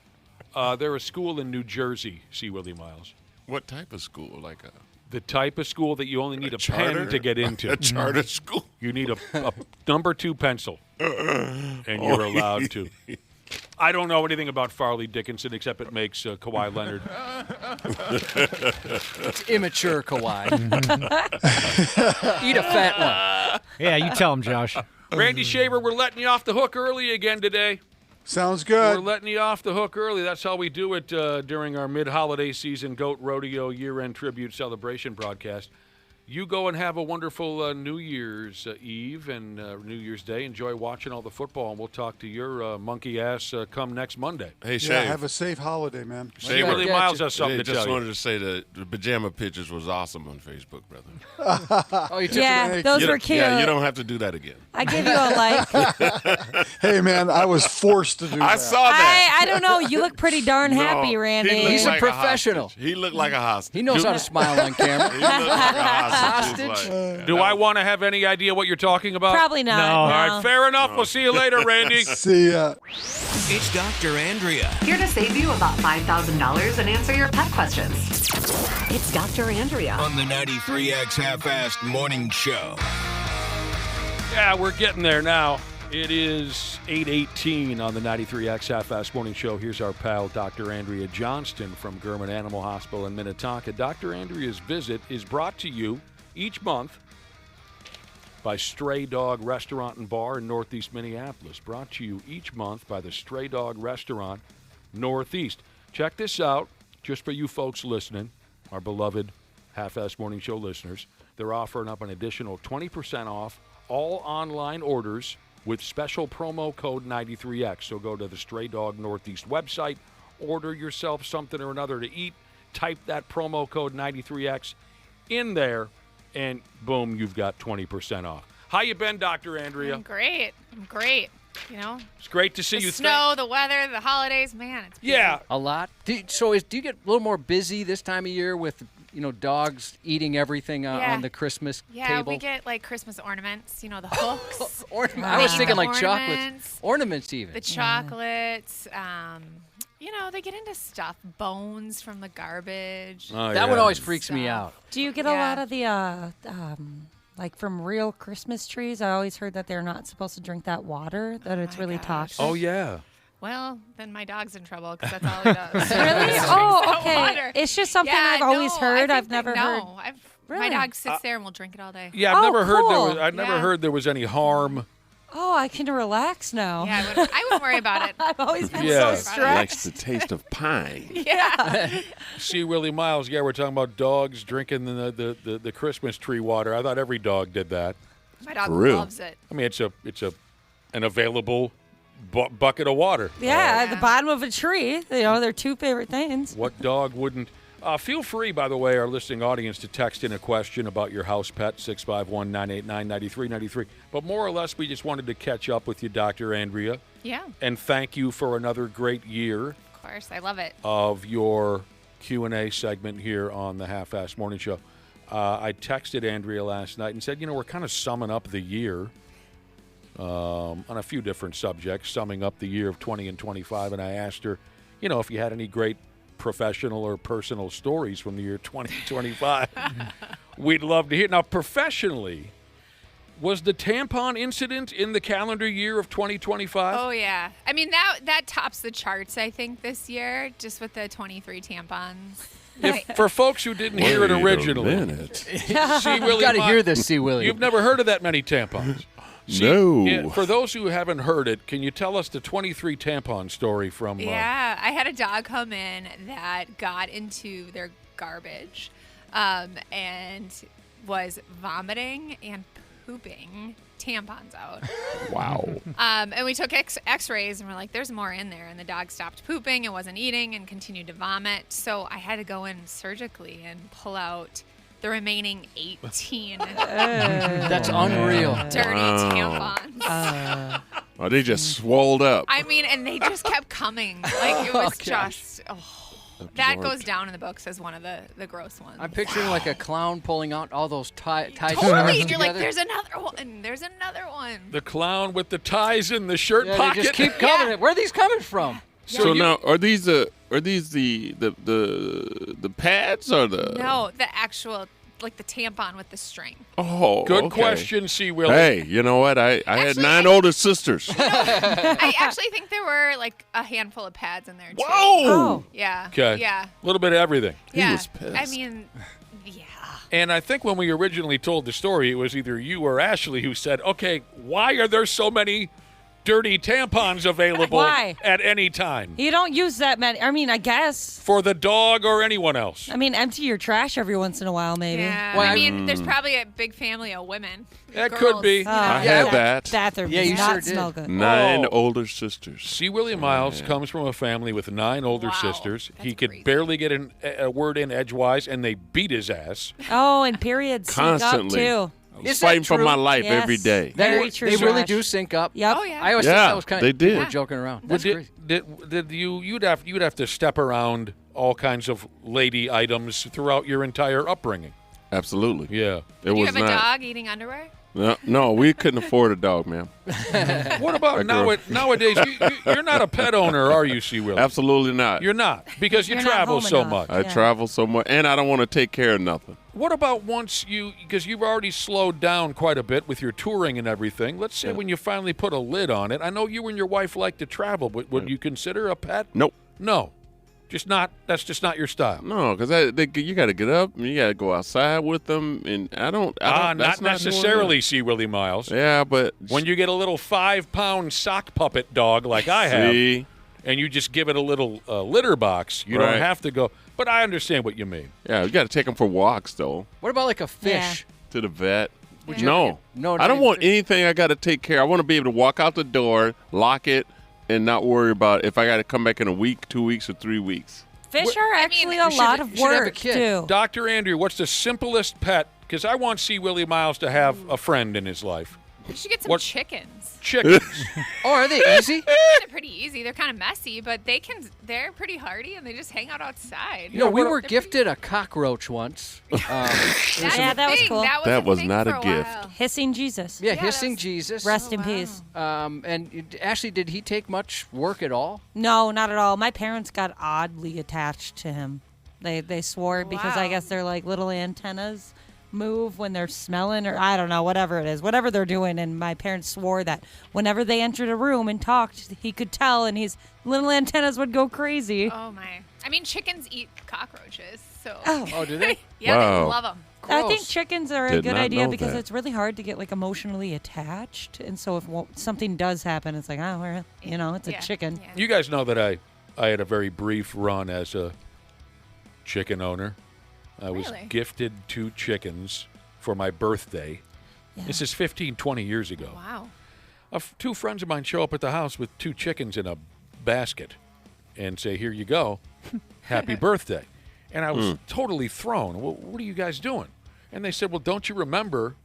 They're a school in New Jersey, see Willi Myles. What type of school? Like the type of school that you only need a pen to get into. A charter school. You need a number 2 pencil, and you're allowed to. I don't know anything about Farley Dickinson except it makes Kawhi Leonard. It's immature Kawhi. Eat a fat one. Yeah, you tell him, Josh. Randy Shaver, we're letting you off the hook early again today. Sounds good. We're letting you off the hook early. That's how we do it during our mid-holiday season Goat Rodeo year-end tribute celebration broadcast. You go and have a wonderful New Year's Eve and New Year's Day. Enjoy watching all the football, and we'll talk to your monkey ass come next Monday. Hey, Shave. Yeah, have a safe holiday, man. Shave Willi Myles has something to tell you. Just wanted to say the pajama pictures was awesome on Facebook, brother. Oh, you took Yeah, those were cute. Yeah, you don't have to do that again. I give you a like. Hey, man, I was forced to do that. I saw that. I don't know. You look pretty darn happy, Randy. He's a professional. He looked like a hostage. He knows how to smile on camera. He looked like a hostage. Do I want to have any idea what you're talking about? Probably not. No. All right, fair enough. We'll see you later, Randy. See ya. It's Dr. Andrea. Here to save you about $5,000 and answer your pet questions. It's Dr. Andrea. On the 93X Half-Assed Morning Show. Yeah, we're getting there now. It is 8:18 on the 93X Half-Assed Morning Show. Here's our pal, Dr. Andrea Johnston from Gurman Animal Hospital in Minnetonka. Dr. Andrea's visit is brought to you each month by Stray Dog Restaurant and Bar in Northeast Minneapolis. Brought to you each month by the Stray Dog Restaurant Northeast. Check this out, just for you folks listening, our beloved Half-Assed Morning Show listeners. They're offering up an additional 20% off all online orders with special promo code 93X. So go to the Stray Dog Northeast website, order yourself something or another to eat, type that promo code 93X in there, and boom, you've got 20% off. How you been, Dr. Andrea? I'm great. You know, it's great to see the you. Snow, the weather, the holidays, man, it's beautiful. Yeah, a lot. Do you get a little more busy this time of year with dogs eating everything on the Christmas table? Yeah, we get like Christmas ornaments. You know, the hooks. I was thinking like chocolates, ornaments even. The chocolates. They get into stuff, bones from the garbage. That one always freaks me out. Do you get a lot of the like from real Christmas trees? I always heard that they're not supposed to drink that water, that it's really toxic. Oh, yeah. Well, then my dog's in trouble because that's all he does. Really? Oh, okay. Water. It's just something I've always heard. I've never heard. My dog sits there and will drink it all day. Yeah, I've never cool. heard there was any harm. Oh, I can relax now. Yeah, I wouldn't worry about it. I've always been Yeah. so stressed. He likes the taste of pine. Yeah. See, Willi Myles, we're talking about dogs drinking the Christmas tree water. I thought every dog did that. My dog loves it. I mean, it's an available bucket of water. Yeah, at the bottom of a tree. They're two favorite things. What dog wouldn't? Feel free, by the way, our listening audience, to text in a question about your house pet, 651-989-9393. But more or less, we just wanted to catch up with you, Dr. Andrea. Yeah. And thank you for another great year. Of course, I love it. Of your Q&A segment here on the Half-Assed Morning Show. I texted Andrea last night and said, we're kind of summing up the year on a few different subjects, summing up the year of 20 and 25. And I asked her, if you had any great professional or personal stories from the year 2025. We'd love to hear. Now, professionally, was the tampon incident in the calendar year of 2025? Oh, yeah. I mean, that tops the charts, I think, this year, just with the 23 tampons. For folks who didn't hear it originally. You got to hear this, C. William. You've never heard of that many tampons. No. For those who haven't heard it, can you tell us the 23 tampon story from? Yeah, I had a dog come in that got into their garbage and was vomiting and pooping tampons out. Wow. And we took x-rays and we're like, there's more in there. And the dog stopped pooping and wasn't eating and continued to vomit. So I had to go in surgically and pull out the remaining 18 That's unreal. dirty tampons. Oh, they just swolled up. I mean, and they just kept coming. Like, it was just, that Absorbed. goes down in the books as one of the gross ones. I'm picturing like a clown pulling out all those ties. Totally. And you're like, there's another one. There's another one. The clown with the ties in the shirt They pocket. just keep coming. Where are these coming from? So now, are these the pads or the? No, the actual, like the tampon with the string. Oh, Good okay. question, C. Willie. Hey, you know what? I had 9 older sisters. I actually think there were like a handful of pads in there too. Whoa! Yeah. Okay. Yeah. A little bit of everything. Yeah. was pissed. I mean, And I think when we originally told the story, it was either you or Ashley who said, okay, why are there so many dirty tampons available Why? at any time? You don't use that many. I mean, I guess. For the dog or anyone else. I mean, empty your trash every once in a while, maybe. yeah. I mean, there's probably a big family of women. That girls, could be. you know. I had that. Bathroom Yeah, does you not sure did. smell good. 9 Oh. older sisters. C. Willi Myles comes from a family with 9 older Wow, sisters. that's He could crazy. barely get a word in edgewise, and they beat his ass. Oh, and periods sync up Constantly. too. I was Is that fighting for true? my life Yes. every day. Very true. They really Josh. do sync up. Yep. Oh, yeah. I always Yeah, thought that was kind of they did. we're joking around. That's Did- great. Did you'd have to step around all kinds of lady items throughout your entire upbringing. Absolutely. Yeah. It Do you was have a not. dog eating underwear? No, we couldn't afford a dog, ma'am. What about nowadays? You're not a pet owner, are you, C. Willie? Absolutely not. You're not, because you You're not travel home so enough. much. I travel so much, and I don't want to take care of nothing. What about once because you've already slowed down quite a bit with your touring and everything. Let's say when you finally put a lid on it. I know you and your wife like to travel, but would you consider a pet? Nope. No. That's just not your style. No, because you got to get up and you got to go outside with them, and I don't. Not that's necessarily, C. Willie Myles. Yeah, but When you get a little 5-pound sock puppet dog like I have, See? and you just give it a little litter box, you don't Right. have to go. But I understand what you mean. Yeah, you got to take them for walks though. What about like a fish? To the vet. Would you- No, No, I not don't even want anything I got to take care. I want to be able to walk out the door, lock it, and not worry about if I got to come back in a week, 2 weeks, or 3 weeks. Fish are actually a you should- lot of you should have a work kid. too. Dr. Andrea, what's the simplest pet? Because I want C. Willie Myles to have a friend in his life. You should get some What- chickens. Chickens. Oh, are they easy? They're pretty easy. They're kind of messy, but they're pretty hardy and they just hang out outside. You know, we were gifted a cockroach once. Yeah, that was cool. That was thing not for a while. gift. Hissing Jesus. Yeah, hissing Jesus. Rest in peace. Ashley, did he take much work at all? No, not at all. My parents got oddly attached to him. They swore because I Wow. guess they're like little antennas move when they're smelling or I don't know, whatever it is, whatever they're doing. And my parents swore that whenever they entered a room and talked, he could tell and his little antennas would go crazy. Oh my! I mean, chickens eat cockroaches, so. Oh, do they? Yeah, Wow. they love them. I think chickens are a Did good not idea know because that. it's really hard to get like emotionally attached. And so if something does happen, it's like, oh, well, it's a chicken. You guys know that I had a very brief run as a chicken owner. I was Really? gifted 2 chickens for my birthday. This is 15, 20 years ago. Wow. 2 friends of mine show up at the house with 2 chickens in a basket and say, here you go, happy birthday. And I was totally thrown. Well, what are you guys doing? And they said, well, don't you remember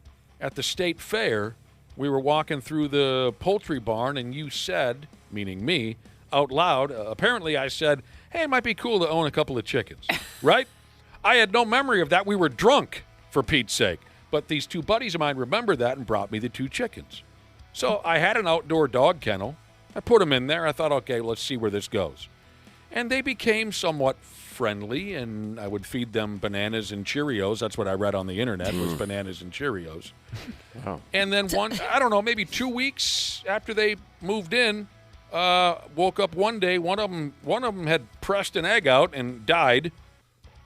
at the state fair, we were walking through the poultry barn and you said, meaning me, out loud, apparently I said, hey, it might be cool to own a couple of chickens, right? I had no memory of that. We were drunk, for Pete's sake. But these 2 buddies of mine remembered that and brought me the 2 chickens. So I had an outdoor dog kennel. I put them in there. I thought, okay, let's see where this goes. And they became somewhat friendly, and I would feed them bananas and Cheerios. That's what I read on the internet, was bananas and Cheerios. Wow. And then I don't know, maybe 2 weeks after they moved in, woke up one day, one of them had pressed an egg out and died.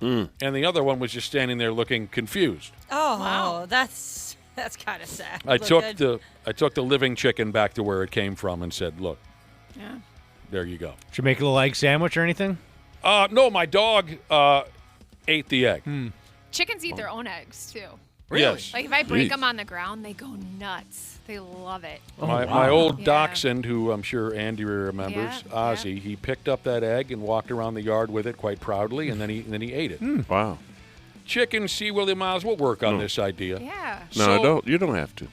And the other one was just standing there looking confused. Oh, wow. That's That's kind of sad. I But took the living chicken back to where it came from and said, "Look, Yeah. there you go." Did you make a little egg sandwich or anything? No, my dog ate the egg. Chickens eat their own eggs too. Really? Yes. Like if I break Jeez. them on the ground, they go nuts. They love it. My old Yeah. dachshund, who I'm sure Andy remembers, Yeah, Ozzy, he picked up that egg and walked around the yard with it quite proudly, and then he ate it. Wow. Chicken, see, Willi Myles, we'll work on this idea. Yeah. No, you don't have to.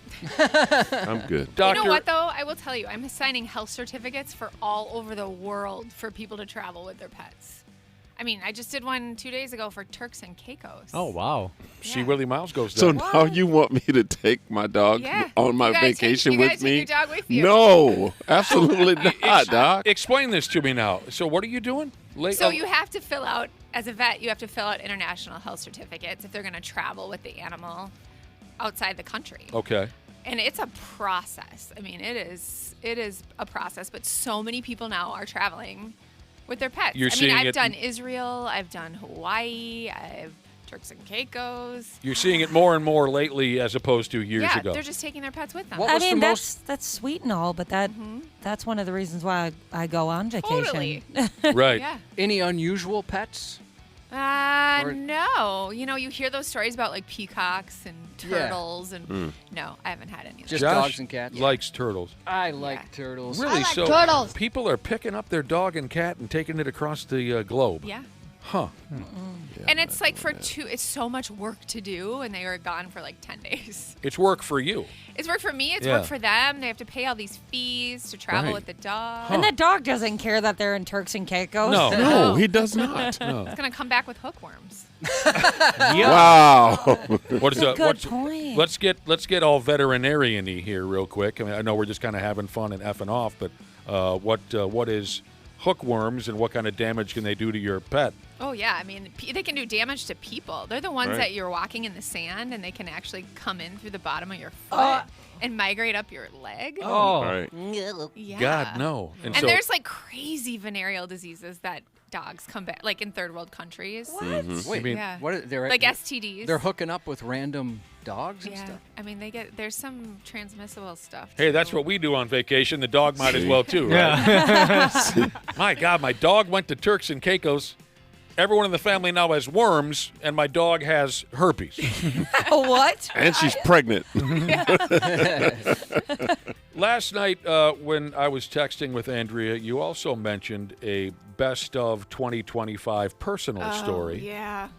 I'm good. You know what, though? I will tell you, I'm signing health certificates for all over the world for people to travel with their pets. I mean, I just did one 2 days ago for Turks and Caicos. Oh, wow. See, Willi Myles goes So there. now you want me to take my dog Yeah. on my You gotta vacation you gotta with take me? your dog with you. No, absolutely not, Doc. Explain this to me now. So what are you doing? So you have to fill out, as a vet, you have to fill out international health certificates if they're going to travel with the animal outside the country. Okay. And it's a process. I mean, it is a process, but so many people now are traveling with their pets. You're seeing I've it- done Israel, I've done Hawaii, I've Turks and Caicos. You're seeing it more and more lately as opposed to years yeah, ago. they're just taking their pets with them. I mean, that's sweet and all, but that's one of the reasons why I go on vacation. Totally. Right. Yeah. Any unusual pets? No. You know, you hear those stories about like peacocks and Yeah. turtles, and no, I haven't had any. of Just those. dogs and cats? Likes turtles. I like turtles. Really? So people are picking up their dog and cat and taking it across the globe. Yeah. Huh. And it's like it's so much work to do, and they were gone for like 10 days. It's work for you. It's work for me. It's Yeah. work for them. They have to pay all these fees to travel Right. with the dog. And the dog doesn't care that they're in Turks and Caicos. No, he does not. It's gonna come back with hookworms. Wow. What is That's a good what's- point. Let's get all veterinarian-y here real quick. I mean, I know we're just kind of having fun and effing off, but what is hookworms and what kind of damage can they do to your pet? Oh yeah, I mean they can do damage to people. They're the ones Right. that you're walking in the sand, and they can actually come in through the bottom of your foot and migrate up your leg. Oh. Right. Yeah. God, no. And so, there's like crazy venereal diseases that dogs come back, like in third world countries. What? Wait, You mean- yeah. what are they're like STDs. They're hooking up with random dogs and Yeah, stuff. I mean there's some transmissible stuff. hey, that's what we do on vacation. The dog might as See? well too, right? My God, my dog went to Turks and Caicos. Everyone in the family now has worms, and my dog has herpes. What? And she's pregnant. Last night, when I was texting with Andrea, you also mentioned a best of 2025 personal story. Yeah.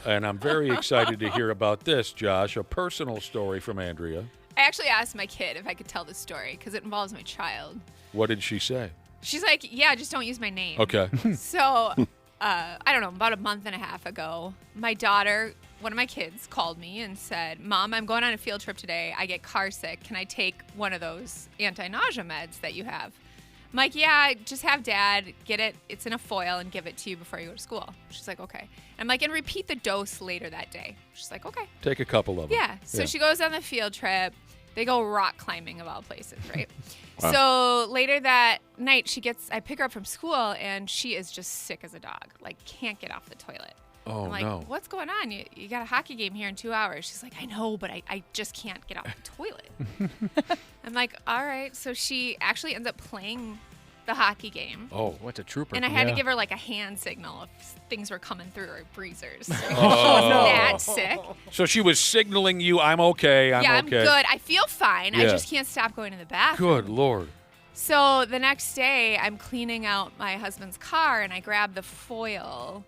And I'm very excited to hear about this, Josh, a personal story from Andrea. I actually asked my kid if I could tell this story because it involves my child. What did she say? She's like, yeah, just don't use my name. Okay. So, I don't know, about a month and a half ago, my daughter, one of my kids, called me and said, Mom, I'm going on a field trip today. I get car sick. Can I take one of those anti-nausea meds that you have? I'm like, yeah, just have Dad get it. It's in a foil and give it to you before you go to school. She's like, okay. I'm like, and repeat the dose later that day. She's like, okay. Take a couple of them. Yeah. So she goes on the field trip. They go rock climbing of all places, right? Wow. So later that night, I pick her up from school, and she is just sick as a dog. Like, can't get off the toilet. Oh, I'm like, no. what's going on? You got a hockey game here in 2 hours. She's like, I know, but I just can't get off the toilet. I'm like, all right. So she actually ends up playing the hockey game. Oh, what's a trooper? And I had to give her like a hand signal if things were coming through her breezers. She Oh. was that sick. So she was signaling you, I'm okay, I'm yeah, okay. I'm good. I feel fine. I Yeah. just can't stop going to the bathroom. Good Lord. So the next day, I'm cleaning out my husband's car, and I grab the foil.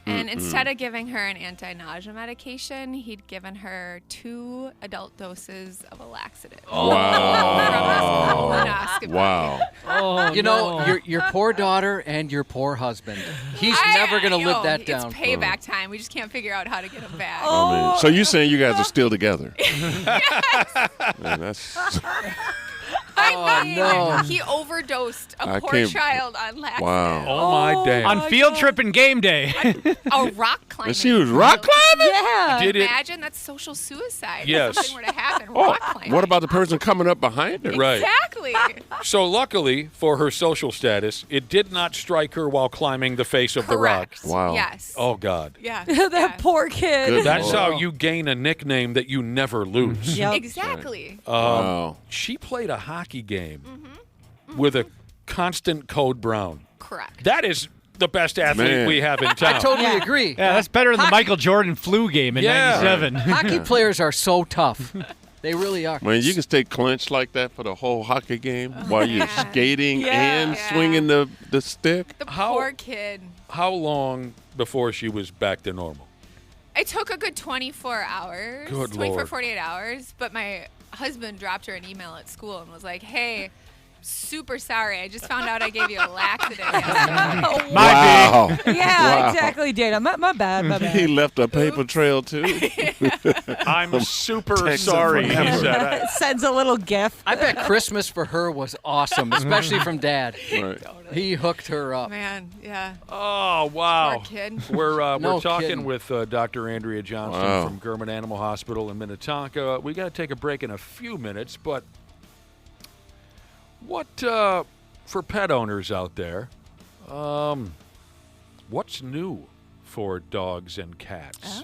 And instead of giving her an anti-nausea medication, he'd given her 2 adult doses of a laxative. Wow. From his colonoscopy. Wow. Oh, you know, your poor daughter and your poor husband. He's never going to live that down. It's payback time. We just can't figure out how to get him back. I mean, so you saying you guys are still together? Man, that's I mean, no. he overdosed a I poor can't- child on laxatives. Wow. Oh, my damn. On field trip and game day. A rock climbing. And she was rock climbing? Yeah. Did it? Imagine that's social suicide. Yes. If something were to happen. Oh, Rock climbing. what about the person coming up behind her? Right. Exactly. So luckily for her social status, it did not strike her while climbing the face of the rock. Correct. Wow. Yes. Oh, God. Yeah. That poor kid. Good That's Lord. how you gain a nickname that you never lose. Yep. Exactly. Wow. She played a hockey game Mm-hmm. with a constant code brown. Correct. That is the best athlete Man. we have in town. I totally Yeah. agree. Yeah, that's better than the Michael Jordan flu game in Yeah. '97. Hockey players are so tough. They really are. Man, you can stay clenched like that for the whole hockey game while you're skating and Yeah. swinging the stick. The How- poor kid. How long before she was back to normal? It took a good 24 hours. Good 24, Lord. 48 hours. But my husband dropped her an email at school and was like, hey, super sorry. I just found out I gave you a laxative yesterday. Wow. Yeah, Wow. exactly, Dana. My bad, my bad. He left a paper trail, too. I'm super Texas sorry, he forever. said. I- Sends a little gif. I bet Christmas for her was awesome, especially from Dad. Right. He hooked her up. Man, yeah. Oh, wow. Poor kid. We're No talking kidding. with Dr. Andrea Johnston Wow. from Gurman Animal Hospital in Minnetonka. We got to take a break in a few minutes, but what for pet owners out there? What's new for dogs and cats?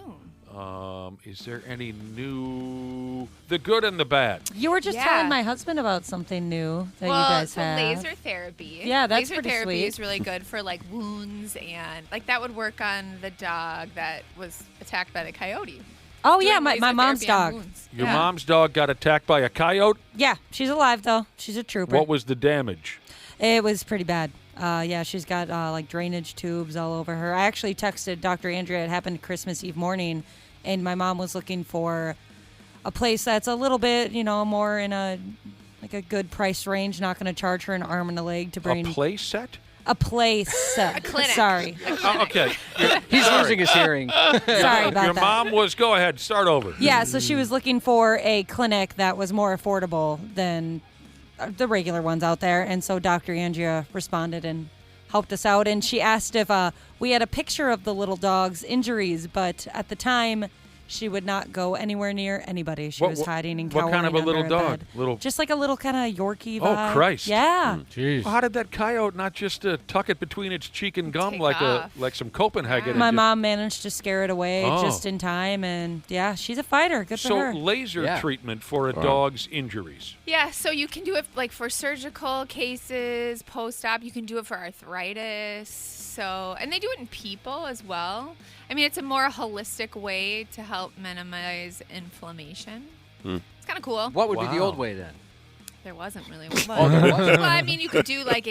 Is there any new? The good and the bad. You were just Yeah. telling my husband about something new that well, you guys so have. laser therapy. Yeah, that's laser pretty therapy sweet. is really good for like wounds and like that would work on the dog that was attacked by the coyote. Oh Doing yeah, my laser mom's therapy on dog. wounds. Your Yeah. mom's dog got attacked by a coyote. Yeah, she's alive though. She's a trooper. What was the damage? It was pretty bad. Yeah, she's got like drainage tubes all over her. I actually texted Dr. Andrea. It happened Christmas Eve morning, and my mom was looking for a place that's a little bit, more in a like a good price range. Not going to charge her an arm and a leg to bring A play set? a place. A clinic. Sorry, Okay. He's losing his hearing. sorry about Your that. mom was. Go ahead. Start over. Yeah, so she was looking for a clinic that was more affordable than the regular ones out there. And so Dr. Andrea responded and helped us out. And she asked if we had a picture of the little dog's injuries, but at the time, she would not go anywhere near anybody. She was hiding and what cowering kind of a under little dog? bed. Little. Just like a little kind of Yorkie Oh, vibe. Christ. Yeah. Jeez. Well, how did that coyote not just tuck it between its cheek and gum Take like off. like some Copenhagen? My and mom managed to scare it away Oh. just in time. And yeah, she's a fighter. Good So for her. laser Yeah. treatment for a dog's injuries. Yeah, so you can do it like for surgical cases, post-op. You can do it for arthritis. So, and they do it in people as well. I mean, it's a more holistic way to help minimize inflammation. It's kind of cool. What would be the old way then? There wasn't really Oh, there one. wasn't? Well, I mean, you could do like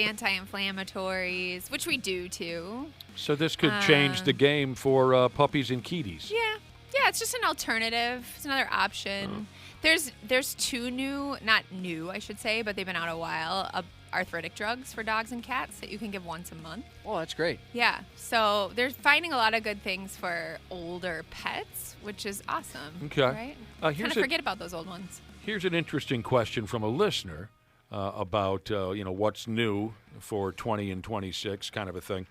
anti-inflammatories, which we do too. So this could change the game for puppies and kitties. Yeah, it's just an alternative. It's another option. There's two new, not new, I should say, but they've been out a while. Arthritic drugs for dogs and cats that you can give once a month. Oh, that's great. Yeah, so they're finding a lot of good things for older pets, which is awesome. Okay. Right? Kind here's of a- forget about those old ones. Here's an interesting question from a listener about what's new for 20 and 26 kind of a thing.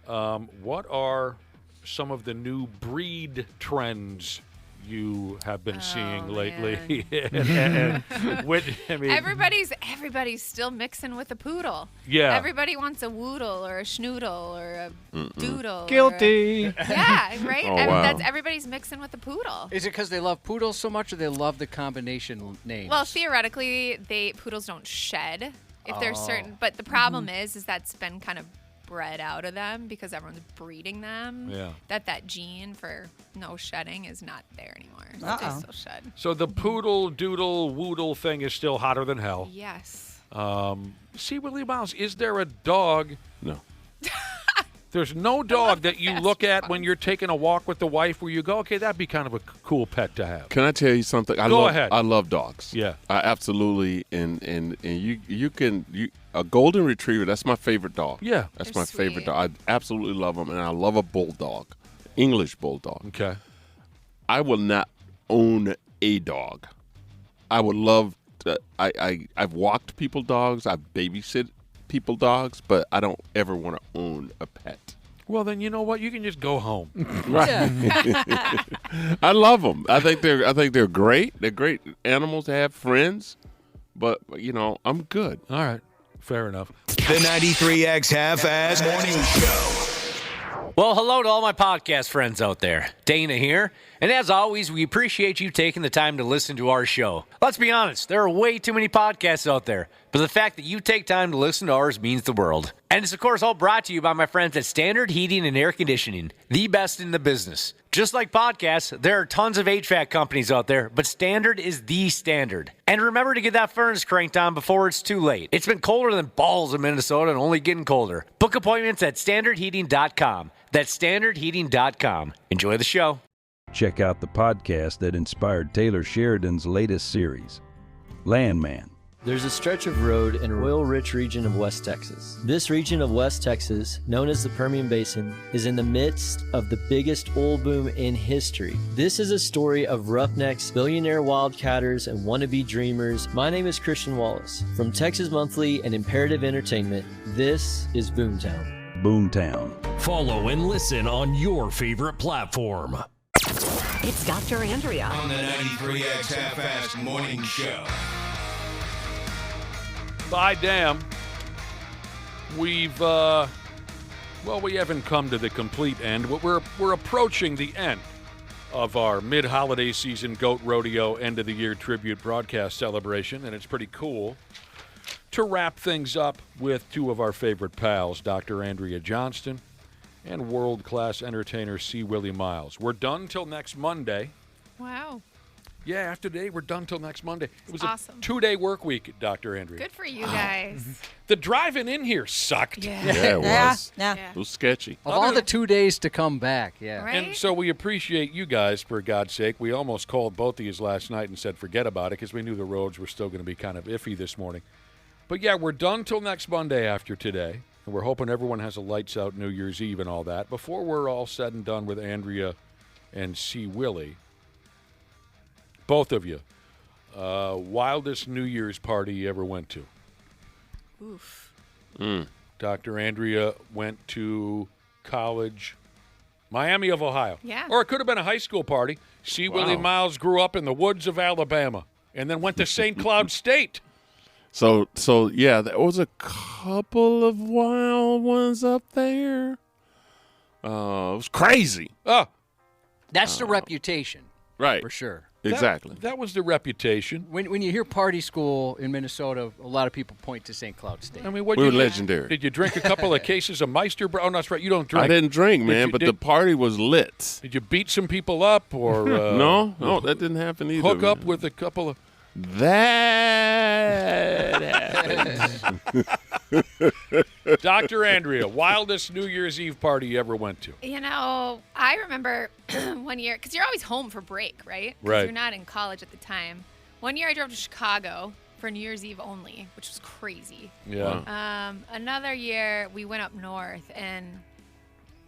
What are some of the new breed trends you have been seeing lately? and I mean, Everybody's still mixing with a poodle. Yeah. Everybody wants a woodle or a schnoodle or a doodle. Guilty. Yeah, right? Oh, wow. Everybody's mixing with a poodle. Is it because they love poodles so much, or they love the combination names? Well, theoretically, poodles don't shed if they're certain. But the problem is that's been kind of bred out of them because everyone's breeding them. Yeah. That gene for no shedding is not there anymore. So they Uh-oh. still shed. so the poodle, doodle, woodle thing is still hotter than hell. Yes. See, Willi Myles, is there a dog? No. There's no dog that you look at when you're taking a walk with the wife where you go, okay, that'd be kind of a cool pet to have. Can I tell you something? Go ahead. I love dogs. Yeah. I absolutely and a golden retriever. That's my favorite dog. Yeah. That's They're my favorite sweet. dog. I absolutely love them, and I love a bulldog, English bulldog. Okay. I will not own a dog. I would love I've walked people dogs, I've babysit people dogs, but I don't ever want to own a pet. Well, then you know what? You can just go home. Right. I love them. I think they're great. They're great animals to have friends, but I'm good. All right. Fair enough. The 93X Half-Ass Morning Show. Well, hello to all my podcast friends out there. Dana here. And as always, we appreciate you taking the time to listen to our show. Let's be honest, there are way too many podcasts out there. But the fact that you take time to listen to ours means the world. And it's, of course, all brought to you by my friends at Standard Heating and Air Conditioning, the best in the business. Just like podcasts, there are tons of HVAC companies out there, but Standard is the standard. And remember to get that furnace cranked on before it's too late. It's been colder than balls in Minnesota and only getting colder. Book appointments at standardheating.com. That's standardheating.com. Enjoy the show. Check out the podcast that inspired Taylor Sheridan's latest series, Landman. There's a stretch of road in an oil-rich region of West Texas. This region of West Texas, known as the Permian Basin, is in the midst of the biggest oil boom in history. This is a story of roughnecks, billionaire wildcatters, and wannabe dreamers. My name is Christian Wallace. From Texas Monthly and Imperative Entertainment, this is Boomtown. Boomtown. Follow and listen on your favorite platform. It's Dr. Andrea on the 93X Half-Ass Morning Show. By damn, we haven't come to the complete end, but we're approaching the end of our mid-holiday season Goat Rodeo end-of-the-year tribute broadcast celebration, and it's pretty cool to wrap things up with two of our favorite pals, Dr. Andrea Johnston and world-class entertainer C. Willi Myles. We're done till next Monday. Wow. Yeah, after today, we're done till next Monday. It was awesome. A 2-day work week, Dr. Andrea. Good for you guys. The driving in here sucked. Yeah, it was. Yeah. It was sketchy. Of all the 2 days to come back, yeah. Right? And so we appreciate you guys, for God's sake. We almost called both of you last night and said forget about it because we knew the roads were still going to be kind of iffy this morning. But yeah, we're done till next Monday after today. And we're hoping everyone has a lights-out New Year's Eve and all that. Before we're all said and done with Andrea and C. Willi, both of you, wildest New Year's party you ever went to? Oof. Dr. Andrea went to college, Miami of Ohio. Yeah. Or it could have been a high school party. C. Wow. Willi Myles grew up in the woods of Alabama and then went to St. Cloud State. So yeah, there was a couple of wild ones up there. It was crazy. Oh, That's the reputation, right. for sure. Exactly. That was the reputation. When you hear party school in Minnesota, a lot of people point to St. Cloud State. I mean, what We were did you- legendary. Did you drink a couple of cases of Meister? Oh, no, that's right. You don't drink. I didn't drink, Did man, you- but did- the party was lit. Did you beat some people up or No, that didn't happen either. hook up man. with a couple of? That happened. Dr. Andrea, wildest New Year's Eve party you ever went to? You know, I remember one year, because you're always home for break, right? 'Cause Right. you're not in college at the time. One year I drove to Chicago for New Year's Eve only, which was crazy. Yeah. Another year we went up north and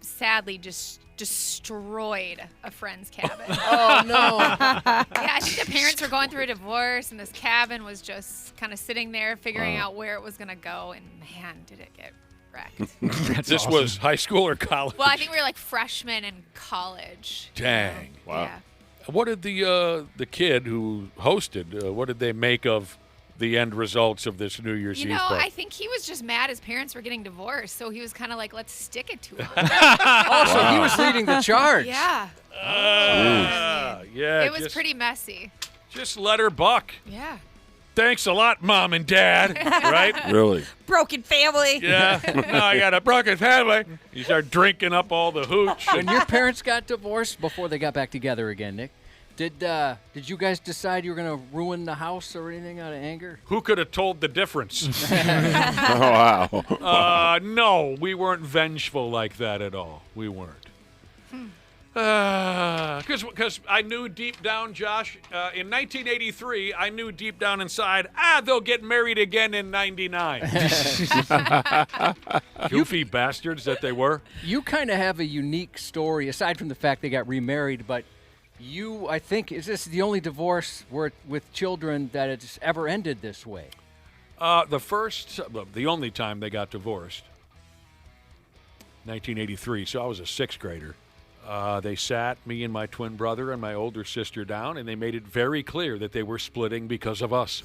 sadly just destroyed a friend's cabin. Oh, no. Yeah, I think the parents were going through a divorce, and this cabin was just kind of sitting there figuring out where it was going to go, and man, did it get wrecked. This was high school or college? Well, I think we were like freshmen in college. Dang. Wow. Yeah. What did the kid who hosted, what did they make of the end results of this New Year's You Eve know, party? I think he was just mad his parents were getting divorced, so he was kind of like, let's stick it to him. Oh, so he was leading the charge. Yeah. Yeah. It was just- pretty messy. Just let her buck. Yeah. Thanks a lot, Mom and Dad. Right? Really? Broken family. Yeah. Now I got a broken family. You start drinking up all the hooch. When your parents got divorced before they got back together again, Nick, did you guys decide you were going to ruin the house or anything out of anger? Who could have told the difference? Oh, wow. No, we weren't vengeful like that at all. We weren't. Because I knew deep down, Josh, in 1983, I knew deep down inside, they'll get married again in 99. Goofy bastards that they were. You kind of have a unique story, aside from the fact they got remarried, but I think, is this the only divorce with children that it's ever ended this way? The only time they got divorced, 1983, so I was a sixth grader. They sat me and my twin brother and my older sister down, and they made it very clear that they were splitting because of us.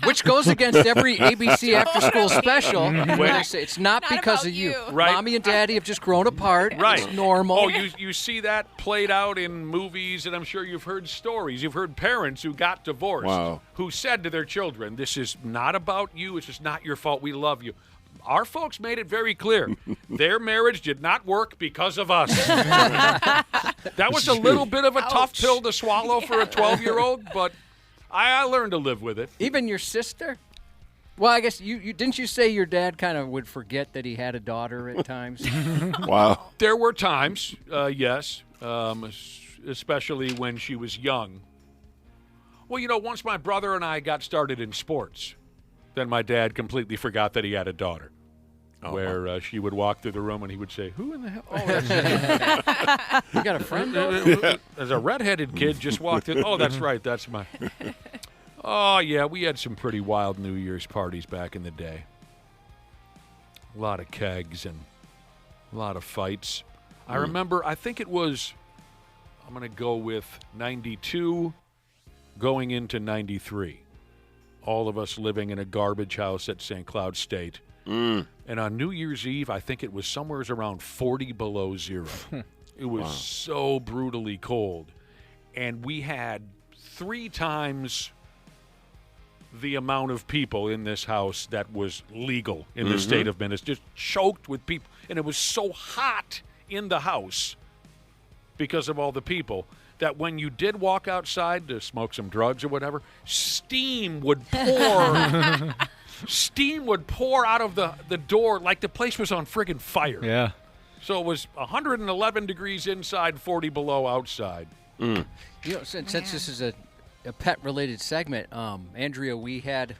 Which goes against every ABC after-school special. When they say it's not because of you. Right. Mommy and Daddy have just grown apart. Right. It's normal. Oh, you see that played out in movies, and I'm sure you've heard stories. You've heard parents who got divorced who said to their children, this is not about you. It's just not your fault. We love you. Our folks made it very clear. Their marriage did not work because of us. That was a little bit of a tough pill to swallow for a 12-year-old, but I learned to live with it. Even your sister? Well, I guess you didn't you say your dad kind of would forget that he had a daughter at times? Wow. There were times, yes, especially when she was young. Well, once my brother and I got started in sports, then my dad completely forgot that he had a daughter. Where she would walk through the room and he would say, who in the hell? Oh, that's you got a friend over? As a redheaded kid just walked in. Oh, that's right. That's my. Oh, yeah. We had some pretty wild New Year's parties back in the day. A lot of kegs and a lot of fights. I remember, I think it was, I'm going to go with 92 going into 93. All of us living in a garbage house at St. Cloud State. And on New Year's Eve, I think it was somewhere around 40 below zero. It was so brutally cold. And we had 3 times the amount of people in this house that was legal in the state of Minnesota, just choked with people. And it was so hot in the house because of all the people that when you did walk outside to smoke some drugs or whatever, steam would pour. Steam would pour out of the door like the place was on friggin' fire. Yeah. So it was 111 degrees inside, 40 below outside. Since this is a pet-related segment, Andrea, we had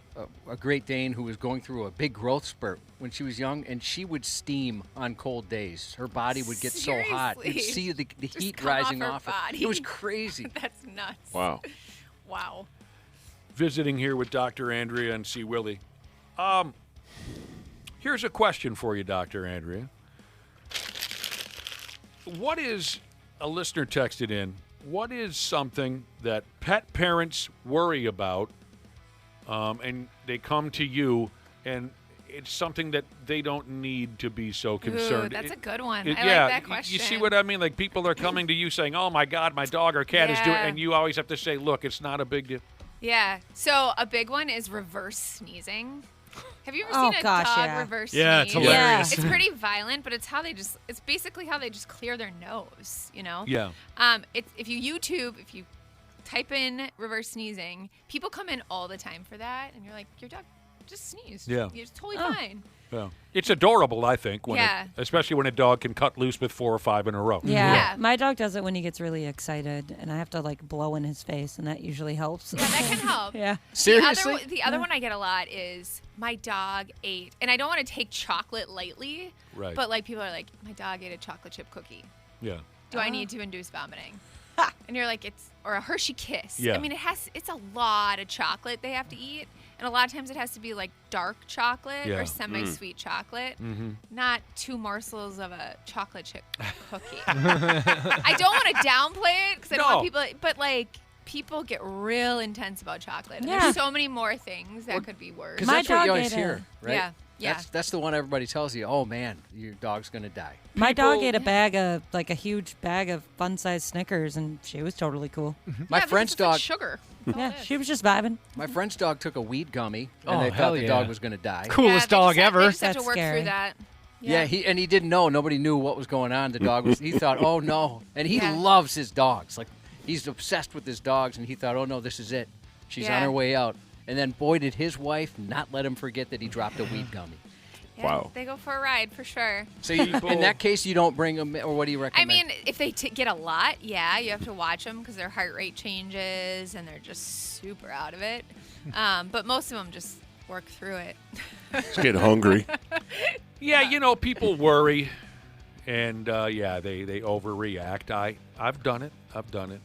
a Great Dane who was going through a big growth spurt when she was young, and she would steam on cold days. Her body would get so hot. You'd see the heat rising off her body. It was crazy. That's nuts. Wow. Wow. Visiting here with Dr. Andrea and C. Willi. Here's a question for you, Dr. Andrea. What is, a listener texted in, what is something that pet parents worry about and they come to you and it's something that they don't need to be so concerned? Ooh, that's a good one. I like that question. You see what I mean? Like people are coming to you saying, oh, my God, my dog or cat is doing, and you always have to say, look, it's not a big deal. Yeah. So a big one is reverse sneezing. Have you ever seen a dog reverse sneeze? Yeah, it's hilarious. It's pretty violent, but it's basically how they just clear their nose, Yeah. If you type in reverse sneezing, people come in all the time for that, and you're like, your dog just sneezed. Yeah. It's totally fine. Yeah. It's adorable, I think, Yeah. especially when a dog can cut loose with 4 or 5 in a row. Yeah. My dog does it when he gets really excited, and I have to blow in his face, and that usually helps. Yeah, that can help. Yeah. Seriously? The other one I get a lot is my dog ate, and I don't want to take chocolate lightly, Right. but people are like, my dog ate a chocolate chip cookie. Yeah. Do I need to induce vomiting? And you're like, or a Hershey Kiss. Yeah. I mean, it's a lot of chocolate they have to eat. And a lot of times it has to be dark chocolate or semi-sweet chocolate, not 2 morsels of a chocolate chip cookie. I don't want to downplay it because I don't want people, but people get real intense about chocolate. And there's so many more things that could be worse. Because that's what you always hear, right? Yeah. That's the one everybody tells you, oh, man, your dog's going to die. My dog ate a bag of, a huge bag of fun-sized Snickers, and she was totally cool. My friend's dog. Sugar. Yeah, she was just vibing. My friend's dog took a weed gummy, and they thought the dog was going to die. Coolest dog ever. They just have to work through that. Yeah, he didn't know. Nobody knew what was going on. The dog he thought, oh, no. And he loves his dogs. He's obsessed with his dogs, and he thought, oh, no, this is it. She's on her way out. And then, boy, did his wife not let him forget that he dropped a weed gummy. Yeah, wow. They go for a ride for sure. So in that case, you don't bring them, or what do you recommend? I mean, if they get a lot, you have to watch them because their heart rate changes and they're just super out of it. But most of them just work through it. Just get hungry. Yeah, people worry. And they overreact. I've done it.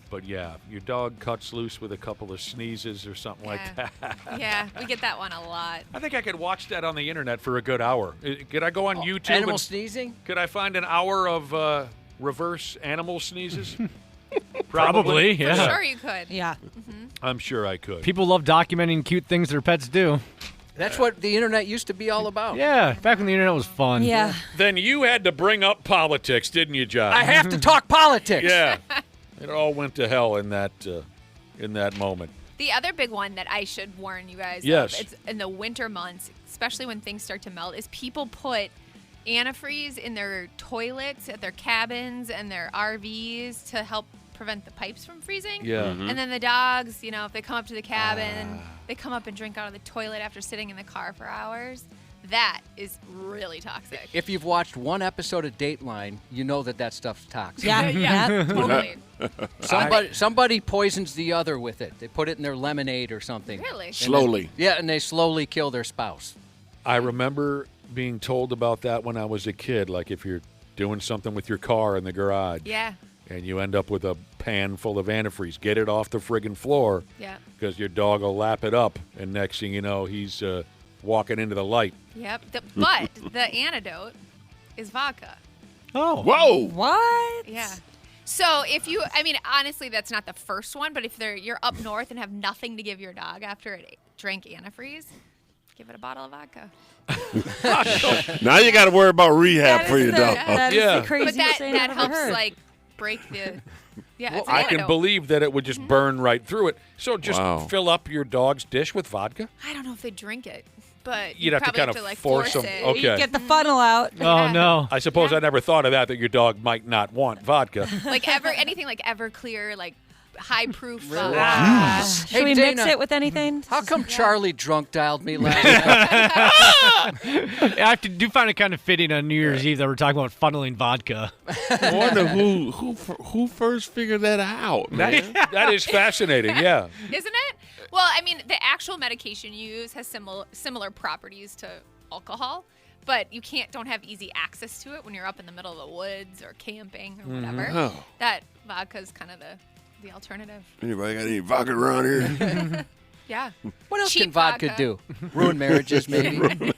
But yeah, your dog cuts loose with a couple of sneezes or something like that. Yeah, we get that one a lot. I think I could watch that on the internet for a good hour. Could I go on YouTube? Animal sneezing? Could I find an hour of reverse animal sneezes? Probably, yeah. For sure you could. Yeah. I'm sure I could. People love documenting cute things their pets do. That's what the internet used to be all about. Yeah, back when the internet was fun. Yeah. Then you had to bring up politics, didn't you, Josh? I have to talk politics. Yeah. It all went to hell in that moment. The other big one that I should warn you guys Yes. of, it's in the winter months, especially when things start to melt, is people put antifreeze in their toilets at their cabins and their RVs to help prevent the pipes from freezing. Yeah. Mhm. And then the dogs, if they come up to the cabin, they come up and drink out of the toilet after sitting in the car for hours. That is really toxic. If you've watched one episode of Dateline, you know that stuff's toxic. Yeah, totally. Somebody poisons the other with it. They put it in their lemonade or something. Really? And Slowly. And they slowly kill their spouse. I remember being told about that when I was a kid, like if you're doing something with your car in the garage. Yeah. And you end up with a pan full of antifreeze. Get it off the friggin' floor. Yeah. Because your dog will lap it up, and next thing you know, he's walking into the light. Yep. But the antidote is vodka. Oh. Whoa. What? Yeah. So if you, honestly, that's not the first one, but if you're up north and have nothing to give your dog after it drank antifreeze, give it a bottle of vodka. Now you got to worry about rehab for your dog. That is the craziest But thing that I've ever helps, heard. break the. Yeah, Well, it's an I can antidote. believe that it would just burn right through it. So just fill up your dog's dish with vodka? I don't know if they drink it, but You'd have to probably kind of force force them. it. Okay. You get the funnel out. Oh, no. I suppose I never thought of that your dog might not want vodka. Anything like Everclear, like high proof. Should we mix it with anything? How come Charlie drunk dialed me last night? I do find it kind of fitting on New Year's Eve that we're talking about funneling vodka. I wonder who first figured that out, man. That is fascinating, yeah. Isn't it? Well, the actual medication you use has similar properties to alcohol, but you don't have easy access to it when you're up in the middle of the woods or camping or whatever. Oh. That vodka is kind of the alternative. Anybody got any vodka around here? Yeah. What else Cheap can vodka do? Ruin marriages, maybe?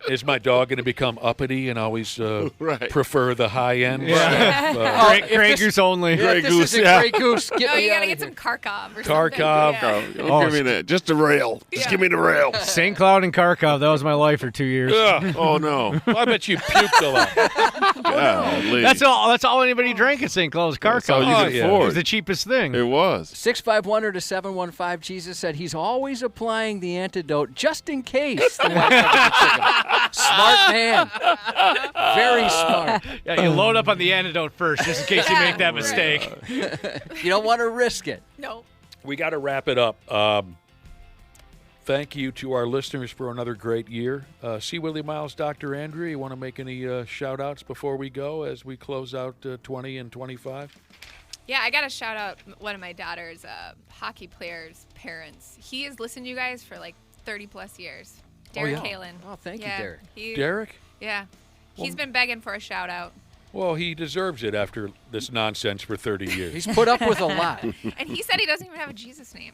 Is my dog going to become uppity and always prefer the high end? Yeah. Grey Goose only. Grey Goose, Grey Goose, No, you got to get some Kharkov or Kharkov. something. Yeah. Don't give me that. Just the rail. Just give me the rail. St. Cloud and Kharkov, that was my life for 2 years. Oh, no. I bet you puked a lot. Golly. That's all anybody drank at St. Cloud was Kharkov. That's all you could afford. It was the cheapest thing. It was. 651 to 715. Jesus said he's always applying the antidote just in case. The wife doesn't trick him. Smart man. Very smart. Yeah, you load up on the antidote first, just in case you make that mistake. You don't want to risk it. No. We got to wrap it up. Thank you to our listeners for another great year. See Willi Myles, Dr. Andrea, you want to make any shout-outs before we go as we close out 20 and 25? Yeah, I got to shout out one of my daughter's hockey players' parents. He has listened to you guys for 30-plus years. Derek Kalin. Oh, thank you, Derek. Derek? Yeah. He's been begging for a shout-out. Well, he deserves it after this nonsense for 30 years. He's put up with a lot. And he said he doesn't even have a Jesus name.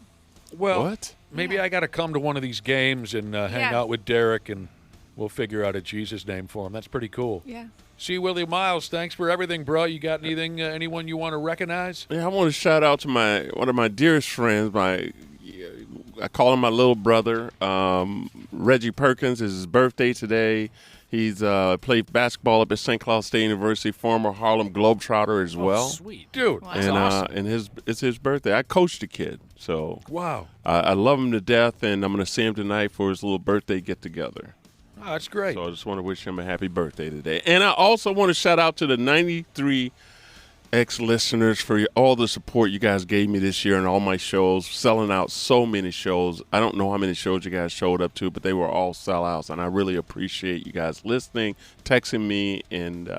Well, maybe I got to come to one of these games and hang out with Derek, and we'll figure out a Jesus name for him. That's pretty cool. Yeah. See, Willi Myles, thanks for everything, bro. You got anything, anyone you want to recognize? Yeah, I want to shout out to one of my dearest friends. I call him my little brother. Reggie Perkins is his birthday today. He's played basketball up at St. Cloud State University, former Harlem Globetrotter as well. Sweet. Dude, that's awesome. And it's his birthday. I coached the kid, so wow. I love him to death, and I'm going to see him tonight for his little birthday get-together. Oh, that's great. So I just want to wish him a happy birthday today. And I also want to shout out to the 93 ex-listeners for all the support you guys gave me this year and all my shows, selling out so many shows. I don't know how many shows you guys showed up to, but they were all sellouts, and I really appreciate you guys listening, texting me, and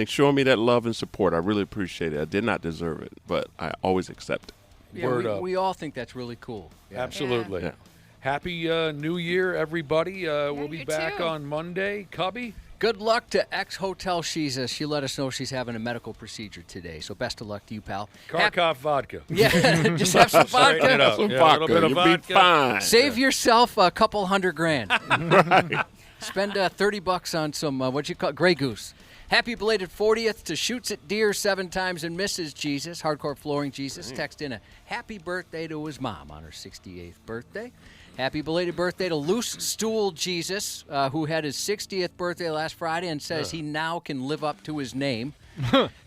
showing me that love and support. I really appreciate it. I did not deserve it, but I always accept it. Yeah, Word up. We all think that's really cool. Yeah. Absolutely. Yeah. Happy New Year, everybody. We'll be back too. on Monday. Cubby? Good luck to ex-hotel Shiza. She let us know she's having a medical procedure today. So best of luck to you, pal. Kharkov vodka. Yeah, just have some vodka. Straighten it up. Some Yeah, a vodka. little bit of You'll be vodka. fine. Save yourself a couple $100,000. Right. Spend $30 on some, Grey Goose. Happy belated 40th to Shoots at Deer 7 times and misses Jesus. Hardcore Flooring Jesus. Text in a happy birthday to his mom on her 68th birthday. Happy belated birthday to Loose Stool Jesus, who had his 60th birthday last Friday and says he now can live up to his name.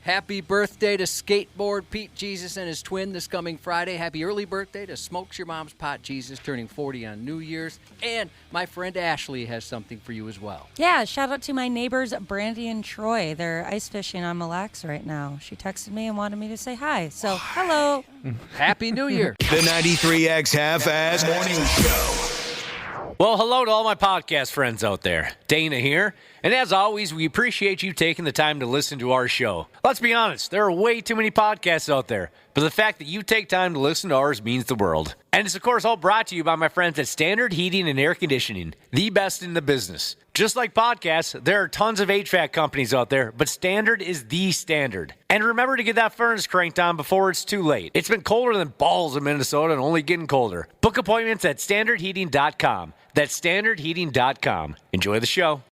Happy birthday to Skateboard Pete Jesus and his twin this coming Friday. Happy early birthday to Smokes Your Mom's Pot Jesus, turning 40 on New Year's. And my friend Ashley has something for you as well. Yeah, shout out to my neighbors, Brandy and Troy. They're ice fishing on Mille Lacs right now. She texted me and wanted me to say hi. So, hello. Happy New Year. The 93X Half-Ass Morning Show. Well, hello to all my podcast friends out there. Dana here. And as always, we appreciate you taking the time to listen to our show. Let's be honest, there are way too many podcasts out there, but the fact that you take time to listen to ours means the world. And it's, of course, all brought to you by my friends at Standard Heating and Air Conditioning, the best in the business. Just like podcasts, there are tons of HVAC companies out there, but Standard is the standard. And remember to get that furnace cranked on before it's too late. It's been colder than balls in Minnesota and only getting colder. Book appointments at standardheating.com. That's standardheating.com. Enjoy the show.